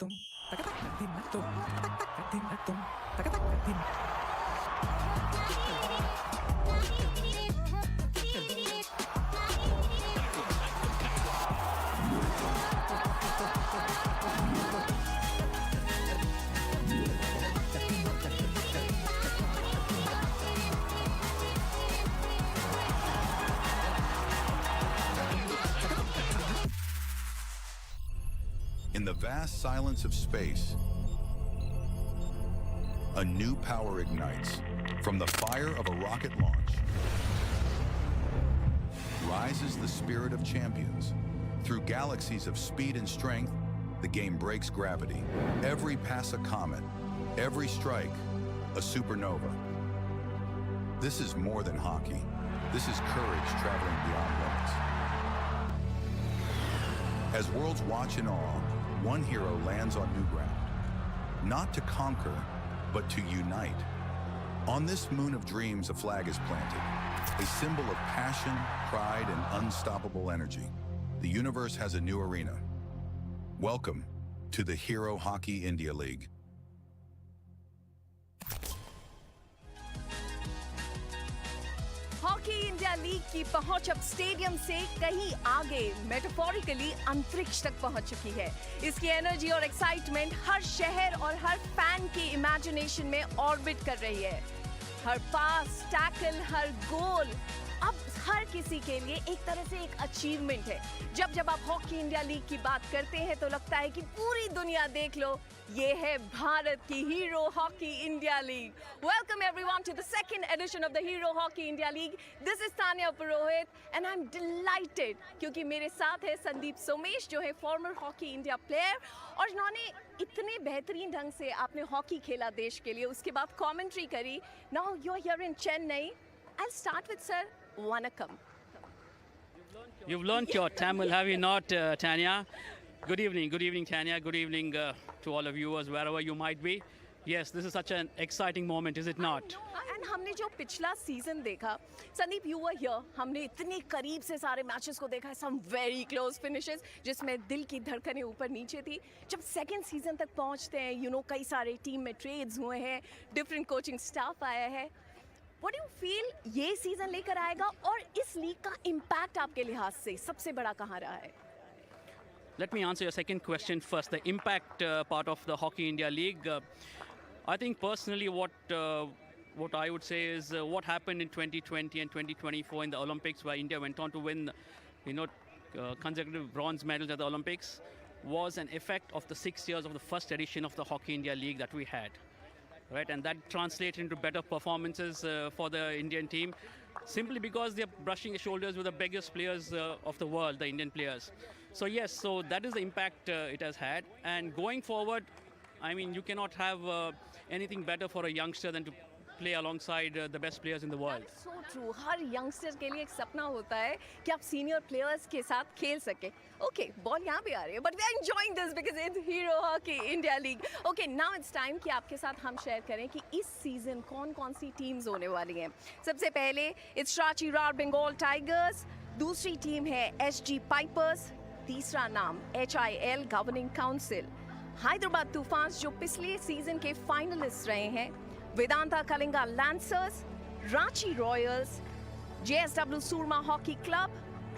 In the vast silence of space, a new power ignites. From the fire of a rocket launch rises the spirit of champions. Through galaxies of speed and strength, the game breaks gravity. Every pass a comet, every strike a supernova. This is more than hockey. This is courage traveling beyond limits. As worlds watch in awe, one hero lands on new ground. Not to conquer, but to unite. On this moon of dreams, a flag is planted, a symbol of passion, pride, and unstoppable energy. The universe has a new arena. Welcome to the Hero Hockey India League. Hockey India league की पहुंच अब stadium से कहीं आगे metaphorically अंतरिक्ष तक पहुंच चुकी है। इसकी एनर्जी और एक्साइटमेंट हर शहर और हर फैन की इमेजिनेशन में ऑर्बिट कर रही है। हर पास, टैकल, हर गोल अब हर किसी के लिए एक तरह से एक अचीवमेंट है। जब आप हॉकी इंडिया लीग की बात करते हैं तो लगता है कि पूरी दुनिया देख लो, ये है भारत की Hero hockey India league. Welcome everyone to the second edition of the Hero hockey India league. This is Tanya Purohit and I am delighted क्योंकि मेरे साथ है संदीप सोमेश जो है फॉर्मर हॉकी इंडिया प्लेयर और जिन्होंने इतने बेहतरीन ढंग से आपने हॉकी खेला देश के लिए, उसके बाद कमेंट्री करी। Now you are here in Chennai. I will start with sir Vanakkam. You've learned your Tamil, have you not, Tanya? Good evening, Tanya. Good evening to all of viewers, wherever you might be. Yes, this is such an exciting moment, is it not? And हमने जो पिछला season देखा, Sandeep you were here, हमने इतने करीब से सारे matches को देखा, some very close finishes, जिसमें दिल की धड़कनें ऊपर नीचे थी। जब सेकंड सीजन तक पहुंचते हैं, कई सारे टीम में ट्रेड्स हुए हैं, डिफरेंट कोचिंग स्टाफ आया है। What do you feel ये सीजन लेकर आएगा और इस लीग का इम्पैक्ट आपके लिहाज से सबसे बड़ा कहाँ रहा है? Let me answer your second question first. The impact part of the Hockey India League. I think personally what I would say is what happened in 2020 and 2024 in the Olympics, where India went on to win, consecutive bronze medals at the Olympics, was an effect of the 6 years of the first edition of the Hockey India League that we had. Right, and that translates into better performances for the Indian team, simply because they're brushing shoulders with the biggest players of the world, the Indian players. So yes, so that is the impact it has had. And going forward, I mean, you cannot have anything better for a youngster than to play alongside the best players in the world. That's so true. Her youngster के लिए एक सपना होता है कि आप senior players के साथ खेल सके. Okay, बॉल यहाँ पे आ रही है, but we are enjoying this because it's Hero Hockey India League. Okay, now it's time कि आपके साथ हम शेयर करें कि इस सीजन कौन-कौन सी टीम्स होने वाली हैं. सबसे पहले it's Ranchi Roar Bengal Tigers, दूसरी टीम है SG Pipers, तीसरा नाम HIL Governing Council, हैदराबाद तूफान्स जो पिछले सीजन के फाइनलिस्ट रहे हैं, Vedanta Kalinga Lancers, Ranchi Royals, JSW Soorma hockey club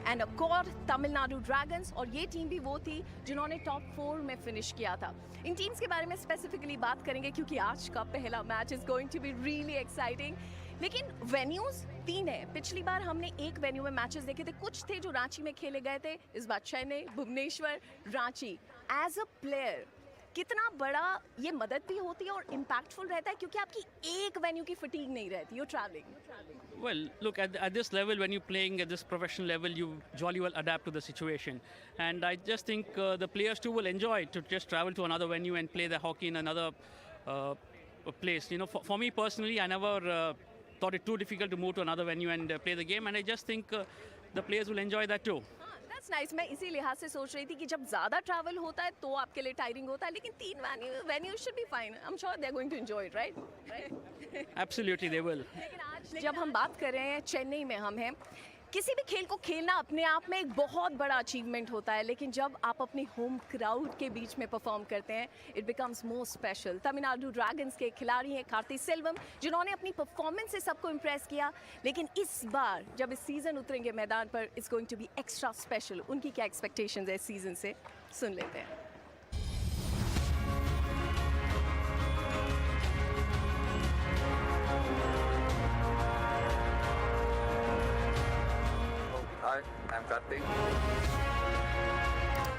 and Accord Tamil Nadu Dragons. और ये टीम भी वो थी जिन्होंने टॉप 4 में फिनिश किया था। इन टीम्स के बारे में स्पेसिफिकली बात करेंगे क्योंकि आज का पहला match is going to be really exciting. लेकिन वेन्यूज 3 है। पिछली बार हमने एक वेन्यू में मैचेस देखे थे, कुछ थे जो रांची में खेले गए थे, इस बार Chennai, Bhubaneswar, Ranchi. As a player कितना बड़ा ये मदद भी होती है और इम्पैक्टफुल रहता है क्योंकि आपकी एक वेन्यू की फटीग नहीं रहती, you're traveling. Well, look, at this level, when you're playing at this professional level, you jolly well adapt to the situation. And I just think the players too will enjoy to just travel to another venue and play the hockey in another place. For me personally, I never thought it too difficult to move to another venue and play the game. And I just think the players will enjoy that too. That's nice. मैं इसी लिहाज से सोच रही थी कि जब ज़्यादा ट्रैवल होता है तो आपके लिए टायरिंग होता है, लेकिन 3 venue should be fine. I'm sure they're going to enjoy it, right? Absolutely, they will. लेकिन आज जब हम बात कर रहे हैं चेन्नई में हम हैं, किसी भी खेल को खेलना अपने आप में एक बहुत बड़ा अचीवमेंट होता है, लेकिन जब आप अपनी होम क्राउड के बीच में परफॉर्म करते हैं it becomes more special. Tamil Nadu dragons के खिलाड़ी हैं कार्तिक सेल्वम, जिन्होंने अपनी परफॉर्मेंस से सबको इम्प्रेस किया, लेकिन इस बार जब इस सीज़न उतरेंगे मैदान पर it's going to be extra special. उनकी क्या एक्सपेक्टेशंस है इस सीज़न से, सुन लेते हैं। Hi, I'm Karthik.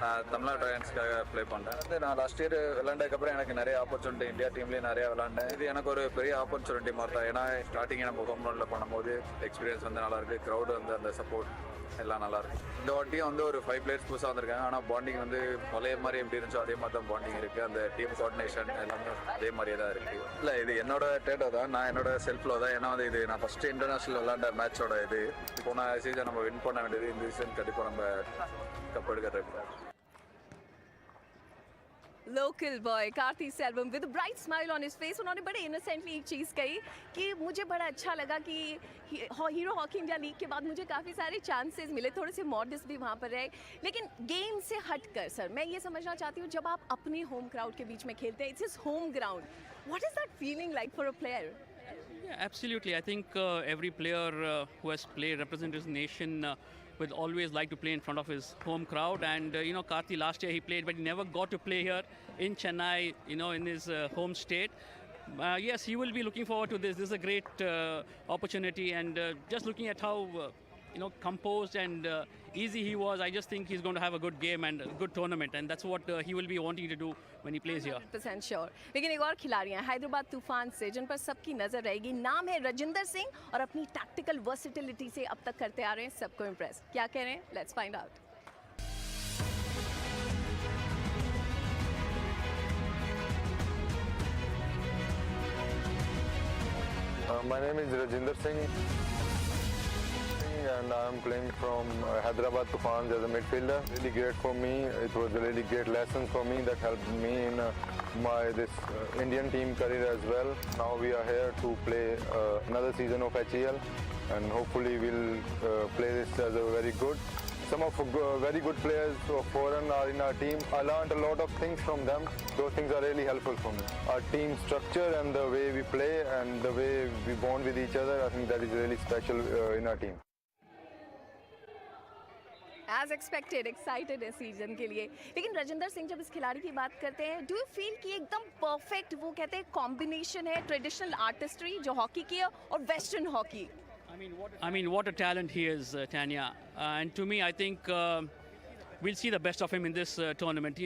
நான் தமிழ்நாடு ட்ரையன்ஸ்க்காக ப்ளே பண்ணுறேன். நான் லாஸ்ட் இயர் விளாண்டதுக்கப்புறம் எனக்கு நிறைய ஆப்பர்ச்சுனிட்டி இந்தியா டீம்லேயும் நிறையா விளாண்டேன். இது எனக்கு ஒரு பெரிய ஆப்பர்ச்சுனிட்டி மாதிரி தான். ஏன்னா ஸ்டார்டிங் நம்ம ஹோம் கிரவுண்டில் பண்ணும்போது எக்ஸ்பீரியன்ஸ் வந்து நல்லாயிருக்கு, க்ரௌடு வந்து அந்த சப்போர்ட் எல்லாம் நல்லாயிருக்கு. இந்த வாட்டியும் வந்து ஒரு 5 பிளேயர்ஸ் புதுசாக வந்திருக்காங்க. ஆனால் பாண்டிங் வந்து பழைய மாதிரி எப்படி இருந்துச்சோ அதே மாதிரி தான் பாண்டிங் இருக்குது. அந்த டீம் கோஆர்டினேஷன் எல்லாமே அதே மாதிரியே தான் இருக்குது. இல்லை, இது என்னோட டேட்டோ தான், நான் என்னோட செல்ஃபில் தான். ஏன்னா வந்து இது நான் ஃபஸ்ட்டு இன்டர்நேஷ்னல் விளாண்ட மேட்சோட இது. போன சீசன் நம்ம வின் பண்ண வேண்டியது, இந்த சீசன் கண்டிப்பாக நம்ம கப் எடுக்க local boy Kartik Selvam with bright smile on his face. उन्होंने बड़े इनोसेंटली एक चीज़ कही कि मुझे बड़ा अच्छा लगा कि हीरो हॉकी इंडिया लीग के बाद मुझे काफ़ी सारे चांसेस मिले, थोड़े से मॉडर्स भी वहाँ पर रहे, लेकिन गेम से हटकर सर मैं ये समझना चाहती हूँ जब आप अपने होम क्राउड के बीच में खेलते हैं, it's his home ground, what is that feeling like for a player? Yeah, absolutely. I think every player who has played, represented his nation, will always like to play in front of his home crowd. And Karthi last year he played, but he never got to play here in Chennai, in his home state. Yes, he will be looking forward to this. This is a great opportunity, and just looking at how composed and easy he was, I just think he's going to have a good game and a good tournament, and that's what he will be wanting to do when he plays here. 100% sure. लेकिन एक और खिलाड़ी हैं हैदराबाद तूफान से, जिन पर सबकी नजर रहेगी, नाम है रजिंदर सिंह, और अपनी टैक्टिकल वर्सेटिलिटी से अब तक करते आ रहे हैं सबको इम्प्रेस। क्या कह रहे हैं, let's find out. My name is Rajinder Singh and I'm playing from Hyderabad Toofans as a midfielder. Really great for me. It was a really great lesson for me that helped me in my Indian team career as well. Now we are here to play another season of HEL, and hopefully we'll play this as a very good. Some of very good players of foreign are in our team. I learned a lot of things from them. Those things are really helpful for me. Our team structure and the way we play and the way we bond with each other, I think that is really special in our team. As expected excited है season के लिए। लेकिन रजिंदर सिंह, जब इस खिलाड़ी की बात करते हैं, डू यू फील कि एकदम परफेक्ट वो कहते हैं कॉम्बिनेशन है ट्रेडिशनल आर्टिस्ट्री जो हॉकी की है और western hockey? I mean, what a talent he is, Tanya. And to me, I think we'll see the best of him in this tournament.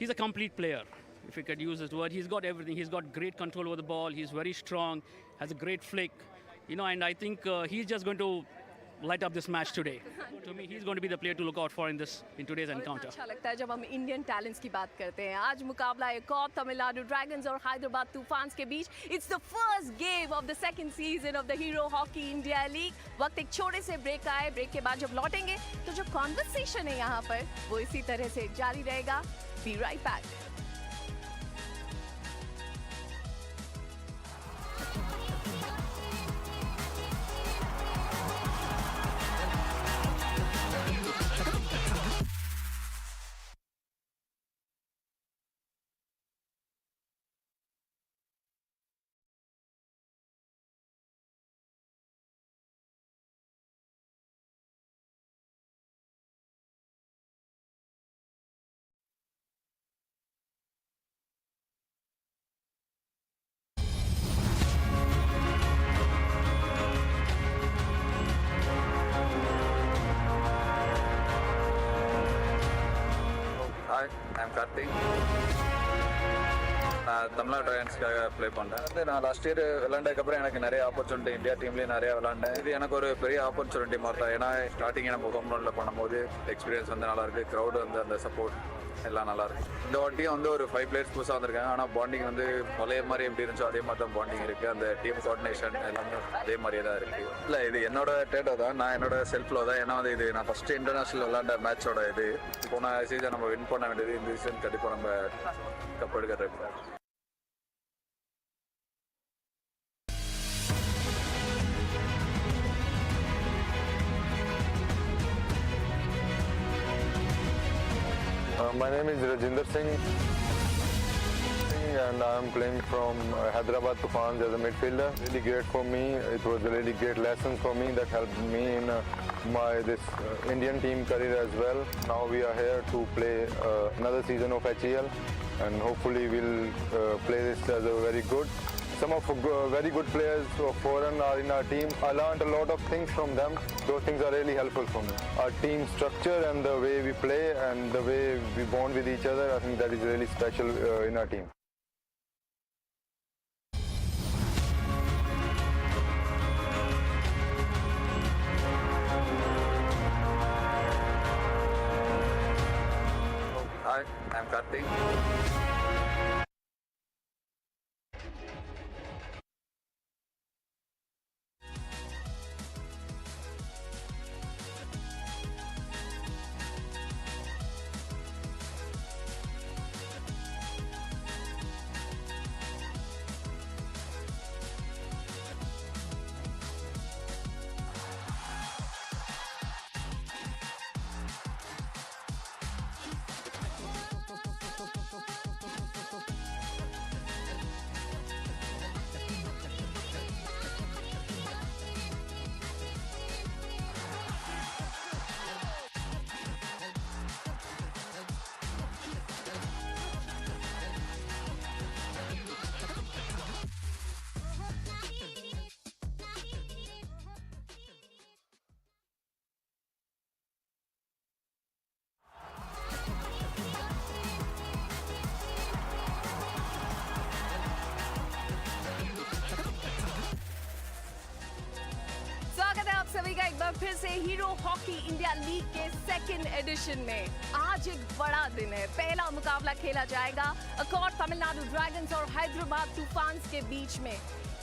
He's a complete player, if we could use this word. He's got everything. He's got great control over the ball. He's very strong, has a great flick. And I think he's just going to light up this match today. To me, he's going to be the player to look out for in today's encounter. अच्छा लगता है जब हम Indian talents की बात करते हैं। आज मुकाबला है कॉप तमिलनाडु ड्रैगन्स और हैदराबाद तूफान्स के बीच। It's the first game of the second season of the Hero hockey India league. वक्त एक छोटे से ब्रेक का है। ब्रेक के बाद जब लौटेंगे तो जो कॉन्वर्सेशन है यहाँ पर वो इसी तरह से जारी रहेगा। Be right back. Hi, I'm Karthik. நான் தமிழ்நாடு ட்ரையன்ஸ்க்காக ப்ளே பண்ணுறேன். நான் லாஸ்ட் இயர் விளாண்டதுக்கப்புறம் எனக்கு நிறைய ஆப்பர்ச்சுனிட்டி இந்தியா டீம்லேயும் நிறையா விளாண்டேன். இது எனக்கு ஒரு பெரிய ஆப்பர்ச்சுனிட்டி மாதிரி தான். ஏன்னா ஸ்டார்டிங் நம்ம ஹோம் கிரவுண்டில் பண்ணும்போது எக்ஸ்பீரியன்ஸ் வந்து நல்லாயிருக்கு, க்ரௌடு வந்து அந்த சப்போர்ட் எல்லாம் நல்லாயிருக்கு. இந்த வாட்டியும் வந்து ஒரு 5 பிளேயர்ஸ் புதுசாக வந்திருக்காங்க. ஆனால் பாண்டிங் வந்து பழைய மாதிரி எப்படி இருந்துச்சோ அதே மாதிரி தான் பாண்டிங் இருக்குது. அந்த டீம் கோஆர்டினேஷன் எல்லாமே அதே மாதிரியே தான் இருக்குது. இல்லை, இது என்னோட டேட்டோ தான், நான் என்னோட செல்ஃபில் தான். ஏன்னா வந்து இது நான் ஃபஸ்ட்டு இன்டர்நேஷ்னல் விளாண்ட மேட்சோட இது. போன சீசன் நம்ம வின் பண்ண வேண்டியது, இந்த சீசன் கண்டிப்பாக நம்ம கப் எடுக்க My name is Rajinder Singh and I am playing from Hyderabad TOOFANS as a midfielder. Really great for me. It was a really great lesson for me that helped me in my Indian team career as well. Now we are here to play another season of HEL and hopefully we'll play this as a very good. Some of very good players of foreign are in our team. I learned a lot of things from them. Those things are really helpful for me. Our team structure and the way we play and the way we bond with each other, I think that is really special in our team. Hi, I'm Karthik. स्वागत है आप सभी का एक बार फिर से hero hockey India league के second edition में। आज एक बड़ा दिन है। पहला मुकाबला खेला जाएगा अकॉर्ड तमिलनाडु ड्रैगन्स और हैदराबाद तूफान्स के बीच में।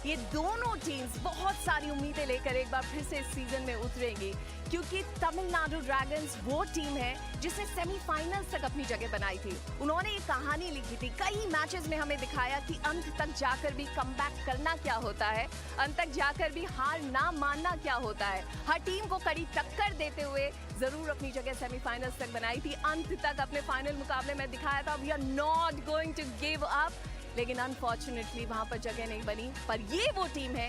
ये दोनों टीम्स बहुत सारी उम्मीदें लेकर एक बार फिर से इस सीजन में उतरेंगी, क्योंकि तमिलनाडु ड्रैगन्स वो टीम है जिसने सेमीफाइनल्स तक अपनी जगह बनाई थी। उन्होंने एक कहानी लिखी थी, कई मैचेस में हमें दिखाया कि अंत तक जाकर भी कमबैक करना क्या होता है, अंत तक जाकर भी हार ना मानना क्या होता है। हर टीम को कड़ी टक्कर देते हुए जरूर अपनी जगह सेमीफाइनल्स तक बनाई थी, अंत तक अपने फाइनल मुकाबले में दिखाया था we are not going to give up, लेकिन अनफॉर्चुनेटली वहां पर जगह नहीं बनी। पर ये वो टीम है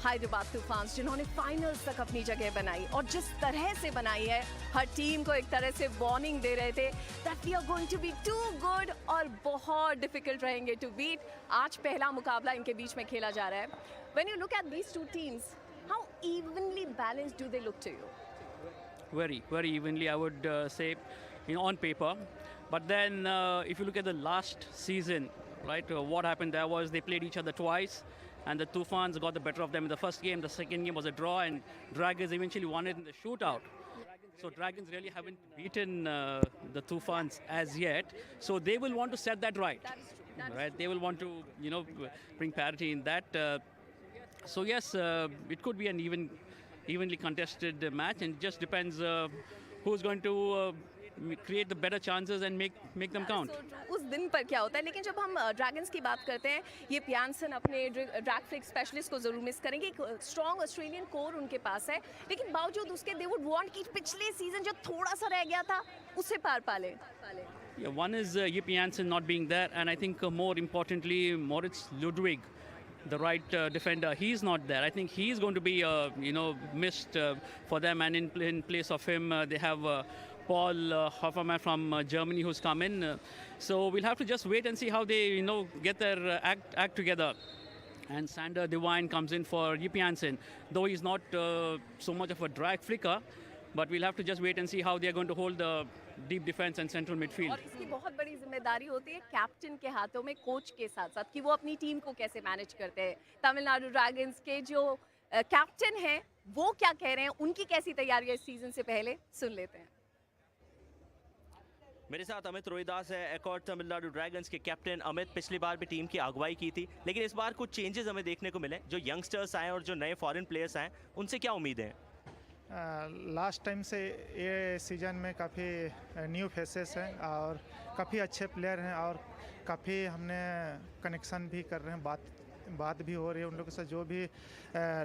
हैदराबाद तूफान्स जिन्होंने फाइनल्स तक अपनी जगह बनाई, और जिस तरह से बनाई है हर टीम को एक तरह से वार्निंग दे रहे थे that we are going to be too good और बहुत डिफिकल्ट रहेंगे टू बीट। आज पहला मुकाबला इनके बीच में खेला जा रहा है। When you look at these two teams, how evenly balanced do they look to you? Very evenly, I would say, on paper. But then, if you look at the last season, right, what happened there was they played each other twice, and the Toofans got the better of them in the first game. The second game was a draw, and Dragons eventually won it in the shootout. So Dragons really haven't beaten the Toofans as yet. So they will want to set that right. That is true. Right? They will want to, bring parity in that. So yes, it could be an evenly contested match, and it just depends who's going to create the better chances and make them count. उस दिन पर क्या होता है। लेकिन जब हम dragons की बात करते हैं, ये पियानसन अपने ड्रैग फ्लिक स्पेशलिस्ट को जरूर मिस करेंगे। एक स्ट्रॉन्ग ऑस्ट्रेलियन कोर उनके पास है, लेकिन बावजूद उसके दे वुड वांट कि पिछले सीजन जो थोड़ा सा रह गया था उससे पार पाले। Yeah, one is Yippee Janssen not being there, and I think more importantly, Moritz Ludwig, the right defender, he's not there. I think he's going to be, missed for them, and in place of him, they have Paul Hoffermann from Germany who's come in. So we'll have to just wait and see how they, get their act together. And Sander Devine comes in for Yippee Janssen, though he's not so much of a drag flicker, but we'll have to just wait and see how they're going to hold the deep defense and central midfield. और इसकी बहुत बड़ी जिम्मेदारी होती है captain के हाथों में, कोच के साथ साथ, कि वो अपनी टीम को कैसे मैनेज करते हैं। तमिलनाडु ड्रैगन्स के जो कैप्टन हैं वो क्या कह रहे हैं, उनकी कैसी तैयारी है इस सीजन से पहले, सुन लेते हैं। मेरे साथ अमित रोहिदास है, अकॉर्ड तमिलनाडु ड्रैगन्स के कैप्टन। अमित, पिछली बार भी टीम की अगुवाई की थी, लेकिन इस बार कुछ चेंजेस हमें देखने को मिले। जो यंगस्टर्स आए और जो नए फॉरेन प्लेयर्स आए, उनसे क्या उम्मीद है? लास्ट टाइम से ये सीज़न में काफ़ी न्यू फेसेस हैं और काफ़ी अच्छे प्लेयर हैं, और काफ़ी हमने कनेक्शन भी कर रहे हैं, बात बात भी हो रही है उन लोगों के साथ, जो भी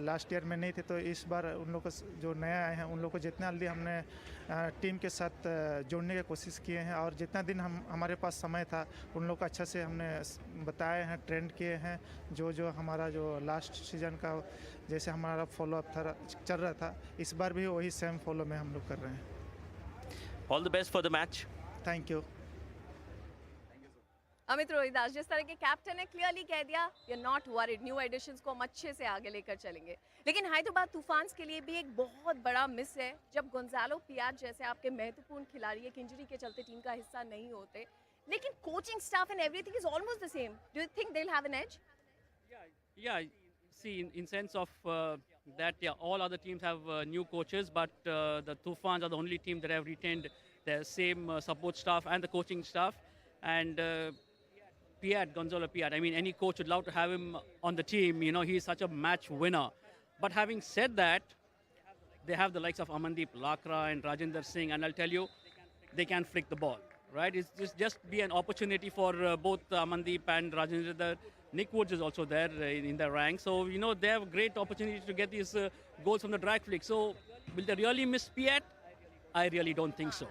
लास्ट ईयर में नहीं थे, तो इस बार उन लोग को जो नए आए हैं उन लोग को जितना जल्दी हमने टीम के साथ जोड़ने की कोशिश किए हैं, और जितना दिन हमारे पास समय था उन लोग को अच्छा से हमने बताए हैं, ट्रेंड किए हैं। जो हमारा जो लास्ट सीज़न का जैसे हमारा फॉलोअप था चल रहा था, इस बार भी वही सेम फॉलो में हम लोग कर रहे हैं। All the best for the match. Thank you. Amit Rohidas जिस तरह के कैप्टन ने क्लियरली कह दिया you not worried, new additions को हम अच्छे से आगे लेकर चलेंगे। लेकिन हैदराबाद तूफान्स के लिए भी एक बहुत बड़ा मिस है जब गोंजालो पियाज जैसे आपके महत्वपूर्ण खिलाड़ी एक इंजरी के चलते टीम का हिस्सा नहीं होते, लेकिन coaching staff and everything is almost the same. Do you think they will have an edge? Yeah, see, in sense of that, yeah, all other teams have new coaches, but the Toofans are the only team that have retained their same support staff and the coaching staff. And Piat, Gonzalo Piat, I mean, any coach would love to have him on the team. You know, he's such a match winner. But having said that, they have the likes of Amandeep Lakra and Rajinder Singh, and I'll tell you, they can flick the ball, right? It's just be an opportunity for both Amandeep and Rajinder. Nick Woods is also there in the rank. So, you know, they have a great opportunity to get these goals from the drag flick. So, will they really miss Piat? I really don't think so.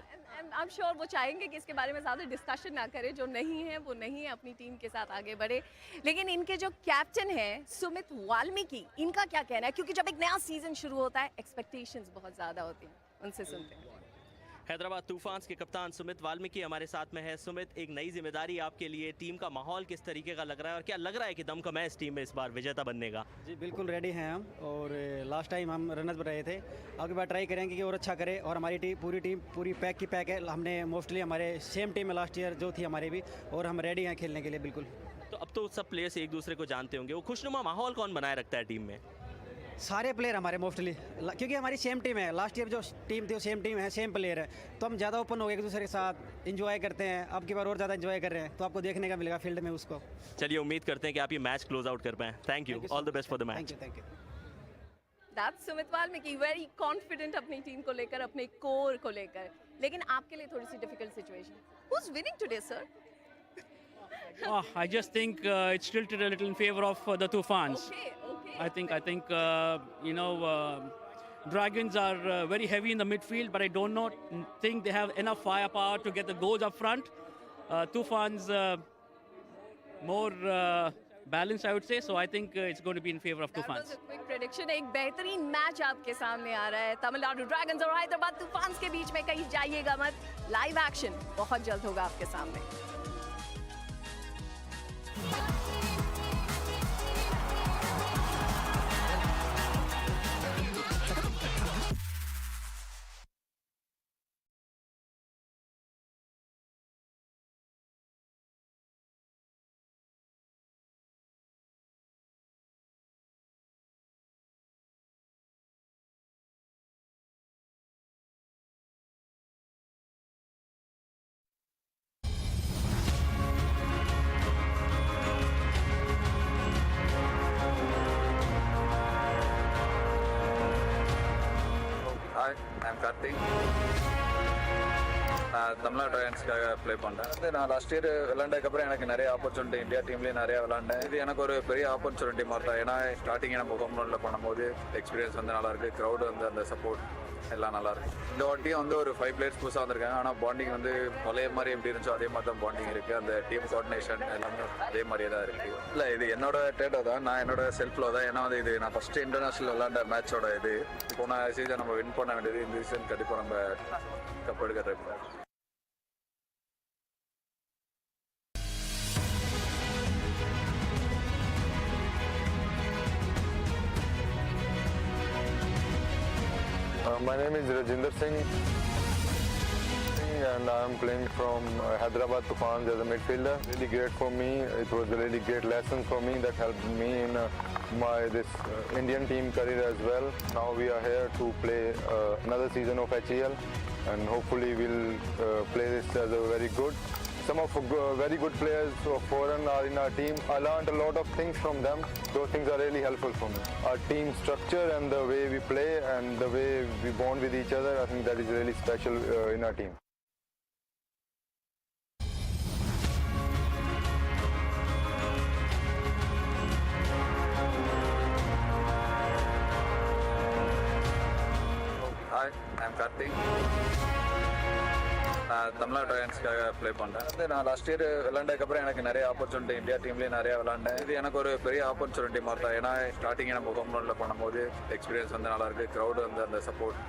I'm sure वो चाहेंगे कि इसके बारे में ज़्यादा discussion ना करें, जो नहीं है वो नहीं है, अपनी टीम के साथ आगे बढ़े। लेकिन इनके जो कैप्टन हैं सुमित वाल्मीकि, इनका क्या कहना है? क्योंकि जब एक नया सीजन शुरू होता है एक्सपेक्टेशंस बहुत ज़्यादा होती हैं, उनसे सुनते हैं। हैदराबाद तूफान्स के कप्तान सुमित वाल्मीकि हमारे साथ में है। सुमित, एक नई जिम्मेदारी आपके लिए, टीम का माहौल किस तरीके का लग रहा है और क्या लग रहा है कि दमखम है इस टीम में इस बार विजेता बनने का? जी बिल्कुल रेडी हैं हम, और लास्ट टाइम हम रनर्स पर रहे थे, अगली बार ट्राई करेंगे कि और अच्छा करे। और हमारी टीम पूरी पैक की पैक है। हमने मोस्टली हमारे सेम टीम में लास्ट ईयर जो थी हमारी भी, और हम रेडी हैं खेलने के लिए बिल्कुल। तो अब तो सब प्लेयर्स एक दूसरे को जानते होंगे, वो खुशनुमा माहौल कौन बनाए रखता है टीम में? सारे प्लेयर हमारे मोस्टली, क्योंकि हमारी सेम टीम है, लास्ट ईयर जो टीम थी वो सेम टीम है, सेम प्लेयर है, तो हम ज़्यादा ओपन हो गए एक दूसरे के साथ, इंजॉय करते हैं। अब की बार और ज़्यादा इंजॉय कर रहे हैं, तो आपको देखने का मिलेगा फील्ड में उसको। चलिए, उम्मीद करते हैं कि आप ये मैच क्लोज आउट कर पाएं। Thank you, all the best for the match. Thank you. That's Sumit Valmiki, very confident अपनी टीम को लेकर, अपने कोर को लेकर। लेकिन आपके लिए थोड़ी सी difficult situation. Who's winning today, sir? I just think it's tilted a little in favor of the Toofans. Okay. I think you know, Dragons are very heavy in the midfield, but I don't think they have enough firepower to get the goals up front. Toofans more balanced, I would say. So I think it's going to be in favor of That was Toofans. a quick prediction. एक बेहतरीन match आपके सामने आ रहा है Tamil Nadu Dragons और हैदराबाद तूफान्स के बीच में। कहीं जाइएगा मत, लाइव एक्शन बहुत जल्द होगा आपके सामने। Hi, I'm Karthik. நான் தமிழ்நாடு ட்ரையன்ஸ்க்காக ப்ளே பண்ணுறேன். நான் லாஸ்ட் இயர் விளாண்டதுக்கப்புறம் எனக்கு நிறைய ஆப்பர்ச்சுனிட்டி இந்தியா டீம்லேயும் நிறையா விளாண்டேன். இது எனக்கு ஒரு பெரிய ஆப்பர்ச்சுனிட்டி மாதிரி தான். ஏன்னா ஸ்டார்டிங்கே நம்ம ஹோம் கிரவுண்டில் பண்ணும்போது எக்ஸ்பீரியன்ஸ் வந்து நல்லாயிருக்கு, க்ரௌடு வந்து அந்த சப்போர்ட் எல்லாம் நல்லாயிருக்கு. இந்த வாட்டியும் வந்து ஒரு 5 பிளேயர்ஸ் புதுசாக வந்திருக்காங்க. ஆனால் பாண்டிங் வந்து பழைய மாதிரி எப்படி இருந்துச்சோ அதே மாதிரி தான் பாண்டிங் இருக்குது. அந்த டீம் கோஆர்டினேஷன் எல்லாமே அதே மாதிரியே தான் இருக்குது. இல்லை, இது என்னோட டேட்டோ தான், நான் என்னோட செல்ஃபில் தான். ஏன்னா வந்து இது நான் ஃபஸ்ட்டு இன்டர்நேஷ்னல் விளாண்ட மேட்சோட இது. போன சீசன் நம்ம வின் பண்ண வேண்டியது, இந்த சீசன் கண்டிப்பாக நம்ம கப் எடுக்க ட்ரை பண்ணுறோம். My name is Rajinder Singh and I am playing from Hyderabad Toofans as a midfielder. Really great for me. It was a really great lesson for me that helped me in my Indian team career as well. Now we are here to play another season of HEL and hopefully we'll play this as a very good. Some of very good players of foreign are in our team. I learned a lot of things from them. Those things are really helpful for me. Our team structure and the way we play and the way we bond with each other, I think that is really special in our team. Hi I'm Karthik. நான் Tamil Nadu ட்ராகன்ஸ்க்காக play பண்ணுறேன். நான் last year விளாண்டதுக்கப்புறம் எனக்கு நிறைய opportunity India டீம்லேயும் நிறையா விளாண்டேன். இது எனக்கு ஒரு பெரிய ஆப்பர்ச்சுனிட்டி மாதிரி தான். ஏன்னா ஸ்டார்டிங் நம்ம ஹோம் கிரவுண்டில் பண்ணும்போது எக்ஸ்பீரியன்ஸ் வந்து நல்லாயிருக்கு, க்ரௌடு வந்து அந்த சப்போர்ட்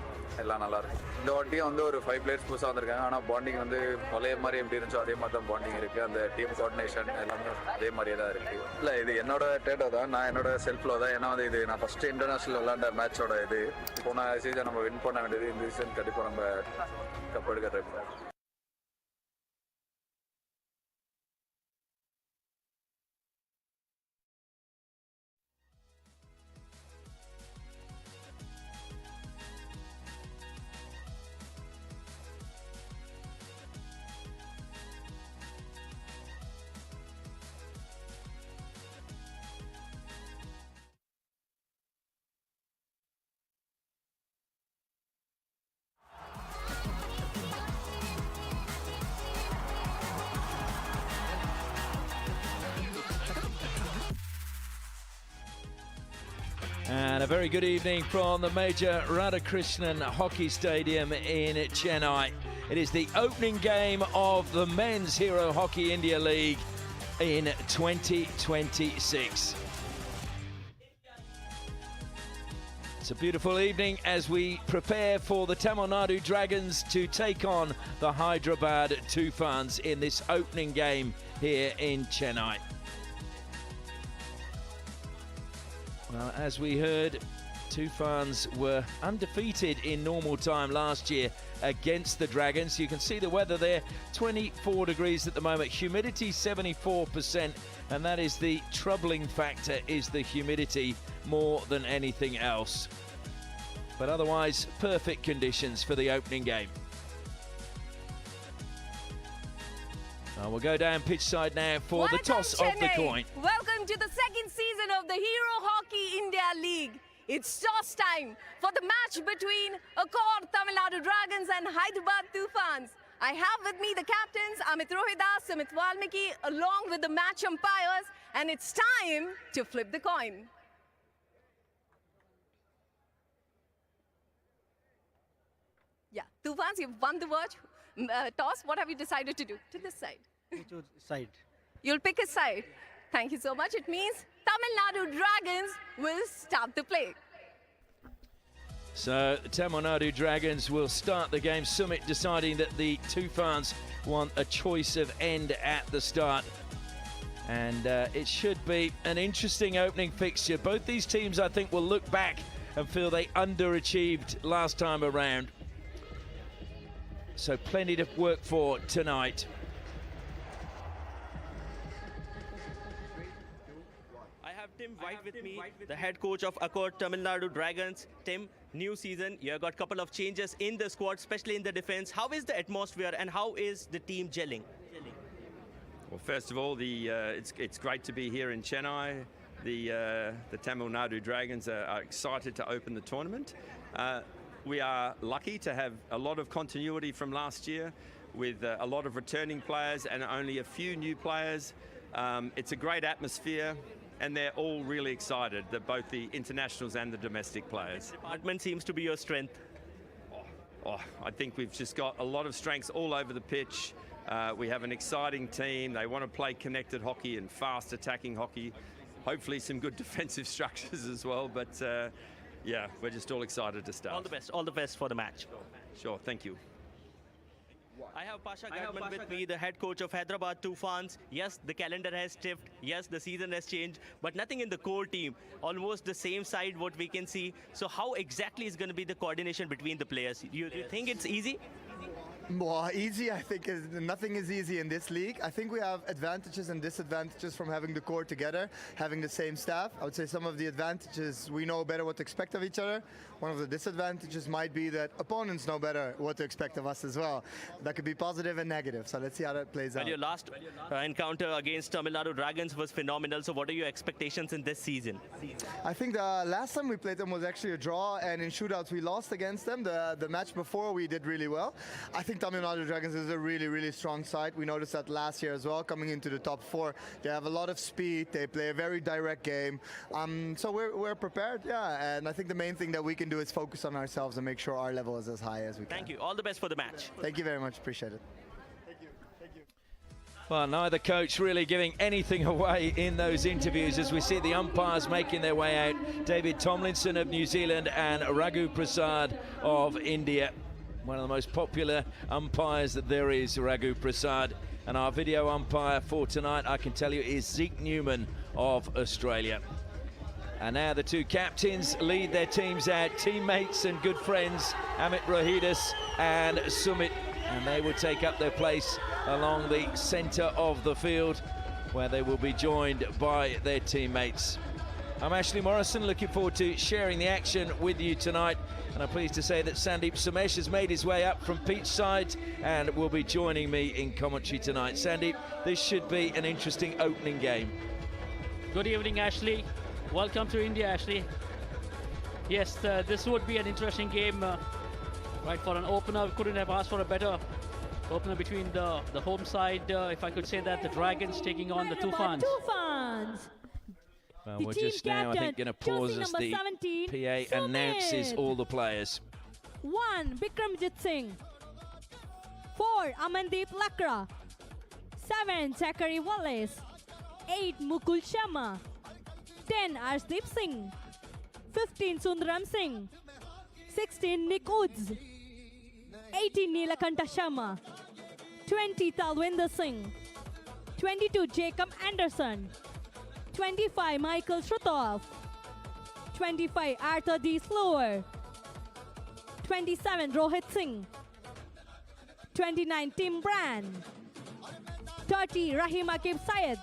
எல்லாம் நல்லாயிருக்கு. இந்த வாட்டியும் வந்து ஒரு 5 பிளேயர்ஸ் புதுசாக வந்திருக்காங்க. ஆனால் பாண்டிங் வந்து பழைய மாதிரி எப்படி இருந்துச்சோ அதே மாதிரி தான் பாண்டிங் இருக்குது. அந்த டீம் கோஆர்டினேஷன் எல்லாமே அதே மாதிரியே தான் இருக்குது. இல்லை, இது என்னோட டேட்டோ தான், நான் என்னோட செல்ஃபில் தான். ஏன்னா வந்து இது நான் ஃபஸ்ட்டு இன்டர்நேஷனல் விளாண்ட மேட்சோட இது. போன சீசன் நம்ம வின் பண்ண வேண்டியது, இந்த சீசன் கண்டிப்பாக நம்ம கப் எடுக்க ட்ரை பண்ணுவோம். And a very good evening from the Major Radhakrishnan Hockey Stadium in Chennai. It is the opening game of the Men's Hero Hockey India League in 2026. It's a beautiful evening as we prepare for the Tamil Nadu Dragons to take on the Hyderabad TOOFANS in this opening game here in Chennai. Well, as we heard, TOOFANS were undefeated in normal time last year against the Dragons. You can see the weather there, 24 degrees at the moment, humidity 74%, and that is the troubling factor, is the humidity more than anything else. But otherwise, perfect conditions for the opening game. We'll go down pitch side now for Welcome, the toss Chennai. of the coin. Welcome to the second season of the Hero Hockey India League. It's toss time for the match between Accord Tamil Nadu Dragons and Hyderabad TOOFANS. I have with me the captains Amit Rohidas, Sumit Valmiki, along with the match umpires, and it's time to flip the coin. Yeah, TOOFANS, you've won the toss. What have you decided to do? To this side. Side. You'll pick a side. Thank you so much. It means Tamil Nadu Dragons will start the play. So the Tamil Nadu Dragons will start the game. Sumit deciding that the TOOFANS want a choice of end at the start. And it should be an interesting opening fixture. Both these teams, I think, will look back and feel they underachieved last time around. So plenty to work for tonight. Tim White with me, the head coach of Accord Tamil Nadu Dragons. Tim, new season, you have got a couple of changes in the squad, especially in the defense. How is the atmosphere and how is the team gelling? Well, first of all, it's great to be here in Chennai. The Tamil Nadu Dragons are excited to open the tournament. We are lucky to have a lot of continuity from last year with a lot of returning players and only a few new players. It's a great atmosphere. And they're all really excited, that both the internationals and the domestic players. Department seems to be your strength. I think we've just got a lot of strengths all over the pitch. We have an exciting team. They want to play connected hockey and fast attacking hockey. Hopefully some good defensive structures as well. But yeah, we're just all excited to start. All the best for the match. Sure, thank you. I have Pasha Gadman with me, the head coach of Hyderabad TOOFANS. Yes, the calendar has shifted. Yes, the season has changed, but nothing in the core team. Almost the same side what we can see. So how exactly is going to be the coordination between the players? You think it's easy? Well, easy, I think, nothing is easy in this league. I think we have advantages and disadvantages from having the core together, having the same staff. I would say some of the advantages, we know better what to expect of each other. One of the disadvantages might be that opponents know better what to expect of us as well. That could be positive and negative, so let's see how that plays out. Well, your last encounter against Tamil Nadu Dragons was phenomenal, so what are your expectations in this season? I think the last time we played them was actually a draw, and in shootouts we lost against them. The match before we did really well. I think think Tamil Nadu Dragons is a really, really strong side. We noticed that last year as well, coming into the top 4. They have a lot of speed. They play a very direct game. So we're prepared, yeah. And I think the main thing that we can do is focus on ourselves and make sure our level is as high as we can. Thank you. All the best for the match. Thank you very much. Appreciate it. Well, neither coach really giving anything away in those interviews as we see the umpires making their way out. David Tomlinson of New Zealand and Raghu Prasad of India. One of the most popular umpires that there is, Raghu Prasad. And our video umpire for tonight, I can tell you, is Zeke Newman of Australia. And now the two captains lead their teams out, teammates and good friends, Amit Rohidus and Sumit. And they will take up their place along the centre of the field, where they will be joined by their teammates. I'm Ashley Morrison, looking forward to sharing the action with you tonight. And I'm pleased to say that Sandeep Sumesh has made his way up from pitch side and will be joining me in commentary tonight. Sandeep, this should be an interesting opening game. Good evening, Ashley. Welcome to India, Ashley. Yes, this would be an interesting game. Right, for an opener, couldn't have asked for a better opener between the home side, if I could say that, the Dragons taking on the TOOFANS. Well, we're just now, I think, going to pause as the PA announces all the players. 1. Bikramjit Singh. 4. Amandeep Lakra. 7. Zachary Wallace. 8. Mukul Sharma. 10. Arshdeep Singh. 15. Sundaram Singh. 16. Nick Woods. 18. Neelakanta Sharma. 20. Talwinder Singh. 22. Jacob Anderson. 25. Michael Shrutov. 25. Arthur D. Slower. 27. Rohit Singh. 29. Tim Brand. 30. Rahim Akib Syed.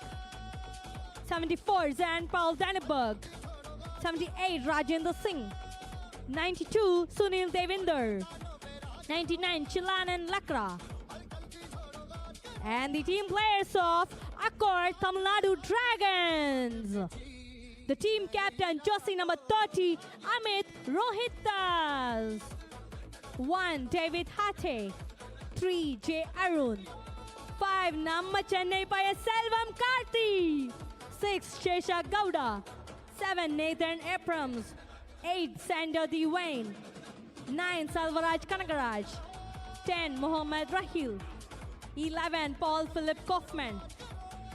74. Zan Paul Danneberg. 78. Rajendra Singh. 92. Sunil Devinder. 99. Chilanan Lakra. And the team players of Accor Tamil Nadu Dragons. The team captain, jersey number 30, Amit Rohidas. 1. David Hate. 3. J. Arun. 5. Namma Chennai Paya Selvam Karthi. 6. Shesha Gowda. 7. Nathan Abrams. 8. Sander D. Wayne. 9. Salvaraj Kanagaraj. 10. Mohammad Rahil. 11. Paul Philip Kaufman.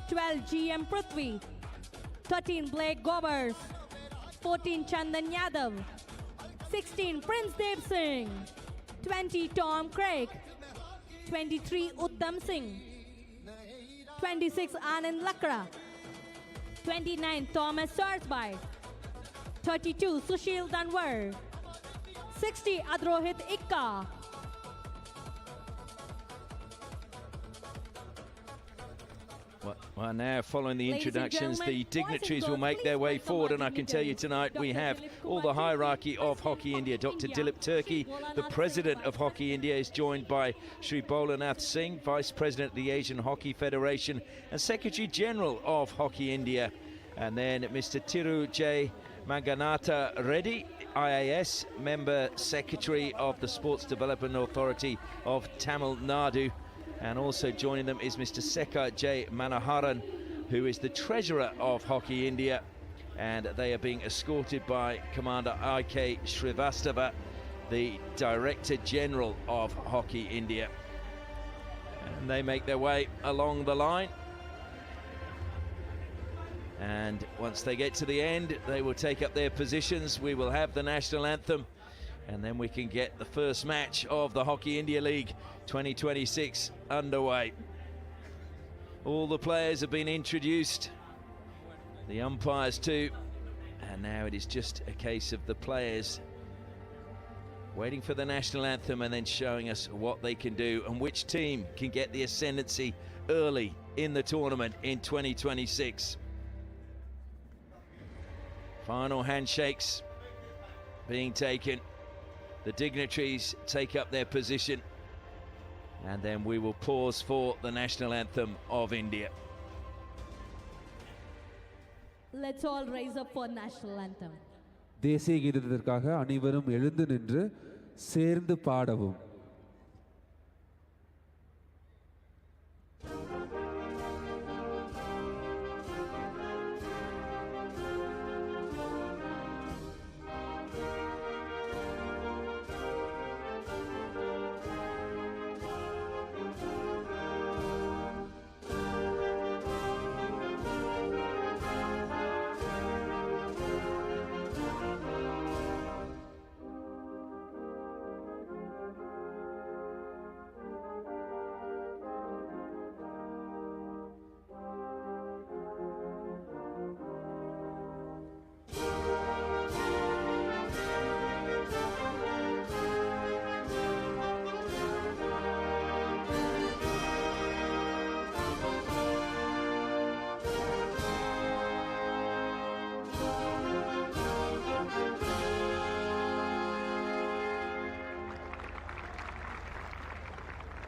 12. GM Prithvi. 13. Blake Gobbers. 14. Chandan Yadav. 16. Prince Dev Singh. 20. Tom Craig. 23. Uttam Singh. 26. Anand Lakra. 29. Thomas Sarsby. 32. Sushil Danwar. 60. Adrohit Ikka. Well, now following the introductions, the dignitaries will make their way forward, and I can tell you tonight we have all the hierarchy of Hockey India. Dr. Dilip Turkey, the president of Hockey India, is joined by Sri Bholanath Singh, vice president of the Asian Hockey Federation and secretary general of Hockey India. And then Mr. Thiru J. Manganatha Reddy, IAS, member secretary of the Sports Development Authority of Tamil Nadu. And also joining them is Mr. Sekar J. Manoharan, who is the treasurer of Hockey India. And they are being escorted by Commander I.K. Srivastava, the Director General of Hockey India. And they make their way along the line. And once they get to the end, they will take up their positions. We will have the national anthem, and then we can get the first match of the Hockey India League 2026 underway. All the players have been introduced, the umpires too, and now it is just a case of the players waiting for the national anthem and then showing us what they can do and which team can get the ascendancy early in the tournament in 2026. Final handshakes being taken. The dignitaries take up their position, and then we will pause for the national anthem of India. Let's all raise up for national anthem. தேசிய கீதத்திற்காக அனைவரும் எழுந்து நின்று சேர்ந்து பாடவும்.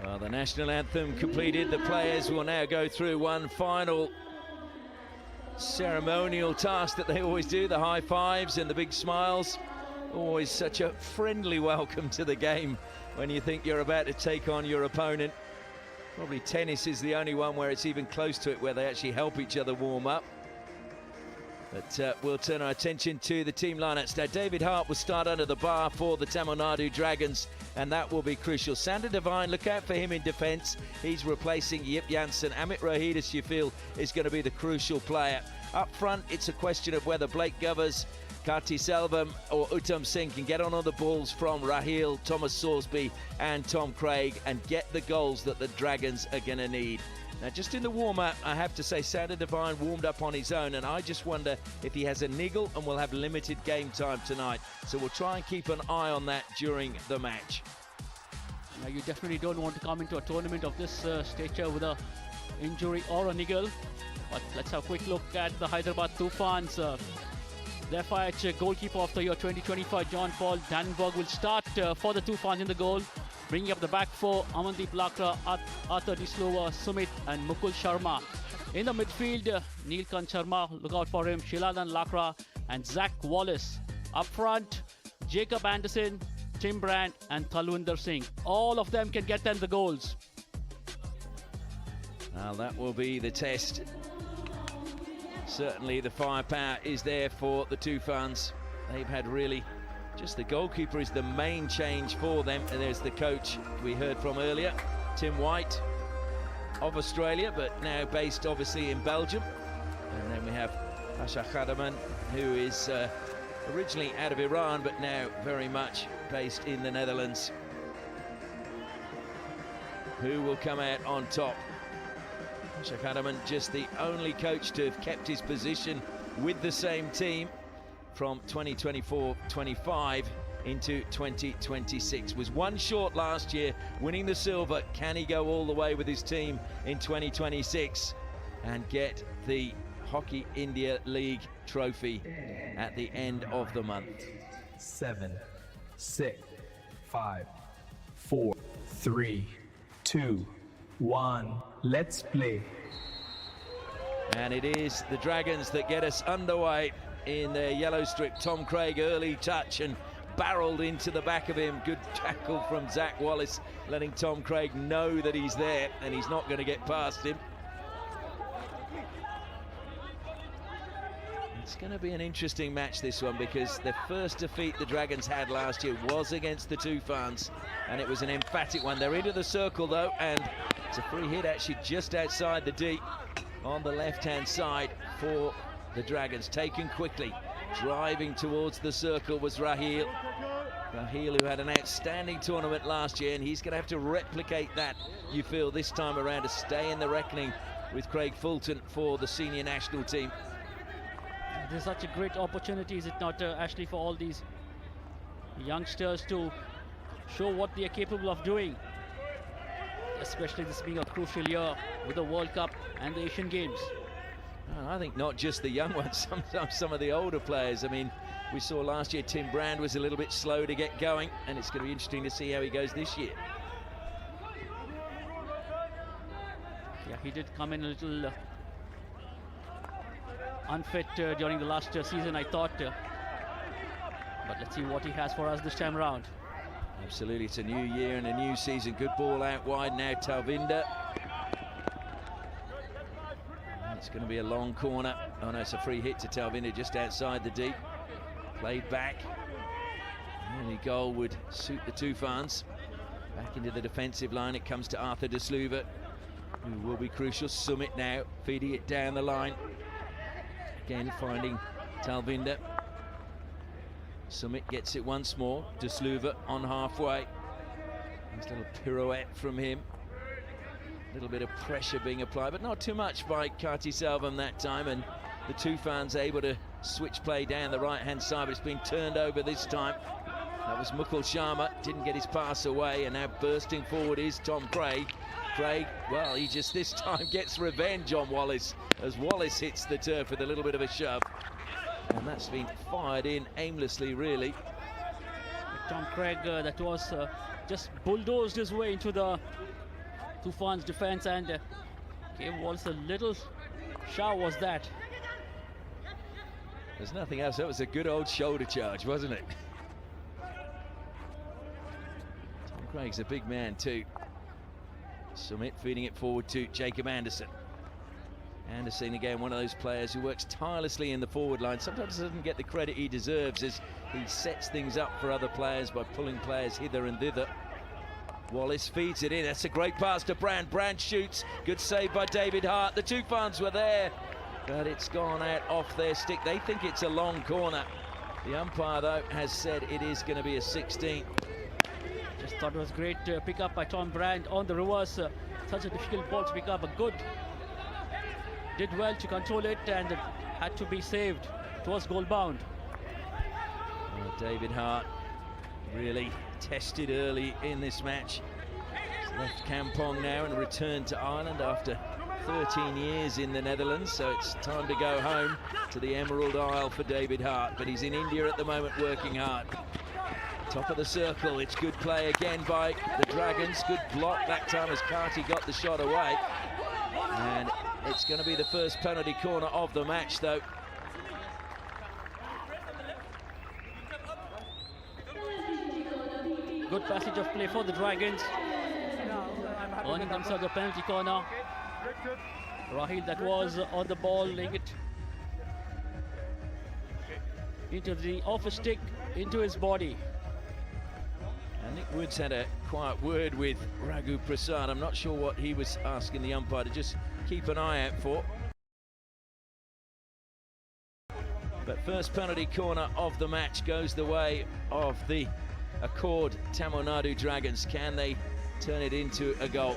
Well, the national anthem completed. The players will now go through one final ceremonial task that they always do, the high fives and the big smiles. Always such a friendly welcome to the game when you think you're about to take on your opponent. Probably tennis is the only one where it's even close to it, where they actually help each other warm up. But we'll turn our attention to the team lineups. Now, David Hart will start under the bar for the Tamil Nadu Dragons, and that will be crucial. Sander Devine, look out for him in defence. He's replacing Yip Janssen. Amit Rohidis, you feel, is going to be the crucial player. Up front, it's a question of whether Blake Govers, Karti Selvam or Uttam Singh can get on the balls from Raheel, Thomas Sorsby and Tom Craig and get the goals that the Dragons are going to need. Now, just in the warm-up, I have to say Sander Devine warmed up on his own, and I just wonder if he has a niggle and will have limited game time tonight. So we'll try and keep an eye on that during the match. Now, you definitely don't want to come into a tournament of this stature with an injury or a niggle. But let's have a quick look at the Hyderabad Toofans. Their fight goalkeeper of the year 2025, John Paul Dannenberg, will start for the Toofans in the goal. Bringing up the back four, Amandeep Lakra, Arthur Dislova, Sumit and Mukul Sharma. In the midfield, Neelkant Sharma, look out for him, Shiladan Lakra and Zach Wallace. Up front, Jacob Anderson, Tim Brand and Talwinder Singh. All of them can get them the goals. Well, that will be the test. Certainly the firepower is there for the Toofans. They've had really just the goalkeeper is the main change for them. And there's the coach we heard from earlier, Tim White of Australia, but now based obviously in Belgium. And then we have Pasha Khadaman, who is originally out of Iran, but now very much based in the Netherlands. Who will come out on top? Pasha Khadaman, just the only coach to have kept his position with the same team from 2024-25 into 2026. Was one short last year, winning the silver. Can he go all the way with his team in 2026 and get the Hockey India League trophy at the end of the month? 7, 6, 5, 4, 3, 2, 1. Let's play. And it is the Dragons that get us underway in their yellow strip. Tom Craig, early touch and barreled into the back of him. Good tackle from Zach Wallace, letting Tom Craig know that he's there and he's not going to get past him. It's going to be an interesting match, this one, because the first defeat the Dragons had last year was against the Toofans, and it was an emphatic one. They're into the circle, though, and it's a free hit actually just outside the deep on the left-hand side for the Dragons. Taken quickly, driving towards the circle was Raheel. Raheel, who had an outstanding tournament last year, and he's going to have to replicate that, you feel, this time around to stay in the reckoning with Craig Fulton for the senior national team. There's such a great opportunity, is it not, Ashley, for all these youngsters to show what they are capable of doing, especially this being a crucial year with the World Cup and the Asian Games. I think not just the young ones, sometimes some of the older players. I mean, we saw last year Tim Brand was a little bit slow to get going, and it's going to be interesting to see how he goes this year. Yeah, he did come in a little unfit during the last season, I thought. But let's see what he has for us this time around. Absolutely, it's a new year and a new season. Good ball out wide now, Talvinder. It's going to be a long corner. Oh no, it's a free hit to Talvinder just outside the deep. Played back. Any goal would suit the Toofans. Back into the defensive line, it comes to Arthur Dislova, who will be crucial. Sumit now, feeding it down the line. Again, finding Talvinder. Sumit gets it once more. Dislova on halfway. Nice little pirouette from him. A little bit of pressure being applied, but not too much by Karti Selvam that time, and the Toofans able to switch play down the right-hand side, but it's been turned over this time. That was Mukul Sharma, didn't get his pass away, and now bursting forward is Tom Craig. Craig, well, he just this time gets revenge on Wallace, as Wallace hits the turf with a little bit of a shove. And that's been fired in aimlessly, really. Tom Craig, that was just bulldozed his way into the Toofan's defense and gave Wallace a little shove. Was that? There's nothing else. That was a good old shoulder charge, wasn't it? Tom Craig's a big man too. Sumit feeding it forward to Jacob Anderson. Anderson again, one of those players who works tirelessly in the forward line. Sometimes doesn't get the credit he deserves as he sets things up for other players by pulling players hither and thither. Wallace feeds it in. That's a great pass to Brand. Brand shoots. Good save by David Hart. The Toofans were there, but it's gone out off their stick. They think it's a long corner. The umpire, though, has said it is going to be a 16. Just thought it was great pick up by Tom Brand on the reverse. Such a difficult ball to pick up, but good. Did well to control it and had to be saved. It was goal bound. David Hart really tested early in this match. He's left Kampong now and returned to Ireland after 13 years in the Netherlands, so it's time to go home to the Emerald Isle for David Hart, but he's in India at the moment working hard. Top of the circle, it's good play again by the Dragons. Good block that time as Karti got the shot away. And it's going to be the first penalty corner of the match, though. Good passage of play for the Dragons. Earning themselves a penalty corner. Rahil, that was on the ball, laying it into the off a stick, into his body. And Nick Woods had a quiet word with Raghu Prasad. I'm not sure what he was asking the umpire to just keep an eye out for. But first penalty corner of the match goes the way of the Accord Tamil Nadu Dragons. Can they turn it into a goal?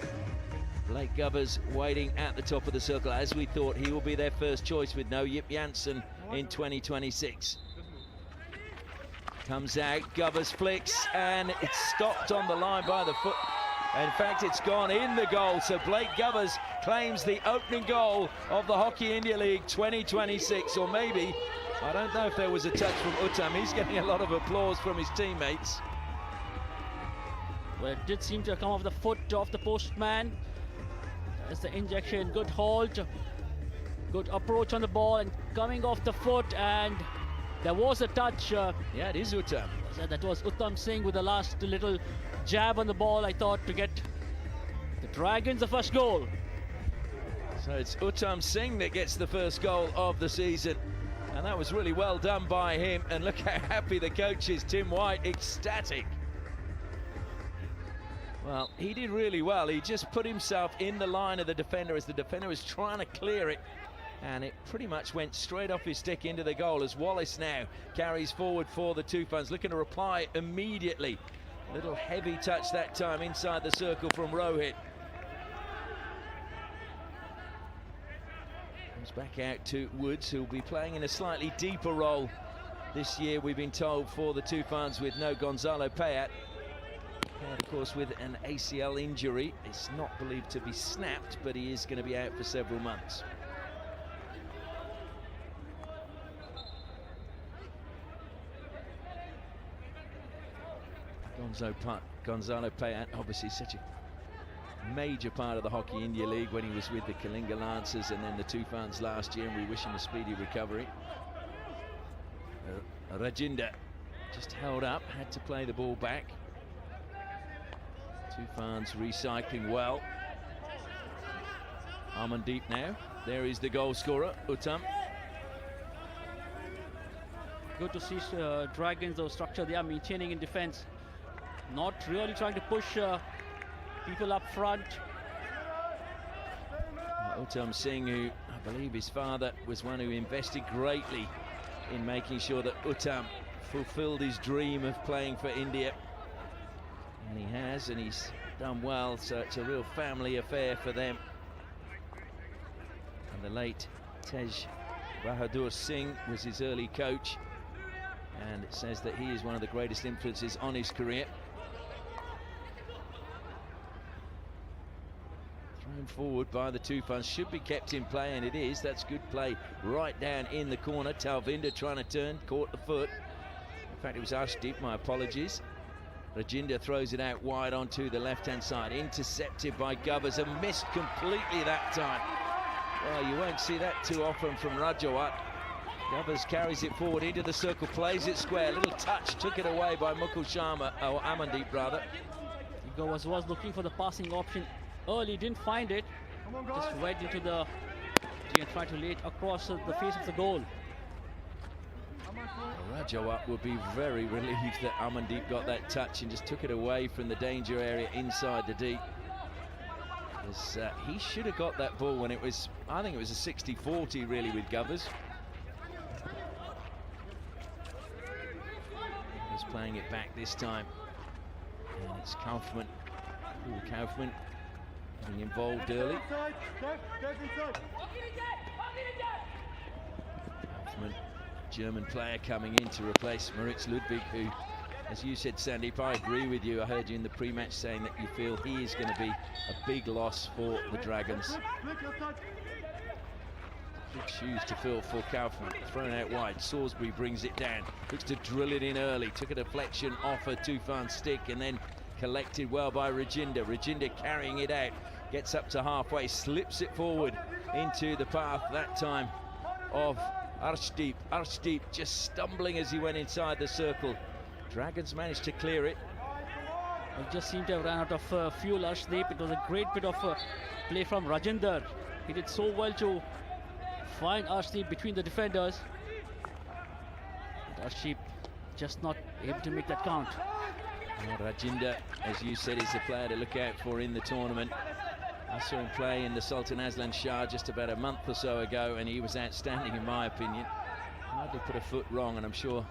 Blake Govers waiting at the top of the circle. As we thought, he will be their first choice with no Yip Janssen in 2026. Comes out, Govers flicks, and it's stopped on the line by the foot. In fact, it's gone in the goal, so Blake Govers claims the opening goal of the Hockey India League 2026, or maybe, I don't know if there was a touch from Uttam. He's getting a lot of applause from his teammates. Well, it did seem to come off the foot of the postman. There's the injection, good hold, good approach on the ball, and coming off the foot, and there was a touch. Yeah, it is Uttam. That was Uttam Singh with the last little jab on the ball, I thought, to get the Dragons the first goal. So it's Uttam Singh that gets the first goal of the season. And that was really well done by him. And look how happy the coach is, Tim White, ecstatic. Well, he did really well. He just put himself in the line of the defender as the defender was trying to clear it. And it pretty much went straight off his stick into the goal as Wallace now carries forward for the Toofans, looking to reply immediately. A little heavy touch that time inside the circle from Rohit. Comes back out to Woods, who'll be playing in a slightly deeper role this year, we've been told, for the Toofans with no Gonzalo Payat. And of course, with an ACL injury, it's not believed to be snapped, but he is going to be out for several months. Gonzalo Payat, obviously such a major part of the Hockey India League when he was with the Kalinga Lancers and then the Toofans last year, and we wish him a speedy recovery. Rajinder just held up, had to play the ball back. Toofans recycling well. Amandeep now. There is the goal scorer, Uttam. Good to see Dragons, the structure they are maintaining in defense. Not really trying to push people up front. Uttam Singh, who I believe his father was one who invested greatly in making sure that Uttam fulfilled his dream of playing for India. And he has, and he's done well, so it's a real family affair for them. And the late Tej Bahadur Singh was his early coach, and it says that he is one of the greatest influences on his career. Thrown forward by the Toofans, should be kept in play, and it is. That's good play right down in the corner. Talvinder trying to turn, caught the foot. In fact, it was Ashdeep, my apologies. Rajinder throws it out wide onto the left-hand side, intercepted by Govers and missed completely that time. Well, you won't see that too often from Rajawat. Govers carries it forward into the circle, plays it square, little touch, took it away by Mukul Sharma, or Amandeep rather. Govers was looking for the passing option early, didn't find it, just went into the and tried to lay it across the face of the goal. Rajawat would be very relieved that Amandeep got that touch and just took it away from the danger area inside the deep. He should have got that ball when it was, I think it was a 60-40 really with Govers. He's playing it back this time. And it's Kaufman. Paul Kaufman getting involved early. Kaufman, German player coming in to replace Moritz Ludwig, who, as you said, Sandeep, I agree with you. I heard you in the pre-match saying that you feel he is going to be a big loss for the Dragons. Big shoes to fill for Kaufman. Thrown out wide. Salisbury brings it down. Looks to drill it in early. Took a deflection off a Tufan stick and then collected well by Rajinder. Rajinder carrying it out. Gets up to halfway. Slips it forward into the path that time of Arshdeep. Arshdeep just stumbling as he went inside the circle. Dragons managed to clear it. It just seemed to have run out of fuel, Arshdeep. It was a great bit of play from Rajinder. He did so well to find Arshdeep between the defenders. But Arshdeep just not able to make that count. Well, Rajinder, as you said, is the player to look out for in the tournament. I saw him play in the Sultan Aslan Shah just about a month or so ago, and he was outstanding in my opinion. Hardly put a foot wrong, and I'm sure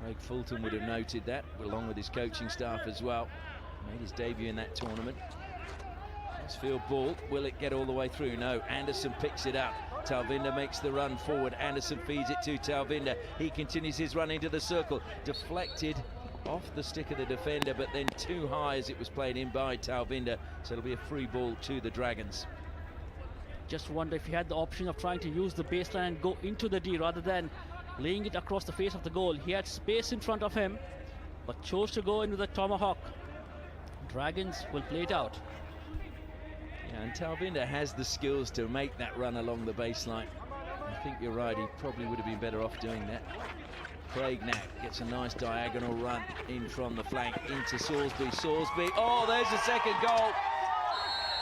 Craig Fulton would have noted that, along with his coaching staff as well. Made his debut in that tournament. Field ball, will it get all the way through? No, Anderson picks it up. Talvinder makes the run forward. Anderson feeds it to Talvinder. He continues his run into the circle. Deflected off the stick of the defender, but then too high as it was played in by Talvinder. So it'll be a free ball to the Dragons. Just wonder if he had the option of trying to use the baseline and go into the D rather than laying it across the face of the goal. He had space in front of him, but chose to go into the tomahawk. Dragons will play it out. Yeah, and Talvinder has the skills to make that run along the baseline. I think you're right, he probably would have been better off doing that. Craig now gets a nice diagonal run in from the flank into Salisbury. Salisbury, oh, there's the second goal.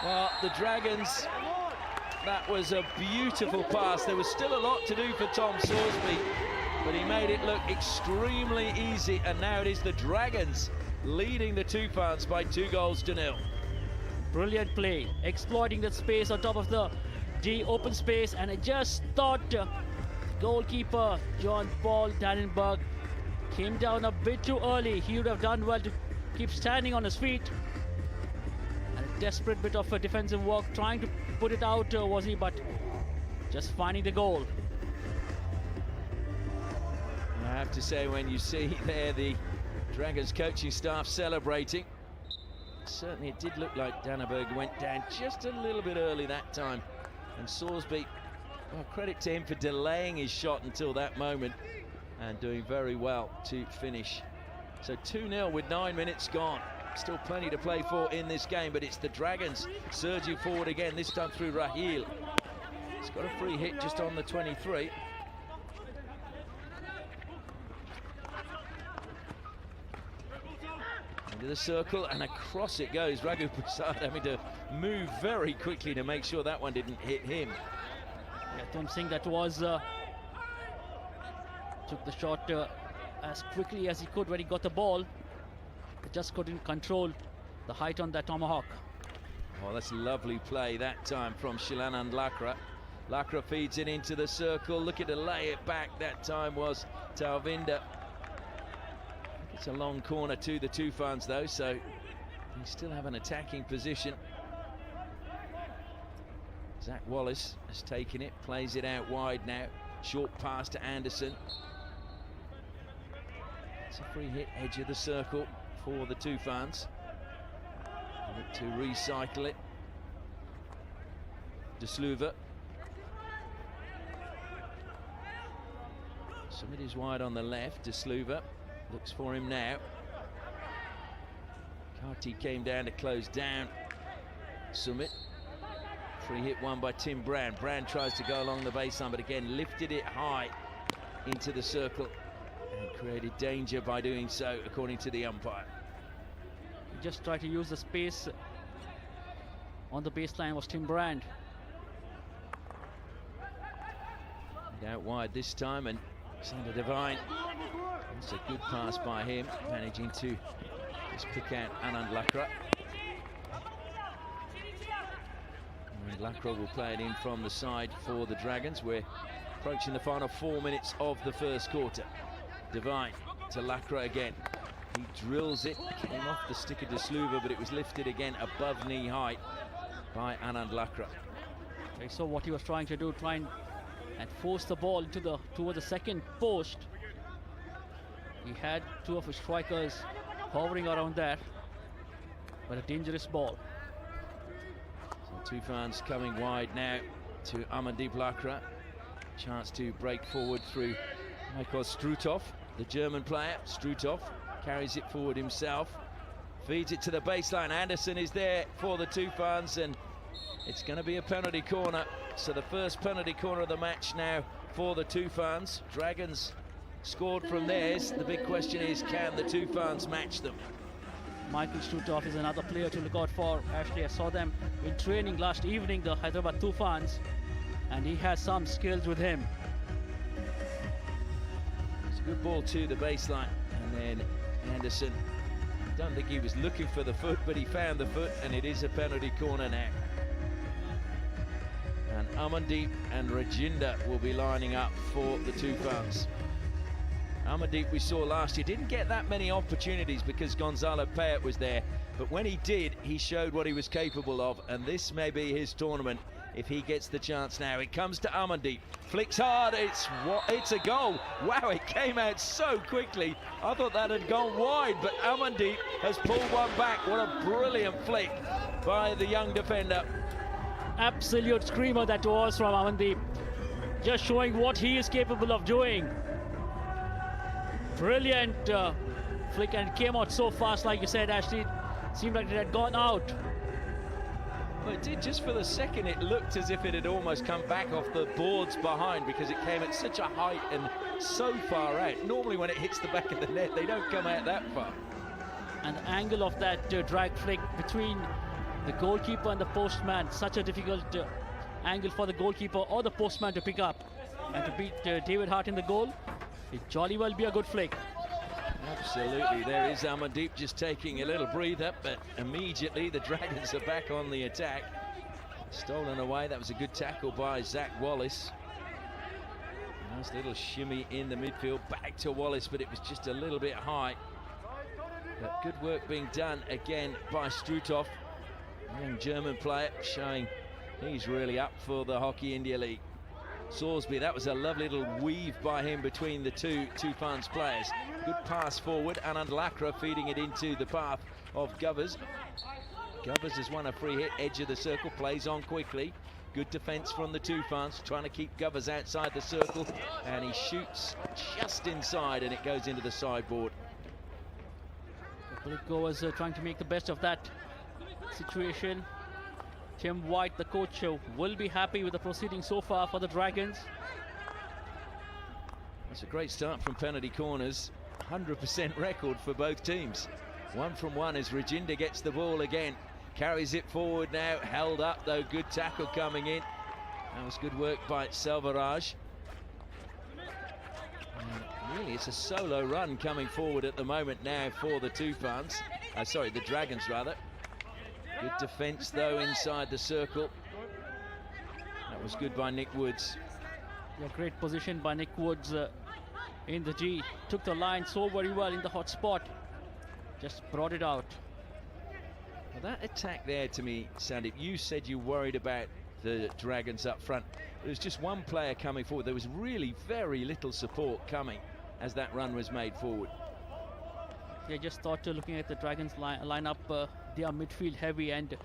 Well, the Dragons, that was a beautiful pass. There was still a lot to do for Tom Salisbury, but he made it look extremely easy, and now it is the Dragons leading the Tufans by 2-0. Brilliant play, exploiting that space on top of the D open space, and I just thought goalkeeper John Paul Dannenberg came down a bit too early. He would have done well to keep standing on his feet. And a desperate bit of defensive work, trying to put it out, was he, but just finding the goal. I have to say, when you see there the Dragons coaching staff celebrating, certainly it did look like Dannenberg went down just a little bit early that time. And Salisbury, well, credit to him for delaying his shot until that moment and doing very well to finish. So 2-0 with 9 minutes gone. Still plenty to play for in this game, but it's the Dragons surging forward again, this time through Raheel. He's got a free hit just on the 23. Into the circle and across it goes. Raghu Prasad having to move very quickly to make sure that one didn't hit him. Yeah, Tom Singh, that was took the shot as quickly as he could when he got the ball. But just couldn't control the height on that tomahawk. Oh, that's lovely play that time from Shilanand Lakra. Lakra feeds it into the circle, looking to lay it back. That time was Talvinder. It's a long corner to the Tufans though, so they still have an attacking position. Zach Wallace has taken it, plays it out wide now. Short pass to Anderson. It's a free hit, edge of the circle for the Tufans. Look to recycle it. De Sluva. Somebody's wide on the left. De Sluva looks for him now. He came down to close down Summit. Free hit one by Tim Brand. Brand tries to go along the baseline, but again lifted it high into the circle and created danger by doing so, according to the umpire. He just tried to use the space on the baseline was Tim Brand. And out wide this time, and Sander Devine. That's a good pass by him, managing to just pick out Anand Lakra. And Lakra will play it in from the side for the Dragons. We're approaching the final 4 minutes of the first quarter. Devine to Lakra again. He drills it, came off the stick of De Sluva, but it was lifted again above knee height by Anand Lakra. Okay, so what he was trying to do, try and force the ball toward the second post. He had two of his strikers hovering around that, but a dangerous ball. So TOOFANS coming wide now to Amandeep Lakra. Chance to break forward through Michael Struthoff, the German player. Struthoff carries it forward himself, feeds it to the baseline. Anderson is there for the TOOFANS, and it's going to be a penalty corner. So the first penalty corner of the match now for the TOOFANS. Dragons scored from theirs. The big question is, can the TOOFANS match them? Michael Struthoff is another player to look out for. Actually, I saw them in training last evening, the Hyderabad TOOFANS, and he has some skills with him. It's a good ball to the baseline, and then Anderson, I don't think he was looking for the foot, but he found the foot, and it is a penalty corner now. And Amandeep and Rajinder will be lining up for the TOOFANS. Amandeep, we saw last year, didn't get that many opportunities because Gonzalo Payet was there, but when he did, he showed what he was capable of, and this may be his tournament if he gets the chance now. It comes to Amandeep, flicks hard, it's a goal. Wow, it came out so quickly. I thought that had gone wide, but Amandeep has pulled one back. What a brilliant flick by the young defender. Absolute screamer that was from Amandeep, just showing what he is capable of doing. Brilliant flick, and it came out so fast, like you said, Ashley. Seemed like it had gone out. Well, it did. Just for the second, it looked as if it had almost come back off the boards behind, because it came at such a height and so far out. Normally when it hits the back of the net, they don't come out that far. And the angle of that drag flick between the goalkeeper and the postman, such a difficult angle for the goalkeeper or the postman to pick up. And to beat David Hart in the goal, it jolly well be a good flick. Absolutely, there is Amandeep just taking a little breather, but immediately the Dragons are back on the attack. Stolen away, that was a good tackle by Zach Wallace. Nice little shimmy in the midfield, back to Wallace, but it was just a little bit high. But good work being done again by Struthoff, young German player, showing he's really up for the Hockey India League. Sorsby, that was a lovely little weave by him between the two TOOFANS players. Good pass forward, Anand Lakra feeding it into the path of Govers. Govers has won a free hit, edge of the circle, plays on quickly. Good defence from the TOOFANS, trying to keep Govers outside the circle, and he shoots just inside, and it goes into the sideboard. Politico was trying to make the best of that situation. Tim White, the coach, will be happy with the proceedings so far for the Dragons. It's a great start from penalty corners. 100% record for both teams. 1 from 1 as Rajinder gets the ball again. Carries it forward now, held up though, good tackle coming in. That was good work by Selvaraj. Really, it's a solo run coming forward at the moment now for the TOOFANS. Sorry, the Dragons rather. Good defence though inside the circle. That was good by Nick Woods. Yeah, great position by Nick Woods in the G. Took the line so very well in the hot spot. Just brought it out. Well, that attack there, to me, Sandeep, you said you worried about the Dragons up front. There was just one player coming forward. There was really very little support coming as that run was made forward. Yeah, just thought looking at the Dragons lineup, they are midfield heavy, and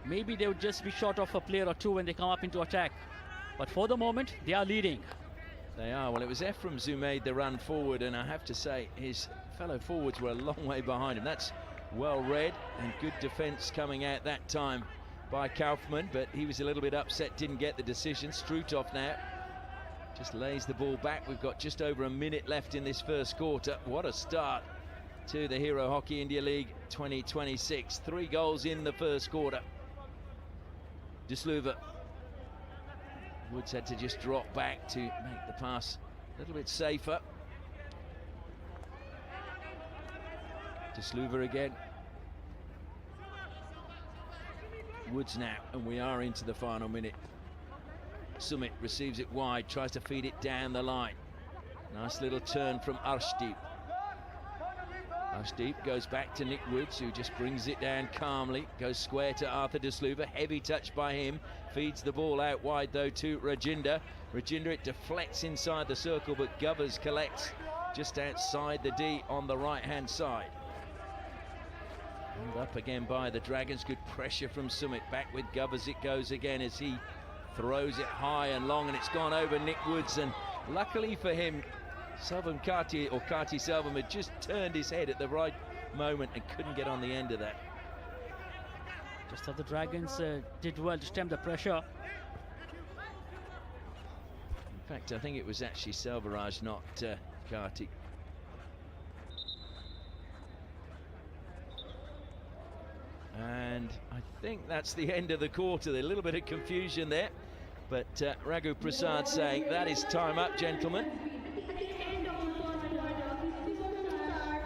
maybe they would just be short of a player or two when they come up into attack. But for the moment, they are leading. They are. Well, it was Ephraim who made the run forward, and I have to say his fellow forwards were a long way behind him. That's well read and good defence coming out that time by Kaufmann, but he was a little bit upset, didn't get the decision. Strutov now just lays the ball back. We've got just over a minute left in this first quarter. What a start to the Hero Hockey India League 2026. 3 goals in the first quarter. De Sluva. Woods had to just drop back to make the pass a little bit safer. De Sluva again. Woods now, and we are into the final minute. Sumit receives it wide, tries to feed it down the line. Nice little turn from Arshdeep. Arshdeep goes back to Nick Woods, who just brings it down calmly, goes square to Arthur De Sluva. Heavy touch by him, feeds the ball out wide though to Rajinder. Rajinder, it deflects inside the circle, but Govers collects just outside the D on the right hand side. Held up again by the Dragons. Good pressure from Sumit. Back with Govers it goes again as he throws it high and long, and it's gone over Nick Woods, and luckily for him, Selvam Karti, or Karti Selvam, had just turned his head at the right moment and couldn't get on the end of that. Just how the Dragons did well to stem the pressure. In fact, I think it was actually Selvaraj, not Karti. And I think that's the end of the quarter. A little bit of confusion there, but Raghu Prasad saying that is time up, gentlemen.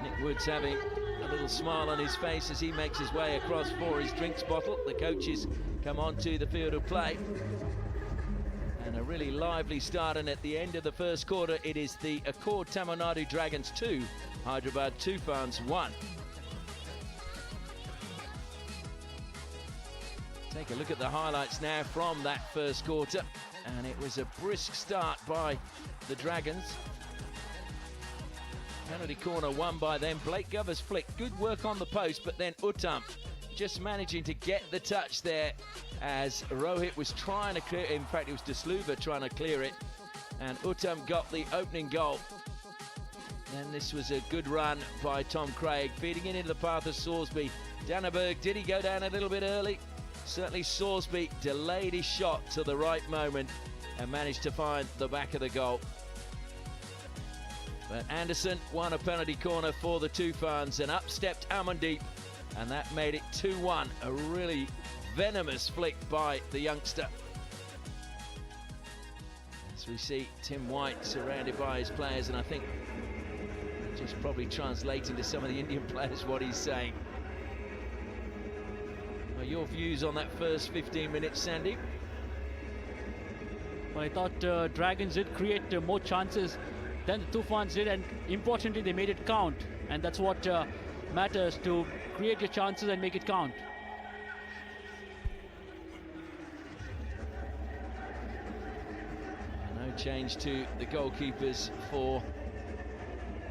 Nick Woods having a little smile on his face as he makes his way across for his drinks bottle. The coaches come onto the field of play. And a really lively start, and at the end of the first quarter, it is the Accord Tamil Nadu Dragons 2, Hyderabad TOOFANS 1. Take a look at the highlights now from that first quarter, and it was a brisk start by the Dragons. Penalty corner won by them. Blake Govers flick, good work on the post, but then Uttam just managing to get the touch there as Rohit was trying to clear it. In fact, it was De Sluva trying to clear it, and Uttam got the opening goal. Then this was a good run by Tom Craig, feeding it into the path of Sorsby. Danneberg, did he go down a little bit early? Certainly Sorsby delayed his shot to the right moment and managed to find the back of the goal. But Anderson won a penalty corner for the TOOFANS, and up stepped Amandeep, and that made it 2-1. A really venomous flick by the youngster. As we see Tim White surrounded by his players, and I think just probably translating to some of the Indian players what he's saying. Your views on that first 15 minutes, Sandy? Well, I thought Dragons did create more chances than the TOOFANS did, and importantly, they made it count. And that's what matters, to create your chances and make it count. No change to the goalkeepers for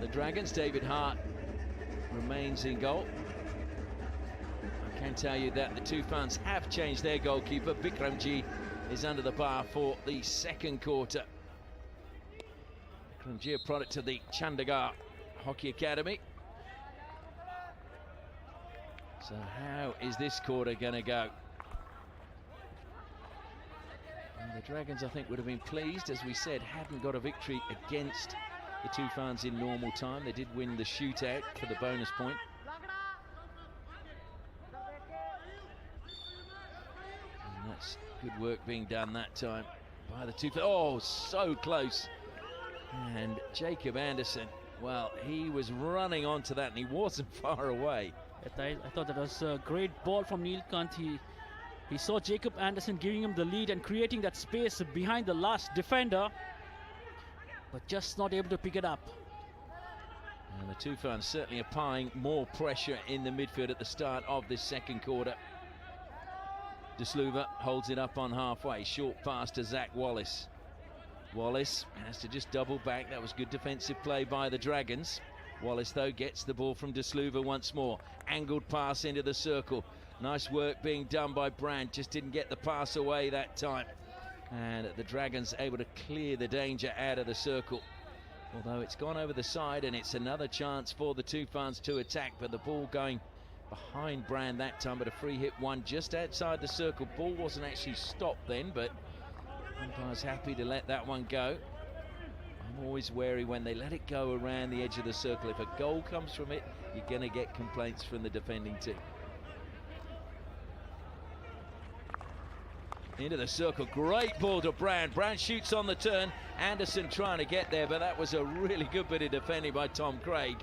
the Dragons. David Hart remains in goal. I can tell you that the TOOFANS have changed their goalkeeper. Bikramji is under the bar for the second quarter. Bikramji, a product of the Chandigarh Hockey Academy. So how is this quarter going to go? And the Dragons, I think, would have been pleased, as we said, hadn't got a victory against the TOOFANS in normal time. They did win the shootout for the bonus point. That's good work being done that time by the TOOFANS. Oh, so close. And Jacob Anderson, well, he was running onto that and he wasn't far away. I thought that was a great ball from Neelkant. He saw Jacob Anderson giving him the lead and creating that space behind the last defender, but just not able to pick it up. And the TOOFANS certainly applying more pressure in the midfield at the start of this second quarter. De Sluva holds it up on halfway. Short pass to Zach Wallace. Wallace has to just double back. That was good defensive play by the Dragons. Wallace, though, gets the ball from De Sluva once more. Angled pass into the circle. Nice work being done by Brand. Just didn't get the pass away that time. And the Dragons able to clear the danger out of the circle. Although it's gone over the side, and it's another chance for the TOOFANS to attack, but the ball going behind Brand that time, but a free hit one just outside the circle. Ball wasn't actually stopped then, but umpire's happy to let that one go. I'm always wary when they let it go around the edge of the circle. If a goal comes from it, you're going to get complaints from the defending team. Into the circle, great ball to Brand. Brand shoots on the turn. Anderson trying to get there, but that was a really good bit of defending by Tom Craig.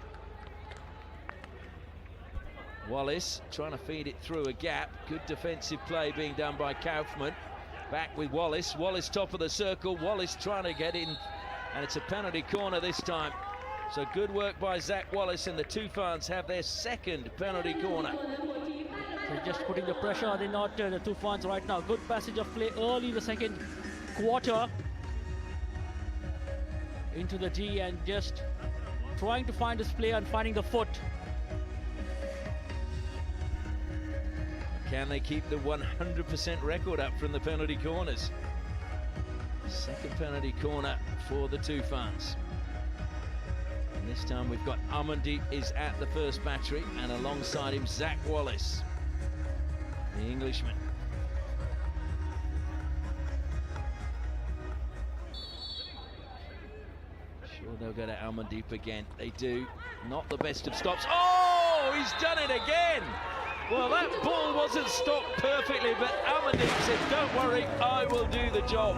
Wallace trying to feed it through a gap. Good defensive play being done by Kaufman. Back with Wallace. Wallace top of the circle. Wallace trying to get in, and it's a penalty corner this time. So good work by Zach Wallace, and the TOOFANS have their second penalty corner. They're just putting the pressure, are they not, the TOOFANS right now? Good passage of play early in the second quarter into the D, and just trying to find his player and finding the foot. Can they keep the 100% record up from the penalty corners? Second penalty corner for the TOOFANS. And this time we've got Amandeep is at the first battery, and alongside him Zach Wallace, the Englishman. Sure they'll go to Amandeep again. They do. Not the best of stops. Oh, he's done it again! Well, that ball wasn't stopped perfectly, but Amandeep said, don't worry, I will do the job.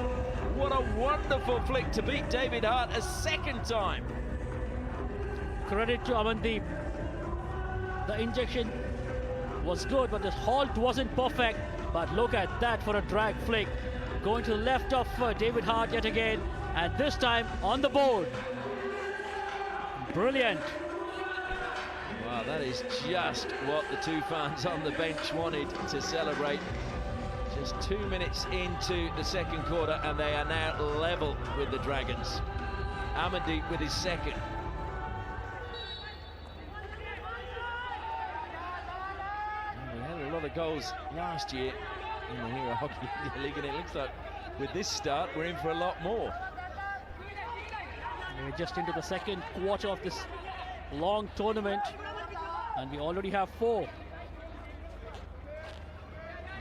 What a wonderful flick to beat David Hart a second time. Credit to Amandeep. The injection was good, but the halt wasn't perfect. But look at that for a drag flick. Going to the left of David Hart yet again, and this time on the board. Brilliant. Wow, that is just what the TOOFANS on the bench wanted to celebrate. Just 2 minutes into the second quarter, and they are now level with the Dragons. Amandeep with his second. We had a lot of goals last year in the Hero Hockey India League, and it looks like with this start, we're in for a lot more. We're just into the second quarter of this long tournament, and we already have 4.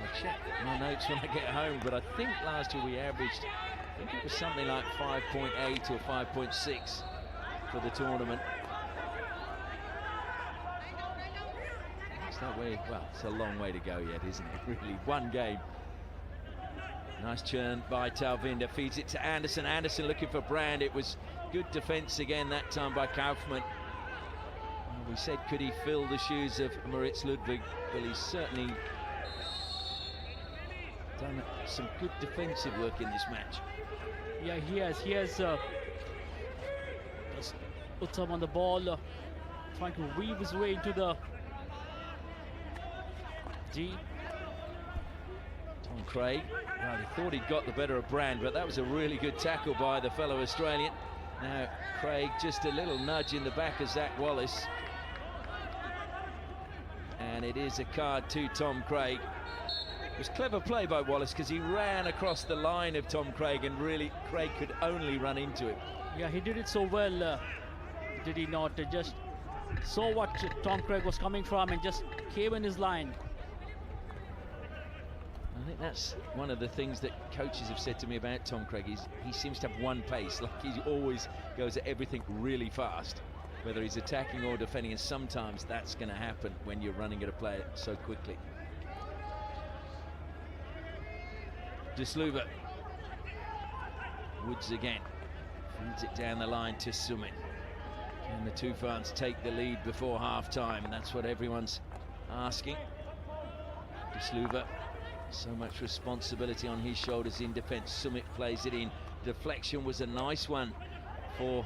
I'll check my notes when I get home, but I think last year we averaged, I think it was something like 5.8 or 5.6 for the tournament. It's that way, well, it's a long way to go yet, isn't it? Really, one game. Nice churn by Talvinder, feeds it to Anderson. Anderson looking for Brand. It was good defense again that time by Kaufman. We said, could he fill the shoes of Moritz Ludwig? Well, he's certainly done some good defensive work in this match. Yeah, he has just put some on the ball, trying to weave his way into the D. Tom Craig, well, he thought he'd got the better of Brand, but that was a really good tackle by the fellow Australian. Now Craig, just a little nudge in the back of Zach Wallace, and it is a card to Tom Craig. It was clever play by Wallace because he ran across the line of Tom Craig, and really Craig could only run into it. Yeah, he did it so well, did he not? Just saw what Tom Craig was coming from and just came in his line. I think that's one of the things that coaches have said to me about Tom Craig. He seems to have one pace, like he always goes at everything really fast, whether he's attacking or defending, and sometimes that's going to happen when you're running at a player so quickly. De Sluva. Woods again. Feeds it down the line to Sumit. Can the TOOFANS take the lead before half-time? And that's what everyone's asking. De Sluva. So much responsibility on his shoulders in defence. Sumit plays it in. Deflection was a nice one for,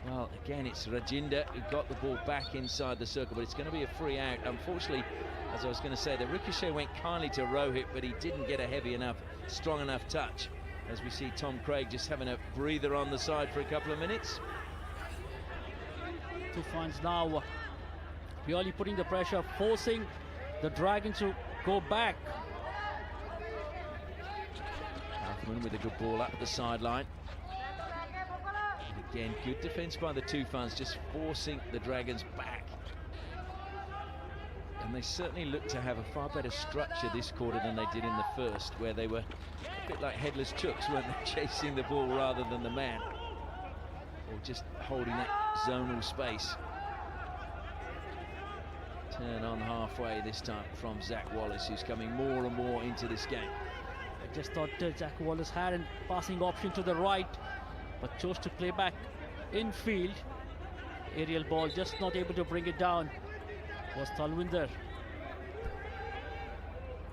well, again, it's Rajinder who got the ball back inside the circle, but it's going to be a free out. Unfortunately, as I was going to say, the ricochet went kindly to Rohit, but he didn't get a heavy enough, strong enough touch. As we see Tom Craig just having a breather on the side for a couple of minutes. TOOFANS now purely putting the pressure, forcing the Dragons to go back. Kaufman with a good ball up the sideline. And again, good defence by the TOOFANS, just forcing the Dragons back. And they certainly looked to have a far better structure this quarter than they did in the first, where they were a bit like headless chooks, weren't they, chasing the ball rather than the man, or just holding that zonal space. Turn on halfway this time from Zach Wallace, who's coming more and more into this game. I just thought Zach Wallace had a passing option to the right, but chose to play back infield. Aerial ball, just not able to bring it down, was Talwinder.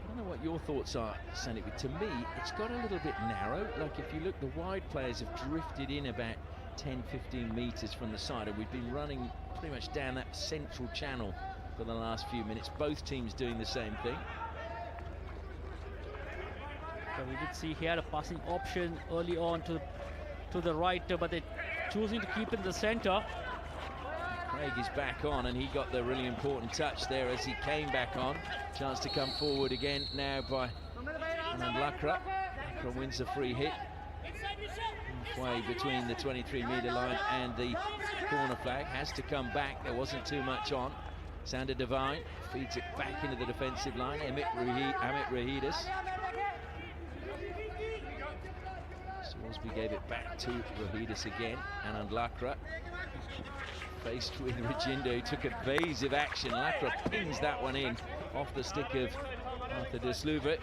I don't know what your thoughts are, Sandy, but to me, it's got a little bit narrow. Like if you look, the wide players have drifted in about 10-15 meters from the side, and we've been running pretty much down that central channel for the last few minutes. Both teams doing the same thing. So we did see he had a passing option early on to the right, but they're choosing to keep it in the center. Craig is back on, and he got the really important touch there as he came back on. Chance to come forward again now by Anand Lakra. Lakra wins the free hit. Halfway between the 23-meter line and the corner flag. Has to come back. There wasn't too much on. Sander Devine feeds it back into the defensive line. Amit Rahidis. Swansby gave it back to Rahidis again. Anand Lakra faced with Rajinder, who took evasive action. Lakra pings that one in off the stick of Arthur De Sluva.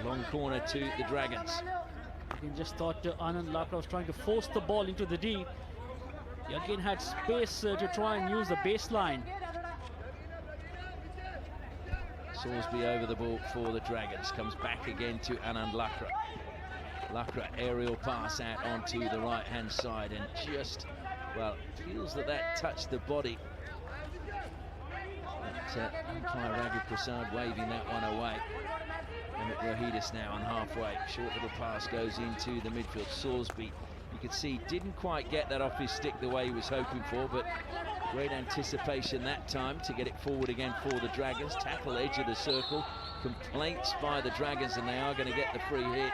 Long corner to the Dragons. You just thought Anand Lakra was trying to force the ball into the D. He again had space to try and use the baseline. Salisbury over the ball for the Dragons. Comes back again to Anand Lakra. Lakra aerial pass out onto the right-hand side, and just, well, feels that touched the body. But umpire Raghu Prasad waving that one away. Amit Rahidis now on halfway. Short little pass goes into the midfield. Salisbury, you could see, didn't quite get that off his stick the way he was hoping for, but great anticipation that time to get it forward again for the Dragons. Tackle edge of the circle. Complaints by the Dragons, and they are going to get the free hit.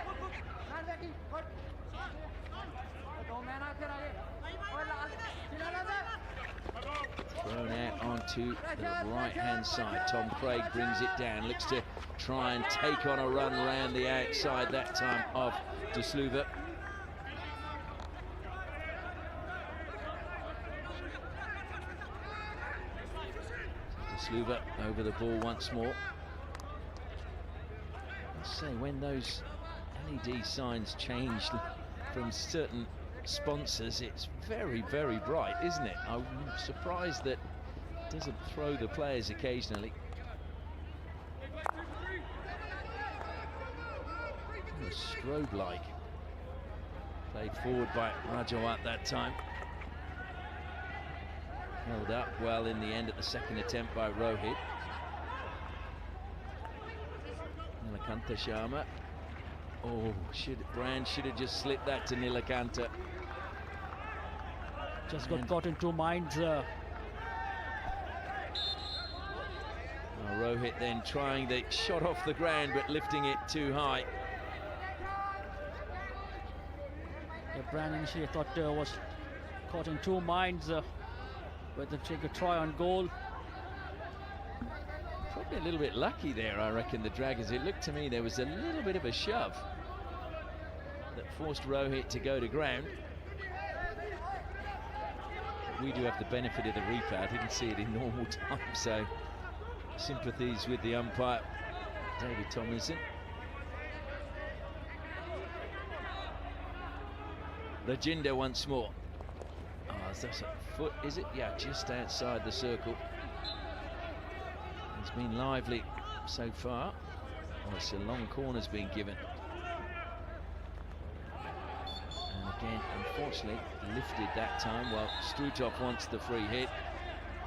Thrown out onto the right-hand side. Tom Craig brings it down, looks to try and take on a run around the outside that time of De Sluva. De Sluva over the ball once more. I say, when those LED signs change from certain sponsors, it's very, very bright, isn't it? I'm surprised that it doesn't throw the players occasionally. Strobe-like. Played forward by Rajawat that time. Held up well in the end at the second attempt by Rohit. Nilakanta Sharma. Oh, Brand should have just slipped that to Nilakanta. Just got caught in two minds. Rohit then trying the shot off the ground, but lifting it too high. Brand initially thought was caught in two minds whether to take a try on goal. Probably a little bit lucky there, I reckon, the Dragons. It looked to me there was a little bit of a shove that forced Rohit to go to ground. We do have the benefit of the replay. I didn't see it in normal time, so sympathies with the umpire, David Tomlinson. Rajinder once more. Oh, that's a foot, is it? Yeah, just outside the circle. It's been lively so far. Oh, it's a long corner's been given. And again, unfortunately, lifted that time. Well, Strutov wants the free hit.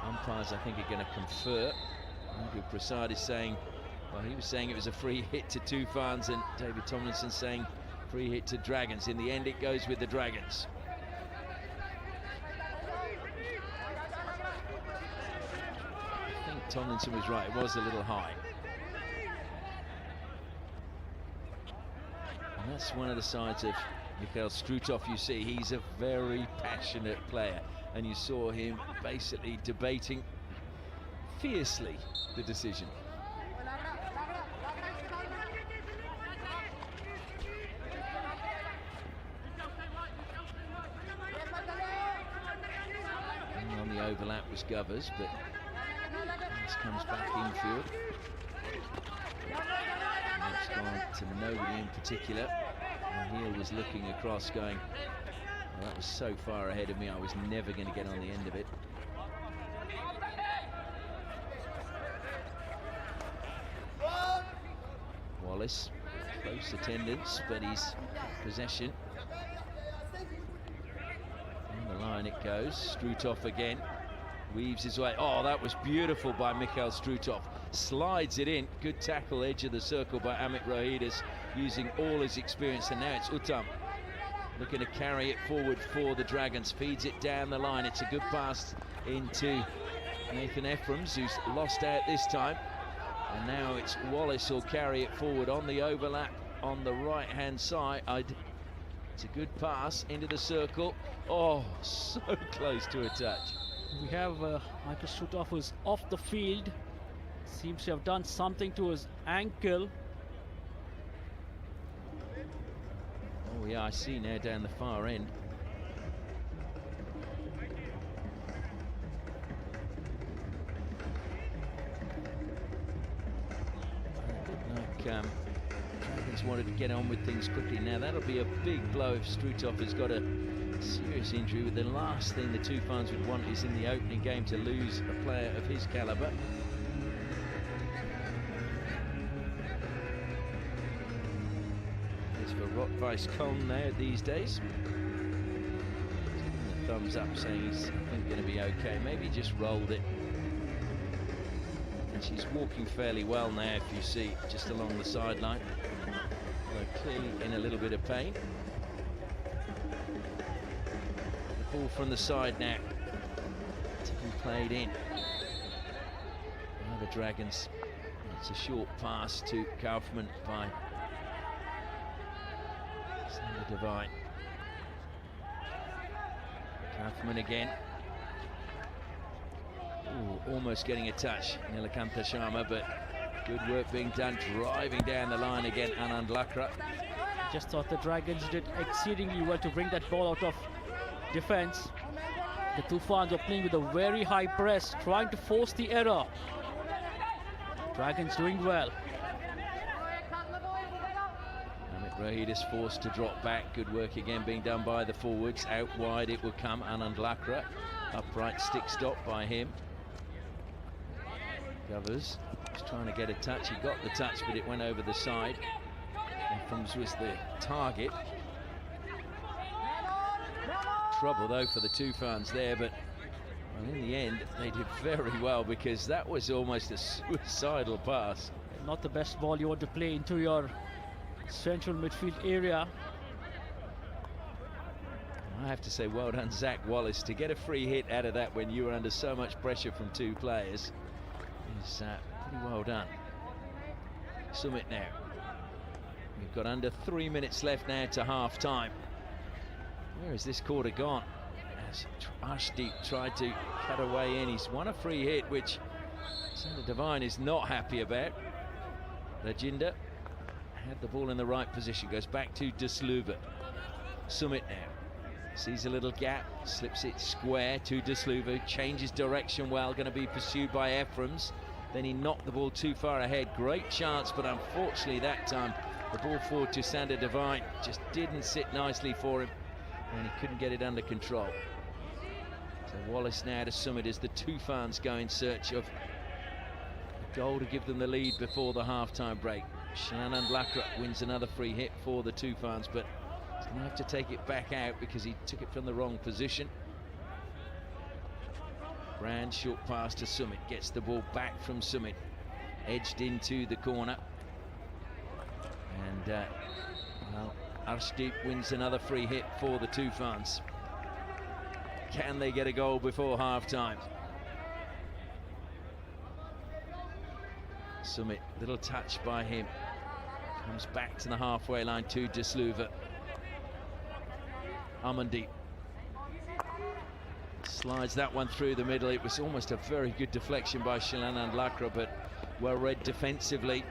Umpires, I think, are going to confer. Raghu Prasad is saying, well, he was saying it was a free hit to TOOFANS, and David Tomlinson saying free hit to Dragons. In the end, it goes with the Dragons. I think Tomlinson was right. It was a little high. And that's one of the sides of Mikhail Strutov. You see, he's a very passionate player, and you saw him basically debating fiercely the decision. overlap was Govers, but this comes back infield. And it's gone to nobody in particular. Hill was looking across going, well, that was so far ahead of me, I was never going to get on the end of it. Wallace, close attendance, but he's possession. On the line it goes. Strutov again, weaves his way. Oh, that was beautiful by Mikhail Strutov. Slides it in. Good tackle, edge of the circle by Amit Rohidis, using all his experience. And now it's Uttam looking to carry it forward for the Dragons. Feeds it down the line. It's a good pass into Nathan Ephraim's, who's lost out this time. And now it's Wallace who'll carry it forward on the overlap on the right-hand side. It's a good pass into the circle. Oh, so close to a touch. We have Michael Strutov who's off the field. Seems to have done something to his ankle. Oh yeah, I see now down the far end. Dragons wanted to get on with things quickly. Now that'll be a big blow if Strutov has got a serious injury. But the last thing the TOOFANS would want is in the opening game to lose a player of his caliber. As for Rotweiss Kohn now these days, a thumbs up saying he's, I think, going to be okay. Maybe he just rolled it. She's walking fairly well now, if you see, just along the sideline. Clearly in a little bit of pain. The ball from the side now to be played in. Now the Dragons, it's a short pass to Kaufman by Sander Devine. Kaufman again. Ooh, almost getting a touch, Nilakantha Sharma, but good work being done, driving down the line again, Anand Lakra. Just thought the Dragons did exceedingly well to bring that ball out of defense. The TOOFANS are playing with a very high press, trying to force the error. Dragons doing well. Amit Rohidis forced to drop back. Good work again being done by the forwards. Out wide it will come, Anand Lakra. Upright stick stop by him. Govers was trying to get a touch. He got the touch, but it went over the side. Ephraim's was the target. Trouble though for the TOOFANS there, but well, in the end they did very well, because that was almost a suicidal pass. Not the best ball you want to play into your central midfield area. I have to say, well done, Zach Wallace, to get a free hit out of that when you were under so much pressure from two players. Is pretty well done. Sumit now. We've got under 3 minutes left now to half time. Where has this quarter gone? As Arshdeep tried to cut away in, he's won a free hit, which Sander Devine is not happy about. Rajinder had the ball in the right position, goes back to Desluva. Sumit now. Sees a little gap, slips it square to Desluva, changes direction well, going to be pursued by Ephraim's. Then he knocked the ball too far ahead. Great chance, but unfortunately that time the ball forward to Sander Devine just didn't sit nicely for him, and he couldn't get it under control. So Wallace now to Sumit as the TOOFANS go in search of a goal to give them the lead before the half-time break. Shilanand Lakra wins another free hit for the TOOFANS, but he's going to have to take it back out because he took it from the wrong position. Brand, short pass to Sumit, gets the ball back from Sumit, edged into the corner. And well, Arshdeep wins another free hit for the TOOFANS. Can they get a goal before half-time? Sumit, little touch by him. Comes back to the halfway line to Desluva. Amandeep slides that one through the middle. It was almost a very good deflection by Shilanand Lakra, but well read defensively.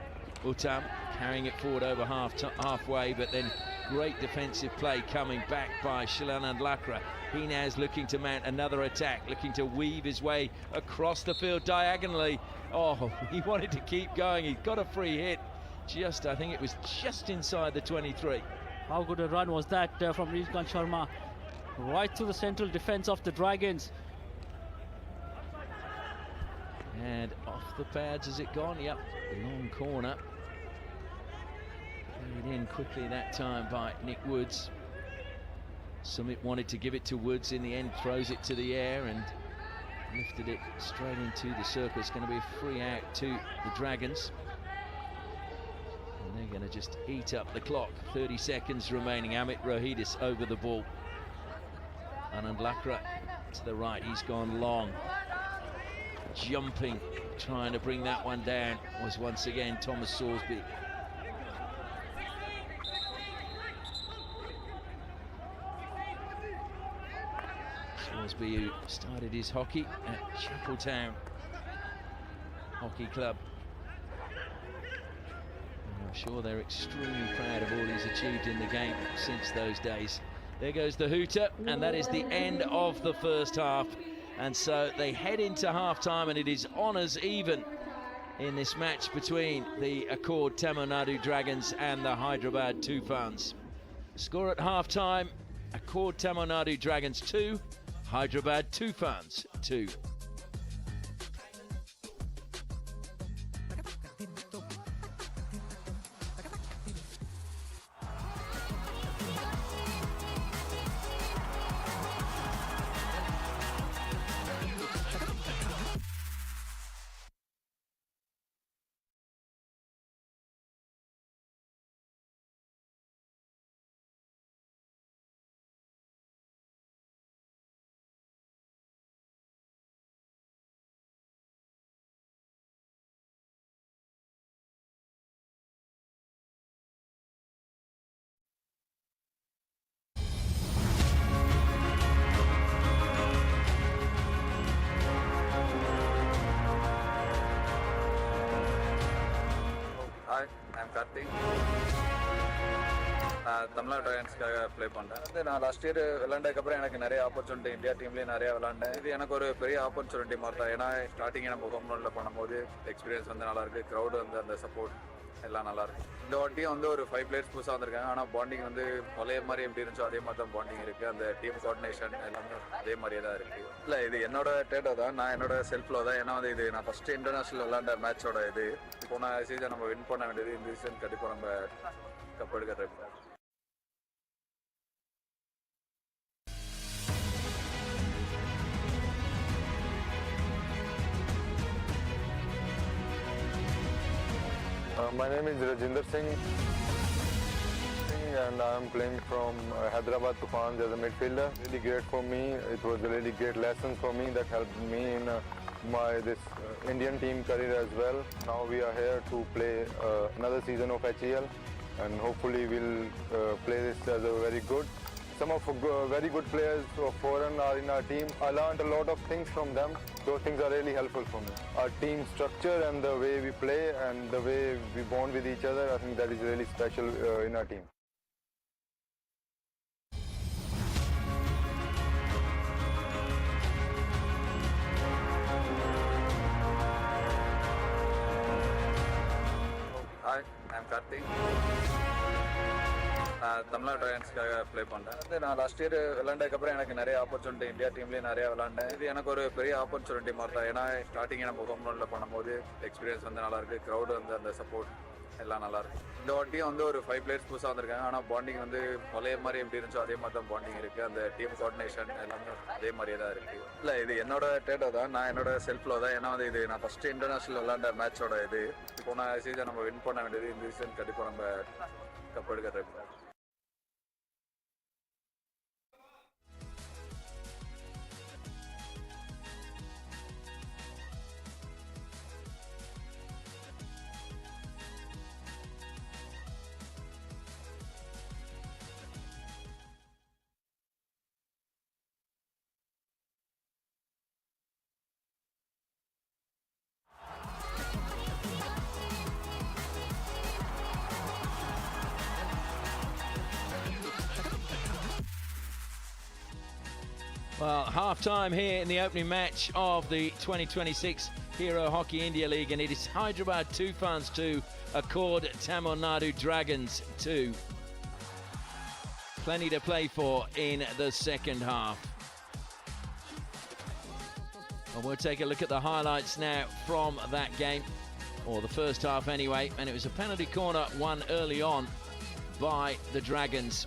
Uttam carrying it forward over halfway, but then great defensive play coming back by Shilanand Lakra. He now is looking to mount another attack, looking to weave his way across the field diagonally. Oh, he wanted to keep going. He got a free hit. I think it was just inside the 23. How good a run was that from Rizkan Sharma? Right through the central defense of the Dragons. And off the pads has it gone? Yep, long corner. Played in quickly that time by Nick Woods. Sumit wanted to give it to Woods, in the end throws it to the air and lifted it straight into the circle. It's going to be a free out to the Dragons. And they're going to just eat up the clock. 30 seconds remaining. Amit Rohidis over the ball. Anand Lakra to the right, he's gone long. Jumping, trying to bring that one down was once again Thomas Sorsby. Sorsby, who started his hockey at Chapeltown Hockey Club. And I'm sure they're extremely proud of all he's achieved in the game since those days. There goes the hooter, and that is the end of the first half. And so they head into half-time, and it is honours even in this match between the Accord Tamil Nadu Dragons and the Hyderabad TOOFANS. Score at half-time, Accord Tamil Nadu Dragons 2, Hyderabad TOOFANS 2. Hi, I'm Karthik. நான் Tamil Nadu ட்ரையன்ஸ்க்காக play பண்ணுறேன். நான் last year விளாண்டதுக்கப்புறம் எனக்கு நிறைய opportunity India டீம்லேயும் நிறையா விளாண்டேன். இது எனக்கு ஒரு பெரிய ஆப்பர்ச்சுனிட்டி மாதிரி தான். ஏன்னா ஸ்டார்டிங்கே நம்ம ஹோம் கிரவுண்டில் பண்ணும்போது எக்ஸ்பீரியன்ஸ் வந்து நல்லாயிருக்கு, க்ரௌடு வந்து அந்த சப்போர்ட் எல்லாம் நல்லாயிருக்கு. இந்த வாட்டியும் வந்து ஒரு 5 பிளேயர்ஸ் புதுசாக வந்திருக்காங்க. ஆனால் பாண்டிங் வந்து பழைய மாதிரி எப்படி இருந்துச்சோ அதே மாதிரி தான் பாண்டிங் இருக்குது. அந்த டீம் கோஆர்டினேஷன் எல்லாமே அதே மாதிரியே தான் இருக்குது. இல்லை, இது என்னோட டேட்டோ தான், நான் என்னோட செல்ஃபில் தான். ஏன்னா வந்து இது நான் ஃபஸ்ட்டு இன்டர்நேஷ்னல் விளாண்ட மேட்சோட இது. போன சீசன் நம்ம வின் பண்ண வேண்டியது, இந்த சீசன் கண்டிப்பாக நம்ம கப் எடுக்க ட்ரை பண்ணுறோம். My name is Rajinder Singh and I am playing from Hyderabad TOOFANS as a midfielder. Really great for me. It was a really great lesson for me that helped me in this Indian team career as well. Now we are here to play another season of HEL and hopefully we'll play this as a very good. Some of very good players of foreign are in our team. I learned a lot of things from them. Those things are really helpful for me. Our team structure and the way we play and the way we bond with each other, I think that is really special in our team. Hi, I'm Karthik. நான் Tamil Nadu ட்ரையன்ஸ்க்காக play பண்ணுறேன். நான் last year விளாண்டதுக்கப்புறம் எனக்கு நிறைய opportunity India டீம்லேயும் நிறையா விளாண்டேன். இது எனக்கு ஒரு பெரிய ஆப்பர்ச்சுனிட்டி மாதிரி தான். ஏன்னா ஸ்டார்டிங்கே நம்ம ஹோம் கிரவுண்டில் பண்ணும்போது எக்ஸ்பீரியன்ஸ் வந்து நல்லாயிருக்கு, க்ரௌடு வந்து அந்த சப்போர்ட் எல்லாம் நல்லாயிருக்கு. இந்த வாட்டியும் வந்து ஒரு 5 பிளேயர்ஸ் புதுசாக வந்திருக்காங்க. ஆனால் பாண்டிங் வந்து பழைய மாதிரி எப்படி இருந்துச்சோ அதே மாதிரி தான் பாண்டிங் இருக்குது. அந்த டீம் கோஆர்டினேஷன் எல்லாமே அதே மாதிரியே தான் இருக்குது. இல்லை, இது என்னோட டேட்டோ தான், நான் என்னோட செல்ஃபில் தான். ஏன்னா வந்து இது நான் ஃபஸ்ட்டு இன்டர்நேஷ்னல் விளாண்ட மேட்சோட இது. போன சீசன் நம்ம வின் பண்ண வேண்டியது, இந்த சீசன் கண்டிப்பாக நம்ம கப் எடுக்க ட்ரை பண்ணுறோம். Well, half-time here in the opening match of the 2026 Hero Hockey India League, and it is Hyderabad TOOFANS 2, Accord Tamil Nadu Dragons 2. Plenty to play for in the second half. And we'll take a look at the highlights now from that game, or the first half anyway, and it was a penalty corner won early on by the Dragons.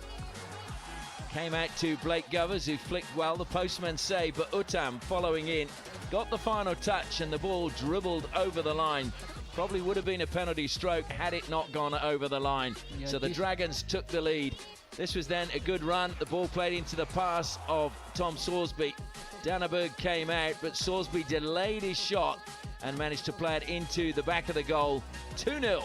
Came out to Blake Govers, who flicked well, the postman save, but Uttam following in, got the final touch and the ball dribbled over the line. Probably would have been a penalty stroke had it not gone over the line. Yeah, so the Dragons took the lead. This was then a good run. The ball played into the pass of Tom Sorsby. Danneberg came out, but Sorsby delayed his shot and managed to play it into the back of the goal. 2-0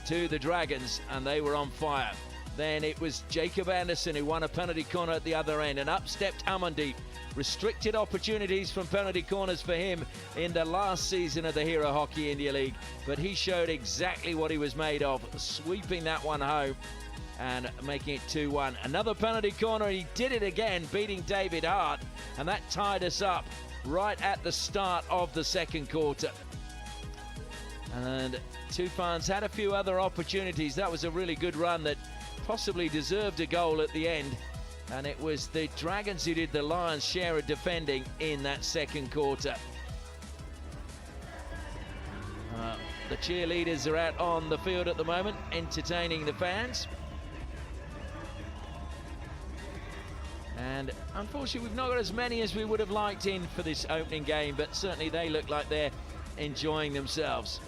to the Dragons, and they were on fire. Then it was Jacob Anderson who won a penalty corner at the other end, and up stepped Amandeep. Restricted opportunities from penalty corners for him in the last season of the Hero Hockey India League, but he showed exactly what he was made of, sweeping that one home and making it 2-1. Another penalty corner, he did it again, beating David Hart, and that tied us up right at the start of the second quarter. And TOOFANS had a few other opportunities. That was a really good run that possibly deserved a goal at the end, and it was the Dragons who did the lion's share of defending in that second quarter. The cheerleaders are out on the field at the moment, entertaining the fans. And unfortunately, we've not got as many as we would have liked in for this opening game, but certainly they look like they're enjoying themselves.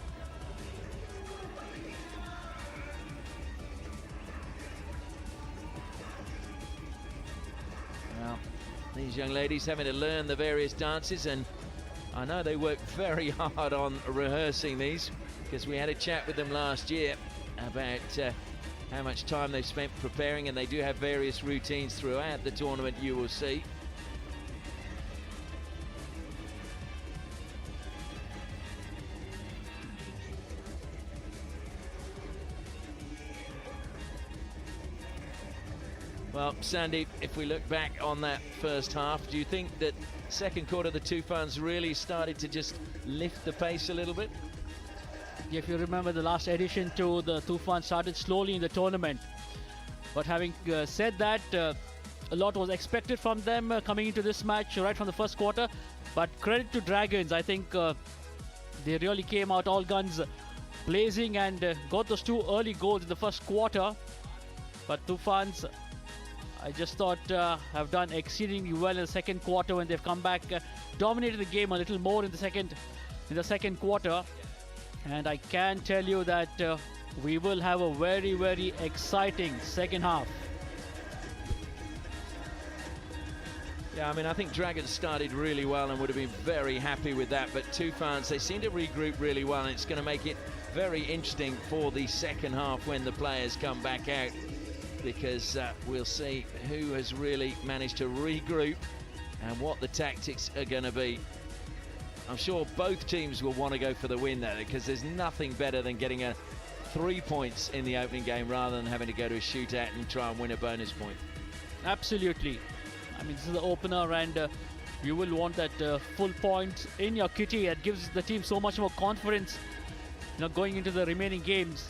Well, these young ladies having to learn the various dances, and I know they work very hard on rehearsing these, because we had a chat with them last year about how much time they've spent preparing, and they do have various routines throughout the tournament, you will see. Well, Sandy, if we look back on that first half, do you think that second quarter the TOOFANS really started to just lift the pace a little bit? If you remember, the last edition to the TOOFANS started slowly in the tournament. But having said that, a lot was expected from them coming into this match right from the first quarter. But credit to Dragons, I think they really came out all guns blazing and got those two early goals in the first quarter. But TOOFANS, I just thought have done exceedingly well in the second quarter when they've come back, dominated the game a little more in the second quarter. And I can tell you that we will have a very, very exciting second half. Yeah, I mean, I think Dragons started really well and would have been very happy with that, but TOOFANS, they seem to regroup really well, and it's going to make it very interesting for the second half when the players come back out, because we'll see who has really managed to regroup and what the tactics are going to be. I'm sure both teams will want to go for the win there, because there's nothing better than getting 3 points in the opening game rather than having to go to a shootout and try and win a bonus point. Absolutely. I mean, this is the opener, and you will want that full point in your kitty. That gives the team so much more confidence, you know, going into the remaining games.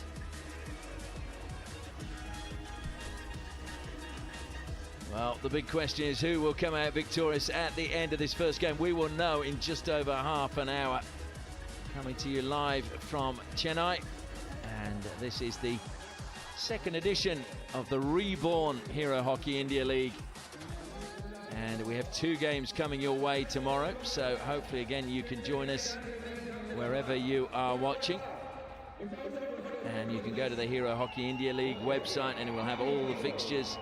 Well, the big question is who will come out victorious at the end of this first game. We will know in just over half an hour. Coming to you live from Chennai. And this is the second edition of the reborn Hero Hockey India League. And we have 2 games coming your way tomorrow. So hopefully, again, you can join us wherever you are watching. And you can go to the Hero Hockey India League website, and it will have all the fixtures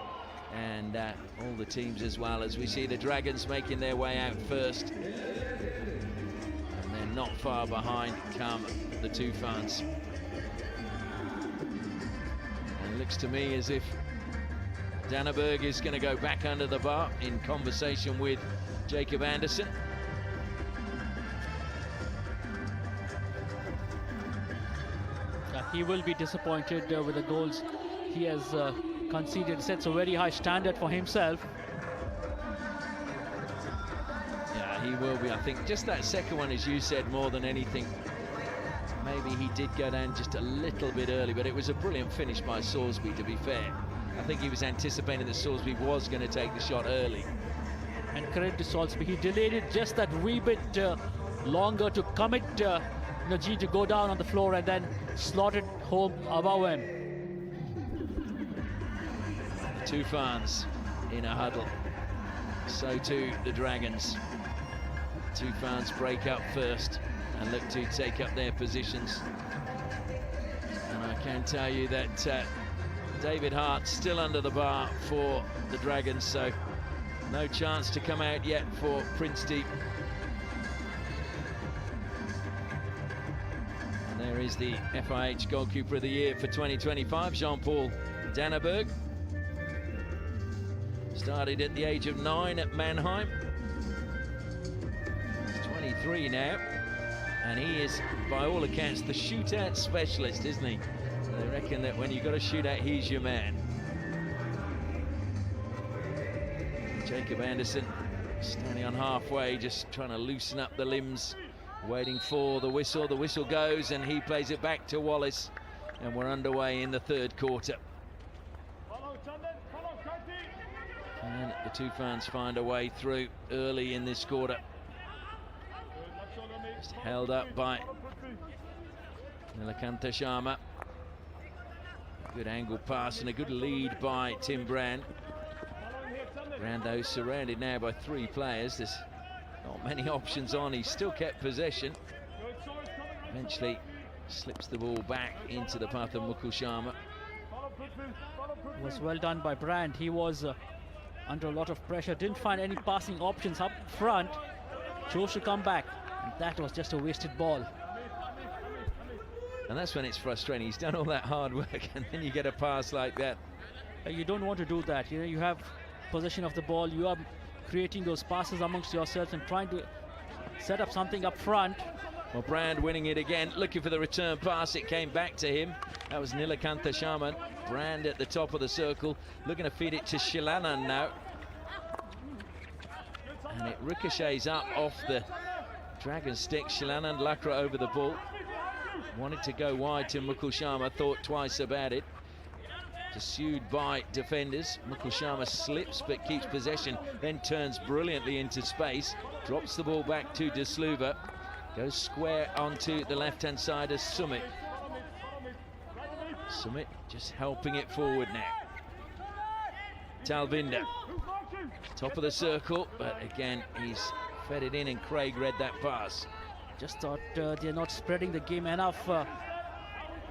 and all the teams, as well as we see the Dragons making their way out first, and then not far behind come the TOOFANS. And it looks to me as if Danneberg is going to go back under the bar in conversation with Jacob Anderson. He will be disappointed with the goals he has conceded. Sets a very high standard for himself. he will be. I think just that second one, as you said, more than anything. Maybe he did go down just a little bit early, but it was a brilliant finish by Salisbury, to be fair. I think he was anticipating that Salisbury was going to take the shot early. And credit to Salisbury, he delayed it just that wee bit longer to commit G to go down on the floor and then slot it home above him. The TOOFANS in a huddle. So too the Dragons. TOOFANS break up first and look to take up their positions. And I can tell you that David Hart's still under the bar for the Dragons, so no chance to come out yet for Prince Deep. And there is the FIH Goalkeeper of the Year for 2025, Jean-Paul Danneberg. Started at the age of 9 at Mannheim. He's 23 now. And he is, by all accounts, the shootout specialist, isn't he? So they reckon that when you've got a shootout, he's your man. Jacob Anderson standing on halfway, just trying to loosen up the limbs, waiting for the whistle. The whistle goes and he plays it back to Wallace. And we're underway in the third quarter. And the TOOFANS find a way through early in this quarter. Just held up by Nilakanta Sharma. Good angle pass and a good lead by Tim Brand. Brand, though, surrounded now by 3 players. There's not many options on. He's still kept possession. Eventually slips the ball back into the path of Mukul Sharma. It was well done by Brand. He was under a lot of pressure, didn't find any passing options up front, chose to come back. And that was just a wasted ball. And that's when it's frustrating. He's done all that hard work and then you get a pass like that. You don't want to do that. You know, you have possession of the ball. You are creating those passes amongst yourselves and trying to set up something up front. Well, Brand winning it again, looking for the return pass. It came back to him. That was Nilakanta Sharma. Brand at the top of the circle, looking to feed it to Shilanan now. And it ricochets up off the Dragon stick. Shilanan Lakra over the ball. Wanted to go wide to Mukul Sharma, thought twice about it. Pursued by defenders. Mukul Sharma slips but keeps possession, then turns brilliantly into space. Drops the ball back to De Sluva. Goes square onto the left-hand side as Sumit. Sumit just helping it forward now. Talvinder. Top of the circle, but again, he's fed it in and Craig read that pass. Just thought they're not spreading the game enough,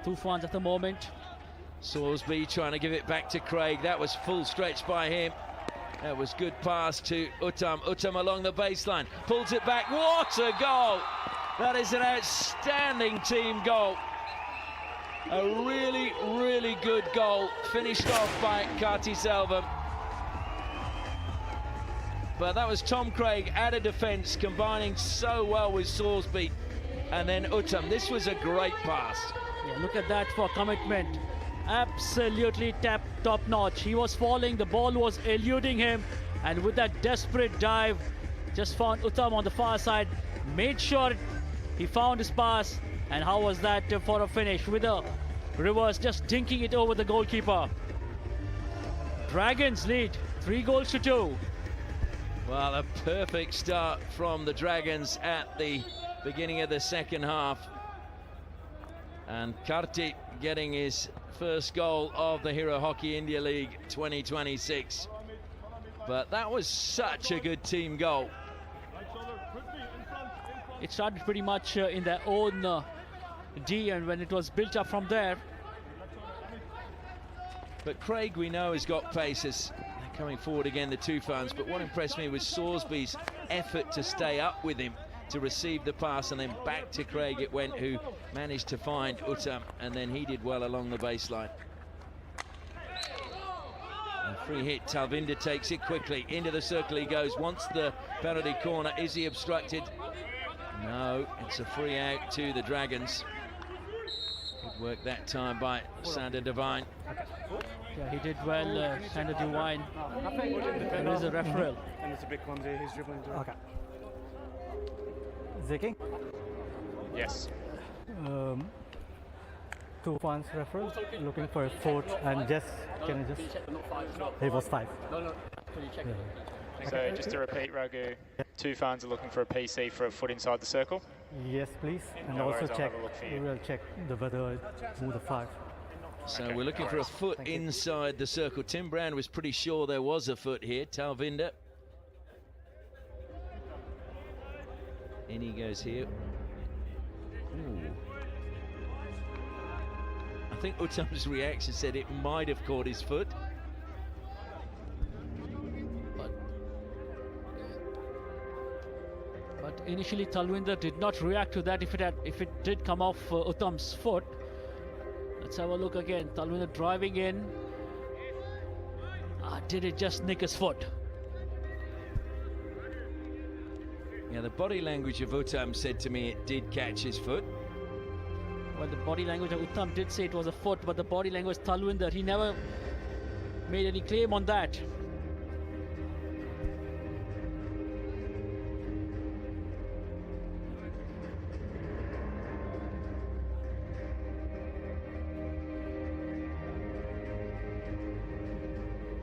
TOOFANS at the moment. Salisbury trying to give it back to Craig. That was full stretch by him. That was good pass to Uttam. Uttam along the baseline. Pulls it back. What a goal! That is an outstanding team goal. A really, really good goal. Finished off by Karti Selvam. But that was Tom Craig out of defence, combining so well with Salisbury. And then Uttam. This was a great pass. Yeah, look at that for commitment. Absolutely top notch. He was falling, the ball was eluding him, and with that desperate dive, just found Uttam on the far side, made sure he found his pass, and how was that for a finish with a reverse, just dinking it over the goalkeeper. Dragons lead 3-2. Well, a perfect start from the Dragons at the beginning of the second half. And Karti getting his first goal of the Hero Hockey India League 2026. But that was such a good team goal. It started pretty much in their own D, and when it was built up from there. But Craig, we know, has got paces. They're coming forward again, the TOOFANS. But what impressed me was Salisbury's effort to stay up with him, to receive the pass, and then back to Craig it went, who managed to find Uttam, and then he did well along the baseline. A free hit, Talvinder takes it quickly, into the circle he goes, wants the penalty corner. Is he obstructed? No, it's a free out to the Dragons. Good work that time by Sander Devine. Yeah, he did well, Sander Devine. There is a referral. And it's a big one, he's dribbling. Okay. Zeki? Yes. TOOFANS referral, looking for a foot, and just, can you just, it was 5. So just to repeat, Raghu, TOOFANS are looking for a PC for a foot inside the circle? Yes, please, and No also worries, I'll check, have a look for you. we will check the weather move the 5. So Okay, we're looking no for a worries. foot inside the circle. Tim Brown was pretty sure there was a foot here. Talvinder. In he goes here. Ooh. I think Uttam's reaction said it might have caught his foot. But initially Talvinder did not react to that if it did come off Uttam's foot. Let's have a look again. Talvinder driving in. Did it just nick his foot? Yeah, the body language of Uttam said to me it did catch his foot. Well, the body language of Uttam did say it was a foot, but the body language Talvinder, he never made any claim on that.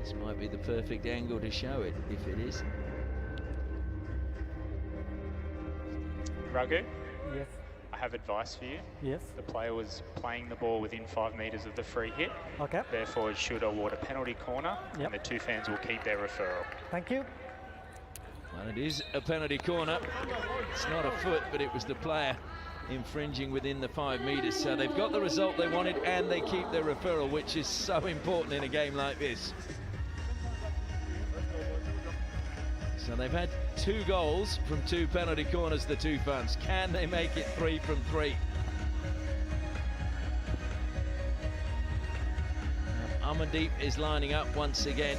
This might be the perfect angle to show it, if it is. Raghu? Yes. I have advice for you. Yes. The player was playing the ball within 5 metres of the free hit. Okay. Therefore, it should award a penalty corner, Yep. and the TOOFANS will keep their referral. Thank you. Well, it is a penalty corner. It's not a foot, but it was the player infringing within the 5 metres. So they've got the result they wanted, and they keep their referral, which is so important in a game like this. So they've had 2 goals from 2 penalty corners, the TOOFANS. Can they make it 3 from 3? Amandeep is lining up once again.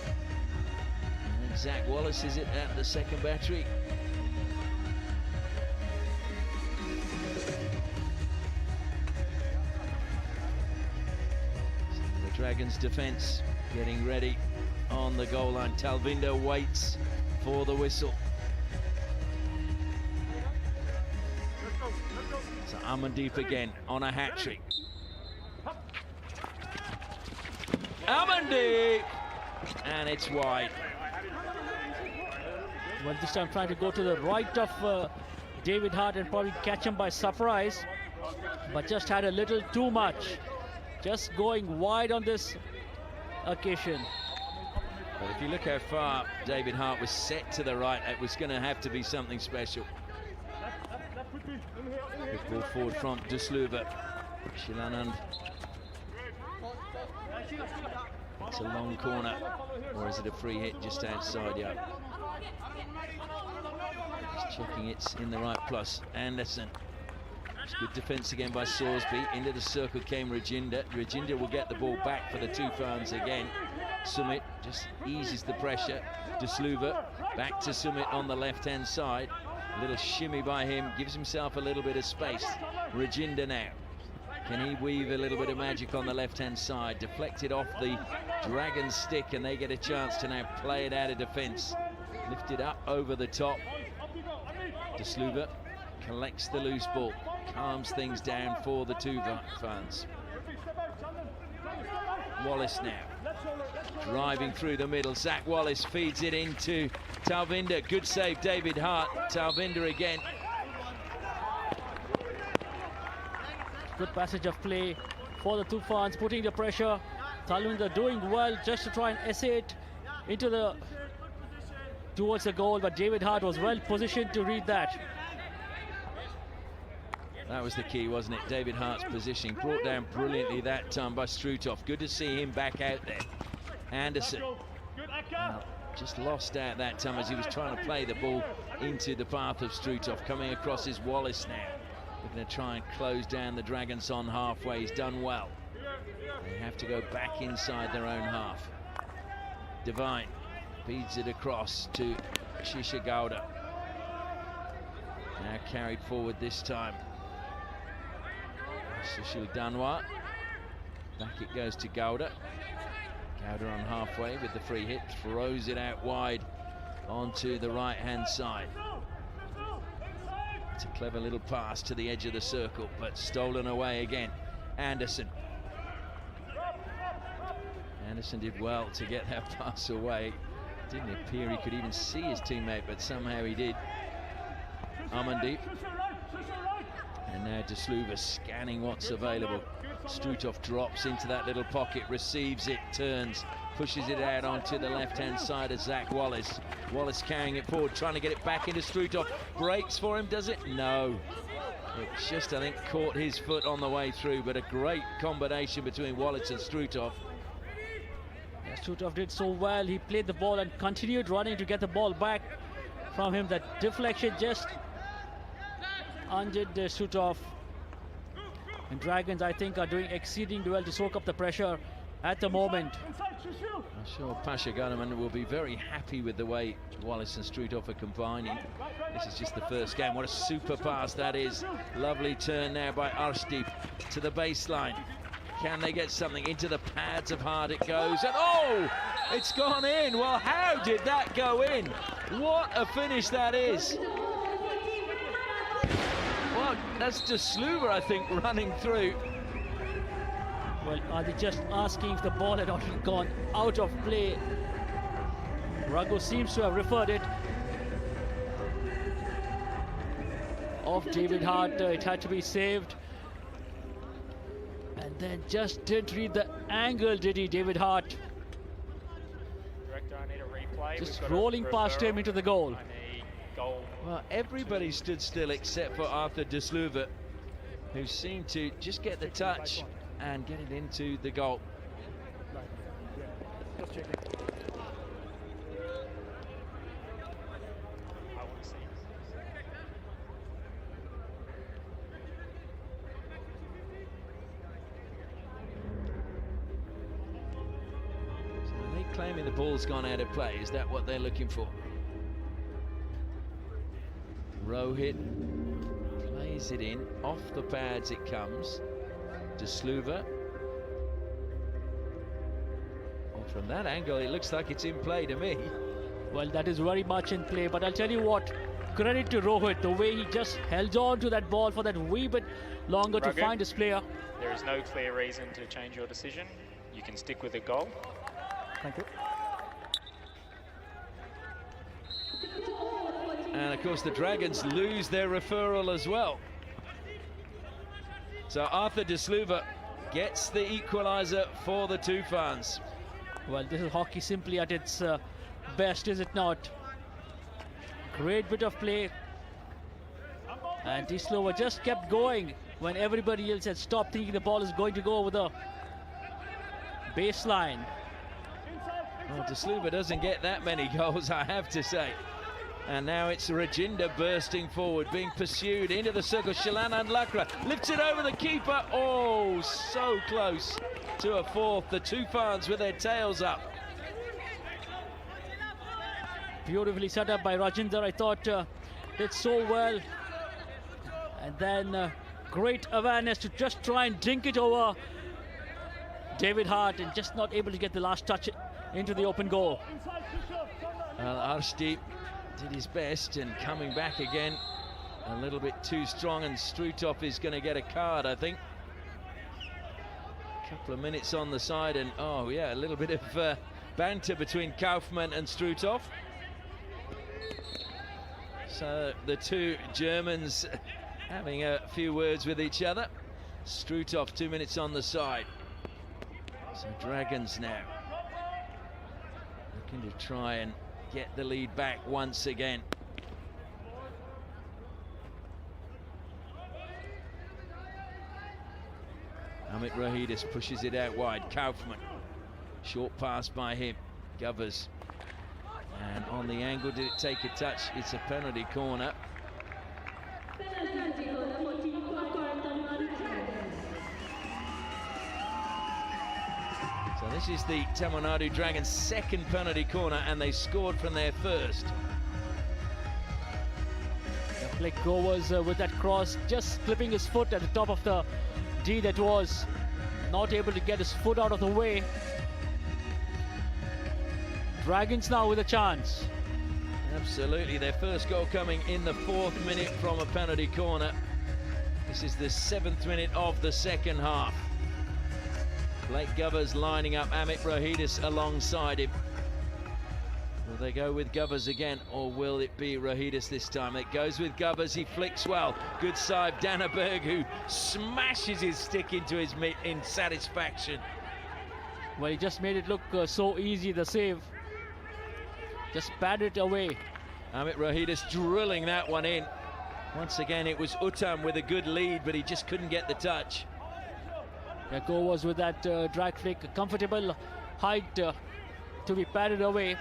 And Zach Wallace is it at the second battery. The Dragons' defence getting ready on the goal line. Talvinder waits for the whistle. So Amandeep again on a hat-trick. Amandeep! And it's wide. Well, this time trying to go to the right of David Hart and probably catch him by surprise, but just had a little too much. Just going wide on this occasion. But if you look how far David Hart was set to the right, it was going to have to be something special. Good ball forward from Dusluva. Shilanand. It's a long corner, or is it a free hit just outside? Yeah. He's checking it's in the right plus. Anderson. It's good defence again by Sorsby. Into the circle came Rajinder. Rajinder will get the ball back for the TOOFANS again. Sumit just eases the pressure. Dusluva back to Sumit on the left-hand side. A little shimmy by him, gives himself a little bit of space. Rajinder now. Can he weave a little bit of magic on the left-hand side? Deflected off the Dragon stick, and they get a chance to now play it out of defence. Lifted up over the top. Dusluva collects the loose ball, calms things down for the TOOFANS. Wallace now. Driving through the middle, Zach Wallace feeds it into Talvinder. Good save, David Hart. Talvinder again. Good passage of play for the TOOFANS, putting the pressure. Talvinder doing well just to try and essay it into towards the goal, but David Hart was well positioned to read that. That was the key, wasn't it? David Hart's positioning brought down brilliantly that time by Strutov. Good to see him back out there. Anderson just lost out that time as he was trying to play the ball into the path of Strutov. Coming across is Wallace now. Looking to try and close down the Dragons on halfway. He's done well. They have to go back inside their own half. Devine feeds it across to Shisha Gowda. Now carried forward this time. Sushil Danwar. Back it goes to Gowda. Gowda on halfway with the free hit. Throws it out wide onto the right-hand side. It's a clever little pass to the edge of the circle, but stolen away again. Anderson. Anderson did well to get that pass away. Didn't appear he could even see his teammate, but somehow he did. Amandeep. And now De Sluva scanning what's available. Strutov drops into that little pocket, receives it, turns, pushes it out onto the left-hand side of Zach Wallace. Wallace carrying it forward, trying to get it back into Strutov. Breaks for him, does it? No. It just, I think, caught his foot on the way through, but a great combination between Wallace and Strutov. Yeah, Strutov did so well. He played the ball and continued running to get the ball back from him. That deflection just undid Strutov. And Dragons, I think, are doing exceedingly well to soak up the pressure at the moment. I'm sure Pasha Gunnerman will be very happy with the way Wallace and Strutov are combining. This is just the first game. What a super pass that is. Lovely turn now by Arshdeep to the baseline. Can they get something into the pads of Hart? It goes, and oh, it's gone in. Well, how did that go in? What a finish that is. Well, that's De Sluva, I think, running through. Well, are they just asking if the ball had already gone out of play? Raghu seems to have referred it off David Hart. It had to be saved. And then just didn't read the angle, did he, David Hart? Director, I need a replay. Just rolling past him into the goal. Well, everybody stood still except for Arthur De Sluva, who seemed to just get the touch and get it into the goal. So are they claiming the ball's gone out of play? Is that what they're looking for? Rohit plays it in, off the pads it comes. De Sluva. Well, from that angle, it looks like it's in play to me. Well, that is very much in play, but I'll tell you what, credit to Rohit, the way he just held on to that ball for that wee bit longer to find his player. There is no clear reason to change your decision. You can stick with the goal. Thank you. And of course the Dragons lose their referral as well. So Arthur De Sluva gets the equaliser for the TOOFANs. Well, this is hockey simply at its best, is it not? Great bit of play. And De Sluva just kept going when everybody else had stopped thinking the ball is going to go over the baseline. Well, De Sluva doesn't get that many goals, I have to say. And now it's Rajinder bursting forward, being pursued into the circle. Shalana and Lakra lifts it over the keeper. Oh, so close to a fourth. The TOOFANs with their tails up. Beautifully set up by Rajinder. I thought did so well. And then great awareness to just try and dink it over David Hart, and just not able to get the last touch into the open goal. Well, Arshdeep did his best, and coming back again a little bit too strong, and Strutov is going to get a card, I think. A couple of minutes on the side, and oh yeah, a little bit of banter between Kaufmann and Strutov. So the two Germans having a few words with each other. Strutov 2 minutes on the side. So Dragons now looking to try and get the lead back once again. Amit Rohidis pushes it out wide. Kaufmann, short pass by him. Govers, and on the angle, did it take a touch? It's a penalty corner. So this is the Tamil Nadu Dragons' second penalty corner, and they scored from their first. Blake Grovers with that cross, just clipping his foot at the top of the D that was. Not able to get his foot out of the way. Dragons now with a chance. Absolutely, their first goal coming in the 4th minute from a penalty corner. This is the 7th minute of the second half. Blake Govers lining up Amit Rohidis alongside him. Will they go with Govers again, or will it be Rohidis this time? It goes with Govers, he flicks well. Good save, Danneberg, who smashes his stick into his mitt in satisfaction. Well, he just made it look so easy, the save. Just batted it away. Amit Rohidis drilling that one in. Once again, it was Uttam with a good lead, but he just couldn't get the touch. Yeah, Go was with that drag flick, a comfortable height to be patted away.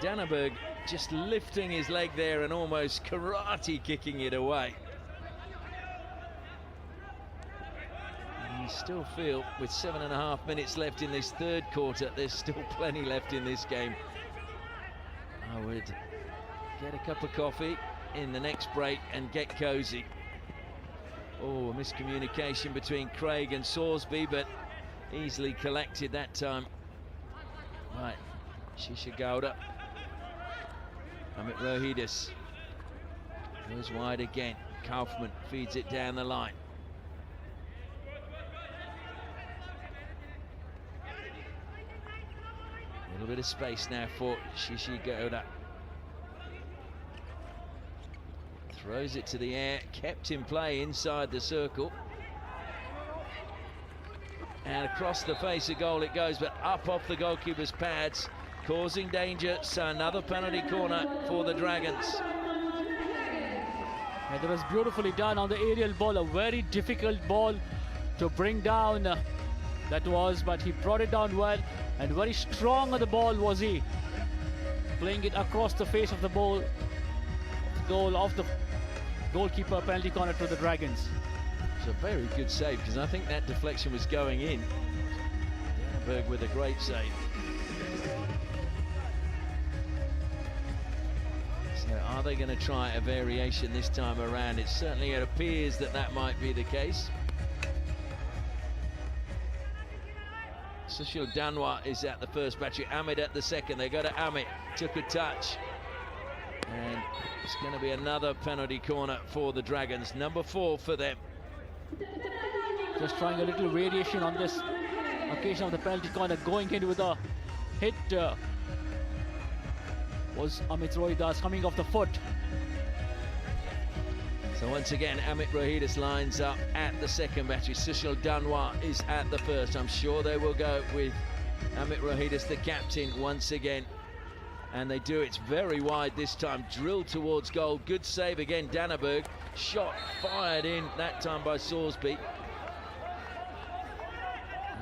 Danneberg just lifting his leg there and almost karate kicking it away. And you still feel, with 7.5 minutes left in this 3rd quarter, there's still plenty left in this game. I would get a cup of coffee in the next break and get cosy. Oh, a miscommunication between Craig and Sorsby, but easily collected that time. Right, Shisha Gowda. Amit Rohidis goes wide again. Kaufman feeds it down the line. A little bit of space now for Shishi Gowda. Throws it to the air, kept in play inside the circle. And across the face of goal it goes, but up off the goalkeeper's pads, causing danger. So another penalty corner for the Dragons. Yeah, that was beautifully done on the aerial ball, a very difficult ball to bring down. That was, but he brought it down well, and very strong on the ball was he. Playing it across the face of the ball, goal of the goalkeeper, penalty corner to the Dragons. It's a very good save, because I think that deflection was going in. Danneberg with a great save. So are they going to try a variation this time around? It certainly appears that that might be the case. Sushil Danwar is at the first battery, Amit at the second. They go to Amit, took a touch. And it's going to be another penalty corner for the Dragons, number 4 for them. Just trying a little variation on this occasion of the penalty corner, going in with a hit was Amit Rohidis coming off the foot. So once again, Amit Rohidis lines up at the second battery. Sushil Danwar is at the first. I'm sure they will go with Amit Rohidis, the captain, once again. And they do. It's very wide this time, drilled towards goal. Good save again, Danneberg. Shot fired in, that time by Sorsby.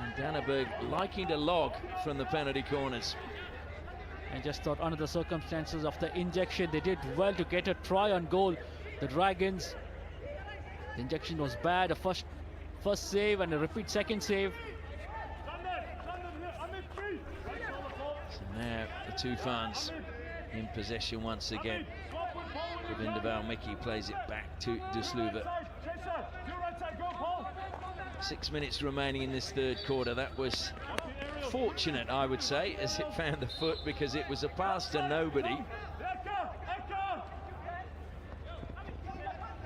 And Danneberg liking to log from the penalty corners. And just thought, under the circumstances of the injection, they did well to get a try on goal. The Dragons, the injection was bad. A first save and a repeat second save. So now the TOOFANS in possession once again. Govinda Valmiki plays it back to Dusluva. 6 minutes remaining in this 3rd quarter. That was fortunate, I would say, as it found the foot, because it was a pass to nobody.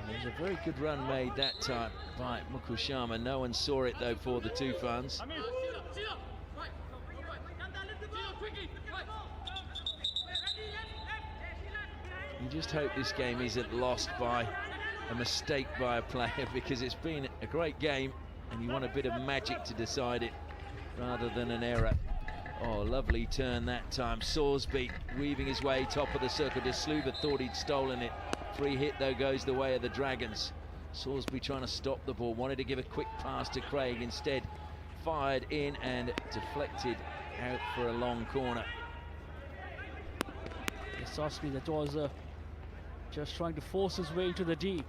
It was a very good run made that time by Mukul Sharma. No one saw it though for the TOOFANS. You just hope this game isn't lost by a mistake by a player, because it's been a great game and you want a bit of magic to decide it rather than an error. Oh, lovely turn that time. Sorsby weaving his way top of the circle. Dusluva thought he'd stolen it. Free hit though goes the way of the Dragons. Sorsby trying to stop the ball, wanted to give a quick pass to Craig, instead fired in and deflected out for a long corner. Yes, Sorsby, that was just trying to force his way into the D.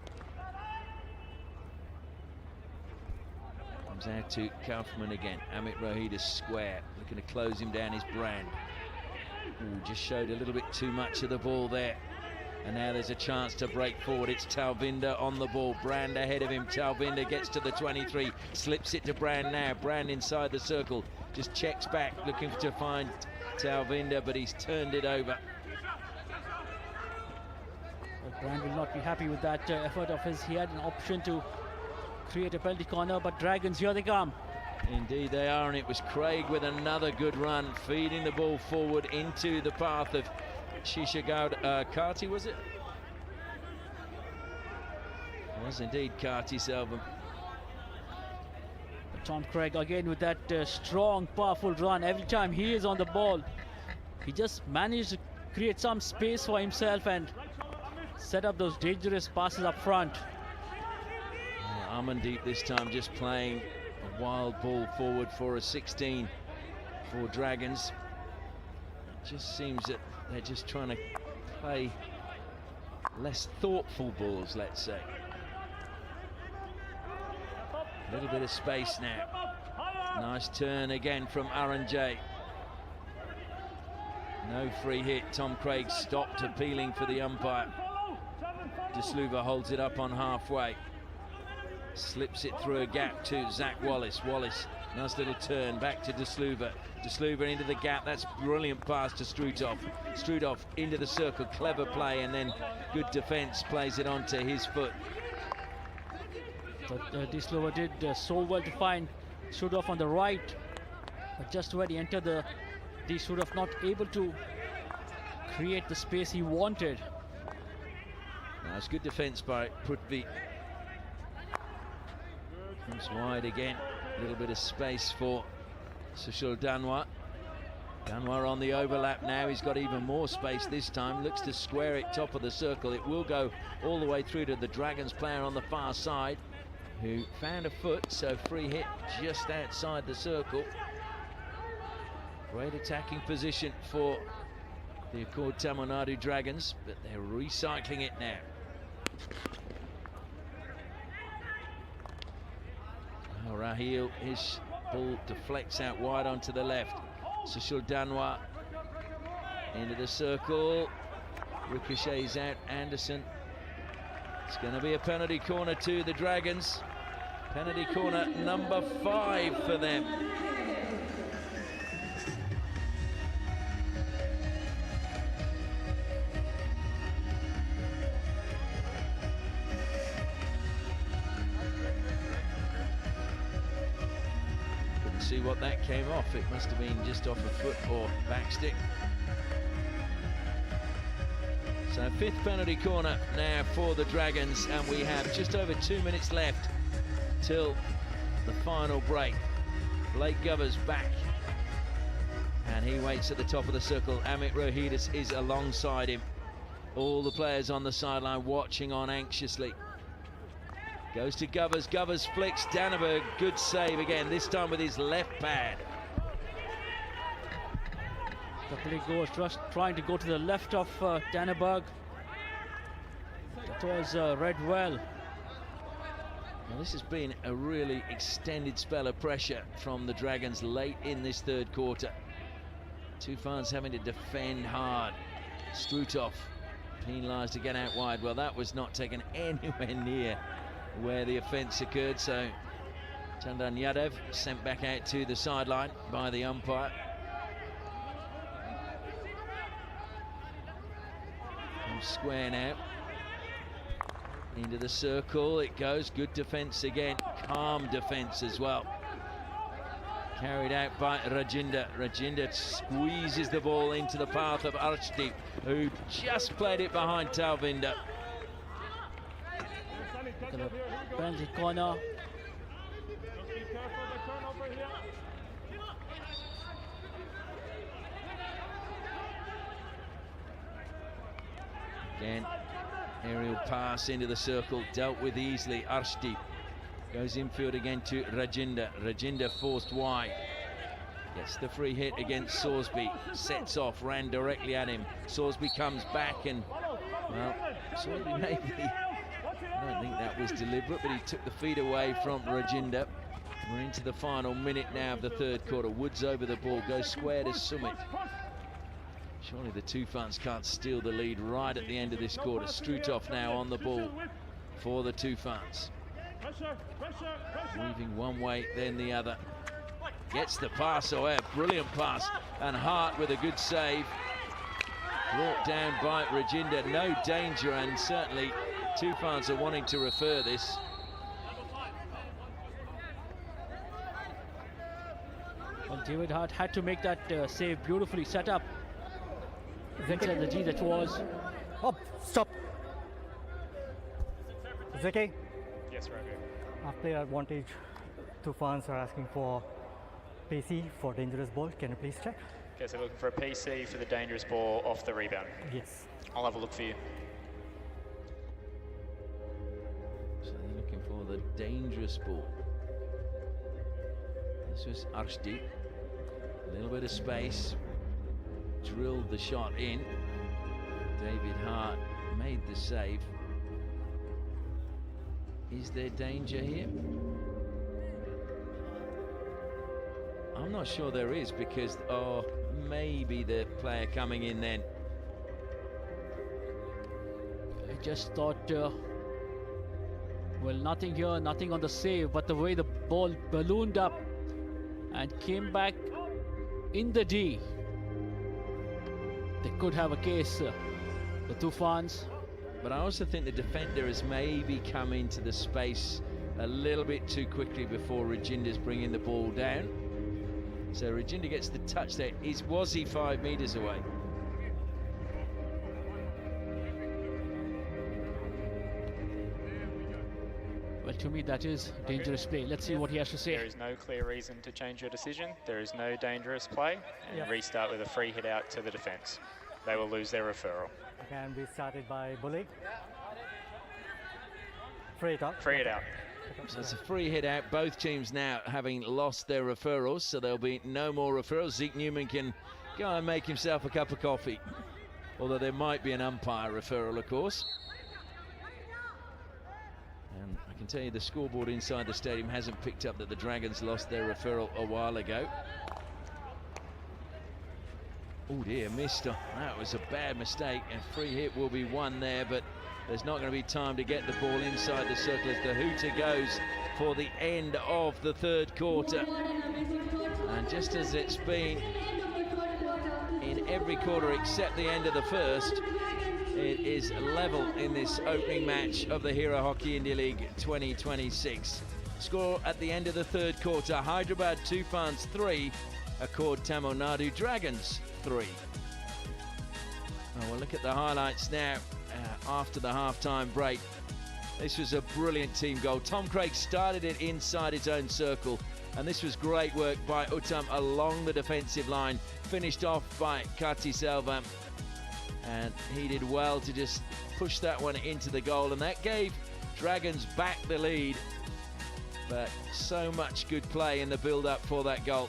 Comes out to Kaufman again. Amit Rohidis square, looking to close him down is Brand. Ooh, just showed a little bit too much of the ball there. And now there's a chance to break forward. It's Talvinder on the ball. Brand ahead of him. Talvinder gets to the 23. Slips it to Brand now. Brand inside the circle. Just checks back, looking to find Talvinder, but he's turned it over. But Brand will not be happy with that effort of his. He had an option to create a penalty corner, but Dragons, here they come. Indeed they are, and it was Craig with another good run, feeding the ball forward into the path of Shishagaud Karti, was it? It was indeed Karti Selvum. Tom Craig again with that strong, powerful run. Every time he is on the ball, he just managed to create some space for himself and set up those dangerous passes up front. Amandeep this time just playing a wild ball forward for a 16 for Dragons. It just seems that they're just trying to play less thoughtful balls, let's say. A little bit of space now. Nice turn again from Aranjay. No free hit. Tom Craig stopped appealing for the umpire. De Sluva holds it up on halfway. Slips it through a gap to Zach Wallace. Wallace, nice little turn back to De Sluva. De Sluva into the gap. That's brilliant pass to Strutov. Strutov into the circle. Clever play, and then good defense, plays it onto his foot. But De Sluva did so well to find Strutov on the right. But just when he entered De Strutov not able to create the space he wanted. Nice good defense by Prithvi. Comes wide again. A little bit of space for Sushil Danwar. Danwar on the overlap now. He's got even more space this time. Looks to square it top of the circle. It will go all the way through to the Dragons player on the far side, who found a foot, so free hit just outside the circle. Great attacking position for the Accord Tamil Nadu Dragons, but they're recycling it now. Oh, Raheel, his ball deflects out wide onto the left. Sushil Danwar into the circle. Ricochets out, Anderson. It's going to be a penalty corner to the Dragons. Penalty corner number 5 for them. Couldn't see what that came off. It must have been just off a foot or back stick. So 5th penalty corner now for the Dragons, and we have just over 2 minutes left till the final break. Blake Govers back, and he waits at the top of the circle. Amit Rohidis is alongside him. All the players on the sideline watching on anxiously. Goes to Govers. Govers flicks. Danneberg, good save again, this time with his left pad. The goes just trying to go to the left of Danneberg. That was read well. Well, this has been a really extended spell of pressure from the Dragons late in this 3rd quarter. TOOFANS having to defend hard. Strutov penalised to get out wide. Well, that was not taken anywhere near where the offence occurred, so Chandan Yadav sent back out to the sideline by the umpire. Square now. Into the circle it goes. Good defence again. Calm defence as well. Carried out by Rajinder. Rajinder squeezes the ball into the path of Arshdeep, who just played it behind Talvinder. Look at the penalty corner. Again, aerial pass into the circle, dealt with easily. Arshdeep goes infield again to Rajinder. Rajinder forced wide. Gets the free hit against Sorsby. Sets off, ran directly at him. Sorsby comes back and, well, Sorsby maybe, I don't think that was deliberate, but he took the feet away from Rajinder. We're into the final minute now of the 3rd quarter. Woods over the ball, goes square to Sumit. Surely the TOOFANS can't steal the lead right at the end of this quarter. Strutov now on the ball for the TOOFANS. Moving one way, then the other. Gets the pass away, a brilliant pass. And Hart with a good save. Brought down by Rajinder, no danger, and certainly TOOFANS are wanting to refer this. Well, David Hart had to make that save beautifully set up. Inside the G that was. Oh, stop. Zeki, Yes, Ravi. after player advantage, TOOFANS are asking for PC for dangerous ball. Can you please check? Okay, so looking for a PC for the dangerous ball off the rebound. Yes. I'll have a look for you. So they're looking for the dangerous ball. This was Arshdeep. A little bit of space. Drilled the shot in. David Hart made the save. Is there danger here? I'm not sure there is, because, oh, maybe the player coming in then. I just thought, well, nothing here, nothing on the save, but the way the ball ballooned up and came back in the D, they could have a case, the TOOFANS. But I also think the defender has maybe come into the space a little bit too quickly before Rajinder's bringing the ball down. So Rajinder gets the touch there. Was he 5 meters away? Well, to me, that is dangerous play. Let's see what he has to say. There is no clear reason to change your decision. There is no dangerous play. And restart with a free hit out to the defence. They will lose their referral. Can be started by Bully. Free it out. Free it out. So it's a free hit out. Both teams now having lost their referrals, so there'll be no more referrals. Zeke Newman can go and make himself a cup of coffee. Although there might be an umpire referral, of course. And I can tell you the scoreboard inside the stadium hasn't picked up that the Dragons lost their referral a while ago. Oh dear, missed. That was a bad mistake. A free hit will be won there, but there's not going to be time to get the ball inside the circle as the hooter goes for the end of the third quarter. And just as it's been in every quarter except the end of the first, it is level in this opening match of the Hero Hockey India League 2026. Score at the end of the third quarter: Hyderabad TOOFANS 3, Accord Tamil Nadu Dragons 3. We'll look at the highlights now after the half-time break. This was a brilliant team goal. Tom Craig started it inside his own circle, and this was great work by Uttam along the defensive line, finished off by Kati Selvam, and he did well to just push that one into the goal, and that gave Dragons back the lead. But so much good play in the build-up for that goal.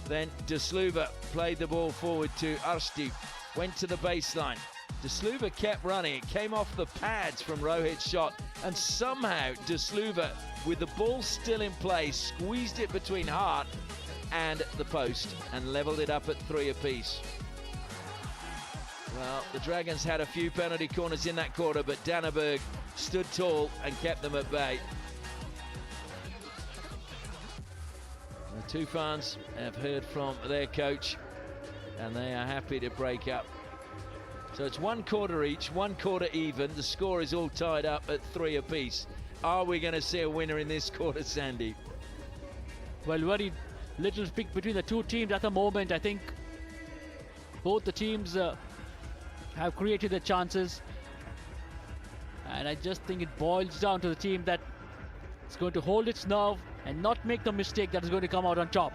Then De Sluva played the ball forward to Arshdeep, went to the baseline. De Sluva kept running. It came off the pads from Rohit's shot, and somehow De Sluva, with the ball still in play, squeezed it between Hart and the post and levelled it up at 3 apiece. Well, the Dragons had a few penalty corners in that quarter, but Danneberg stood tall and kept them at bay. The TOOFANS have heard from their coach, and they are happy to break up. So it's 1 quarter each, 1 quarter even. The score is all tied up at 3 apiece. Are we going to see a winner in this quarter, Sandy? Well, very little pick between the two teams at the moment. I think both the teams have created their chances, and I just think it boils down to the team that is going to hold its nerve and not make the mistake that is going to come out on top.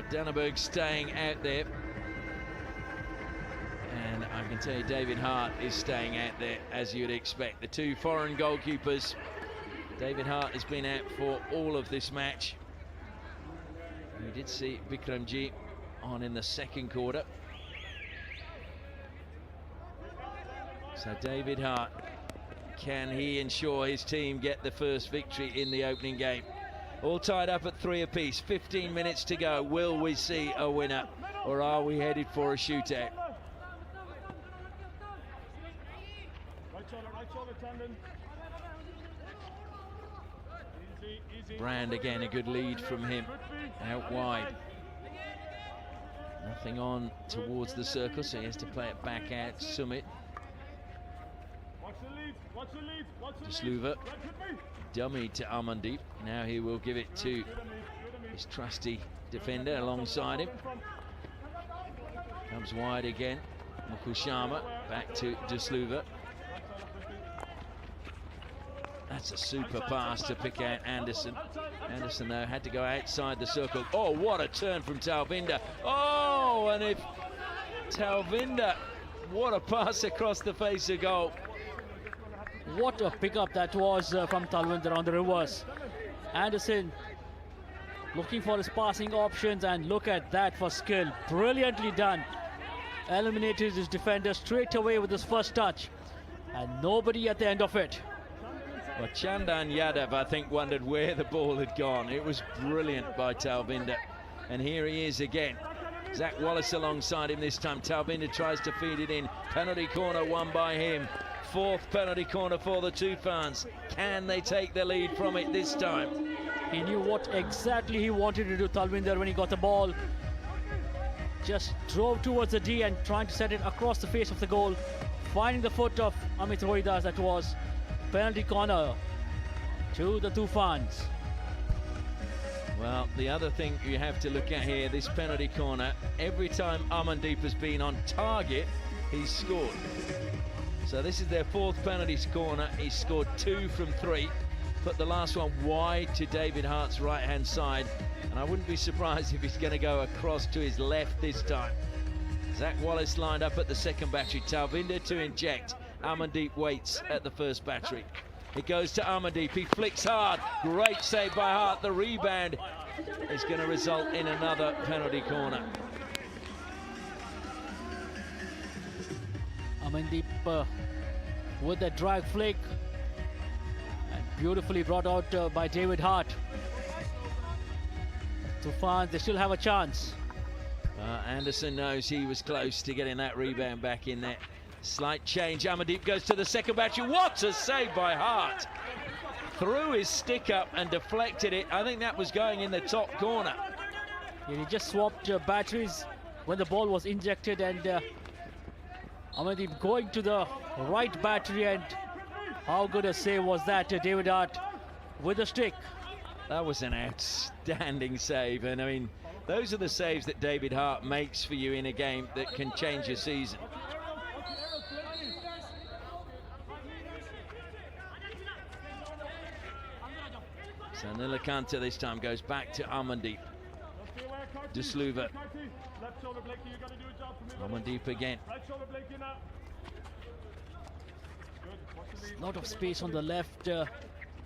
Danneberg staying out there. And I can tell you David Hart is staying out there, as you'd expect. The two foreign goalkeepers. David Hart has been out for all of this match. We did see Bikramji on in the second quarter. So David Hart, can he ensure his team get the first victory in the opening game? All tied up at 3 apiece, 15 minutes to go. Will we see a winner, or are we headed for a shootout? Brand again, a good lead from him out wide. Nothing on towards the circle, so he has to play it back out. Sumit. Desluva. Dummy to Amandeep. Now he will give it to his trusty defender alongside him. Comes wide again. Mukul Sharma back to Desluva. That's a super pass to pick out Anderson. Anderson, though, had to go outside the circle. Oh, what a turn from Talvinder. Oh, and if Talvinder, what a pass across the face of goal. What a pickup that was from Talvinder on the reverse. Anderson looking for his passing options, and look at that for skill. Brilliantly done. Eliminated his defender straight away with his first touch, and nobody at the end of it. Well, Chandan Yadav, I think, wondered where the ball had gone. It was brilliant by Talvinder. And here he is again. Zach Wallace alongside him this time. Talvinder tries to feed it in. Penalty corner won by him. Fourth penalty corner for the TOOFANS. Can they take the lead from it this time? He knew what exactly he wanted to do, Talvinder, when he got the ball. Just drove towards the D and trying to set it across the face of the goal. Finding the foot of Amit Rohidas, that was. Penalty corner to the TOOFANS. Well, the other thing you have to look at here, this penalty corner, every time Amandeep has been on target, he's scored. So this is their fourth penalty corner. He's scored 2 from 3. Put the last one wide to David Hart's right-hand side. And I wouldn't be surprised if he's going to go across to his left this time. Zach Wallace lined up at the second battery. Talvinder to inject. Amandeep waits at the first battery. It goes to Amandeep. He flicks hard. Great save by Hart. The rebound is going to result in another penalty corner. Amandeep with the drag flick, and beautifully brought out by David Hart. TOOFANS, they still have a chance. Anderson knows he was close to getting that rebound back in there. Slight change. Amandeep goes to the second battery. What a save by Hart! Threw his stick up and deflected it. I think that was going in the top corner. Yeah, he just swapped batteries when the ball was injected, and Amandeep going to the right battery, and how good a save was that, David Hart with a stick. That was an outstanding save, and I mean, those are the saves that David Hart makes for you in a game that can change your season. So Nilakanta this time goes back to Amandeep. Desluva. Amandeep again. A lot of space on the left.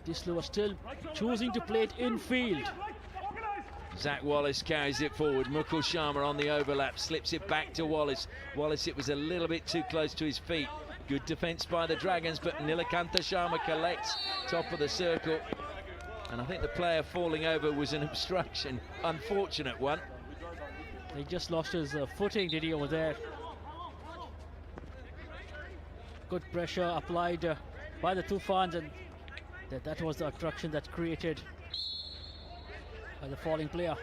Desluva still choosing to play it infield. Zach Wallace carries it forward. Mukul Sharma on the overlap, slips it back to Wallace. Wallace, it was a little bit too close to his feet. Good defence by the Dragons, but Nilakanta Sharma collects top of the circle. And I think the player falling over was an obstruction. Unfortunate one. He just lost his footing, did he, over there? Good pressure applied by the TOOFANS, and that was the obstruction that created by the falling player.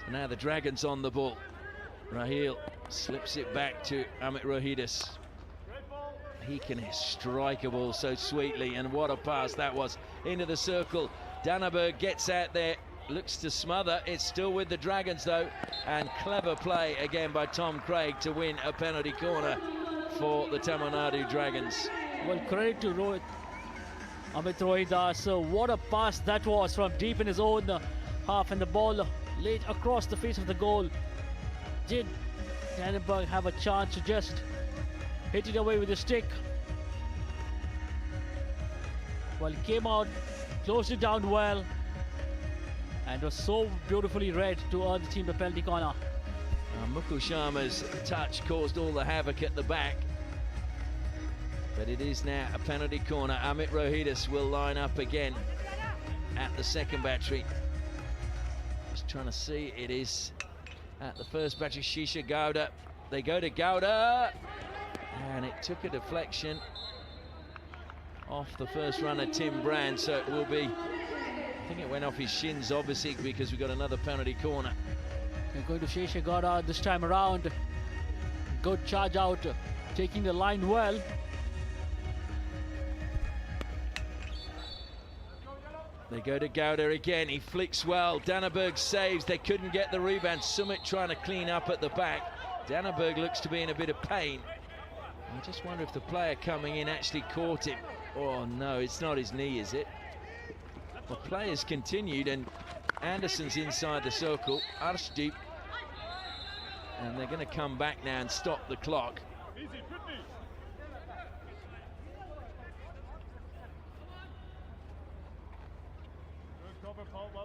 So now the Dragons on the ball. Raheel slips it back to Amit Rohidas. He can strike a ball so sweetly, and what a pass that was into the circle. Danneberg gets out there, looks to smother. It's still with the Dragons though, and clever play again by Tom Craig to win a penalty corner for the Tamil Nadu Dragons. Well, credit to Amit Rohidas. What a pass that was from deep in his own half, and the ball laid across the face of the goal. Did Danneberg have a chance to just hit it away with a stick? Well, he came out, closed it down well, and was so beautifully read to earn the team the penalty corner. Mukul Sharma's touch caused all the havoc at the back, but it is now a penalty corner. Amit Rohidas will line up again at the second battery. Just trying to see, it is at the first battery. Shisha Gowda, they go to Gowda, and it took a deflection off the first runner, Tim Brand, so it will be, I think it went off his shins obviously, because we've got another penalty corner. They're going to Sheshagada this time around. Good charge out, taking the line well. They go to Gowda again. He flicks well. Danneberg saves. They couldn't get the rebound. Summit trying to clean up at the back. Danneberg looks to be in a bit of pain. I just wonder if the player coming in actually caught him. Oh no, it's not his knee, is it? The players continued, and Anderson's inside the circle. Arshdeep. And they're going to come back now and stop the clock.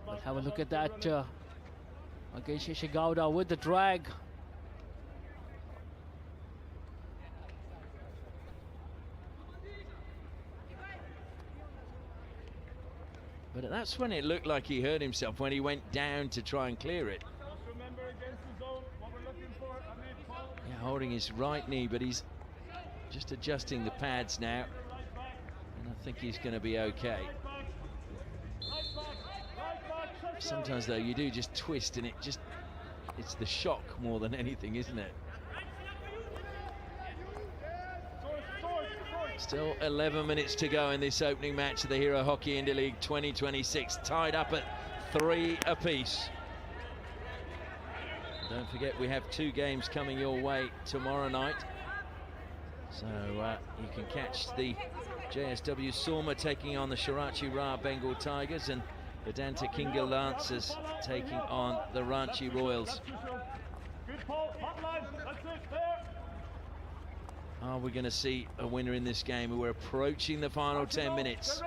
Let's have a look at that against Sheshagada with the drag. But that's when it looked like he hurt himself, when he went down to try and clear it. Yeah, holding his right knee, but he's just adjusting the pads now. And I think he's going to be okay. Sometimes, though, you do just twist and it's the shock more than anything, isn't it? Still 11 minutes to go in this opening match of the Hero Hockey India League 2026, tied up at 3 apiece. Don't forget, we have 2 games coming your way tomorrow night. So you can catch the JSW Surma taking on the Shirachi Ra Bengal Tigers, and Vedanta Kingal Lancers taking on the Ranchi Royals. Are we going to see a winner in this game? We're approaching the final 10 minutes.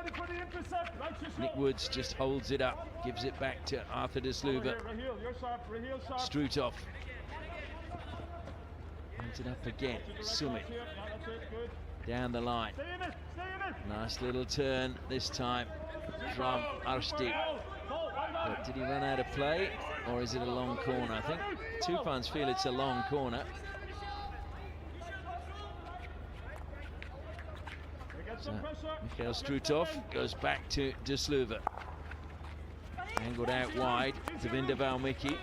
Nick Woods just holds it up, gives it back to Arthur de Sluva. Strutov holds it up again. Sumit down the line. Nice little turn this time from Arshdeep. But did he run out of play, or is it a long corner? I think TOOFANS feel it's a long corner. So Mikhail Strutov goes back to de Sluva. Angled out wide, Devinder Valmiki.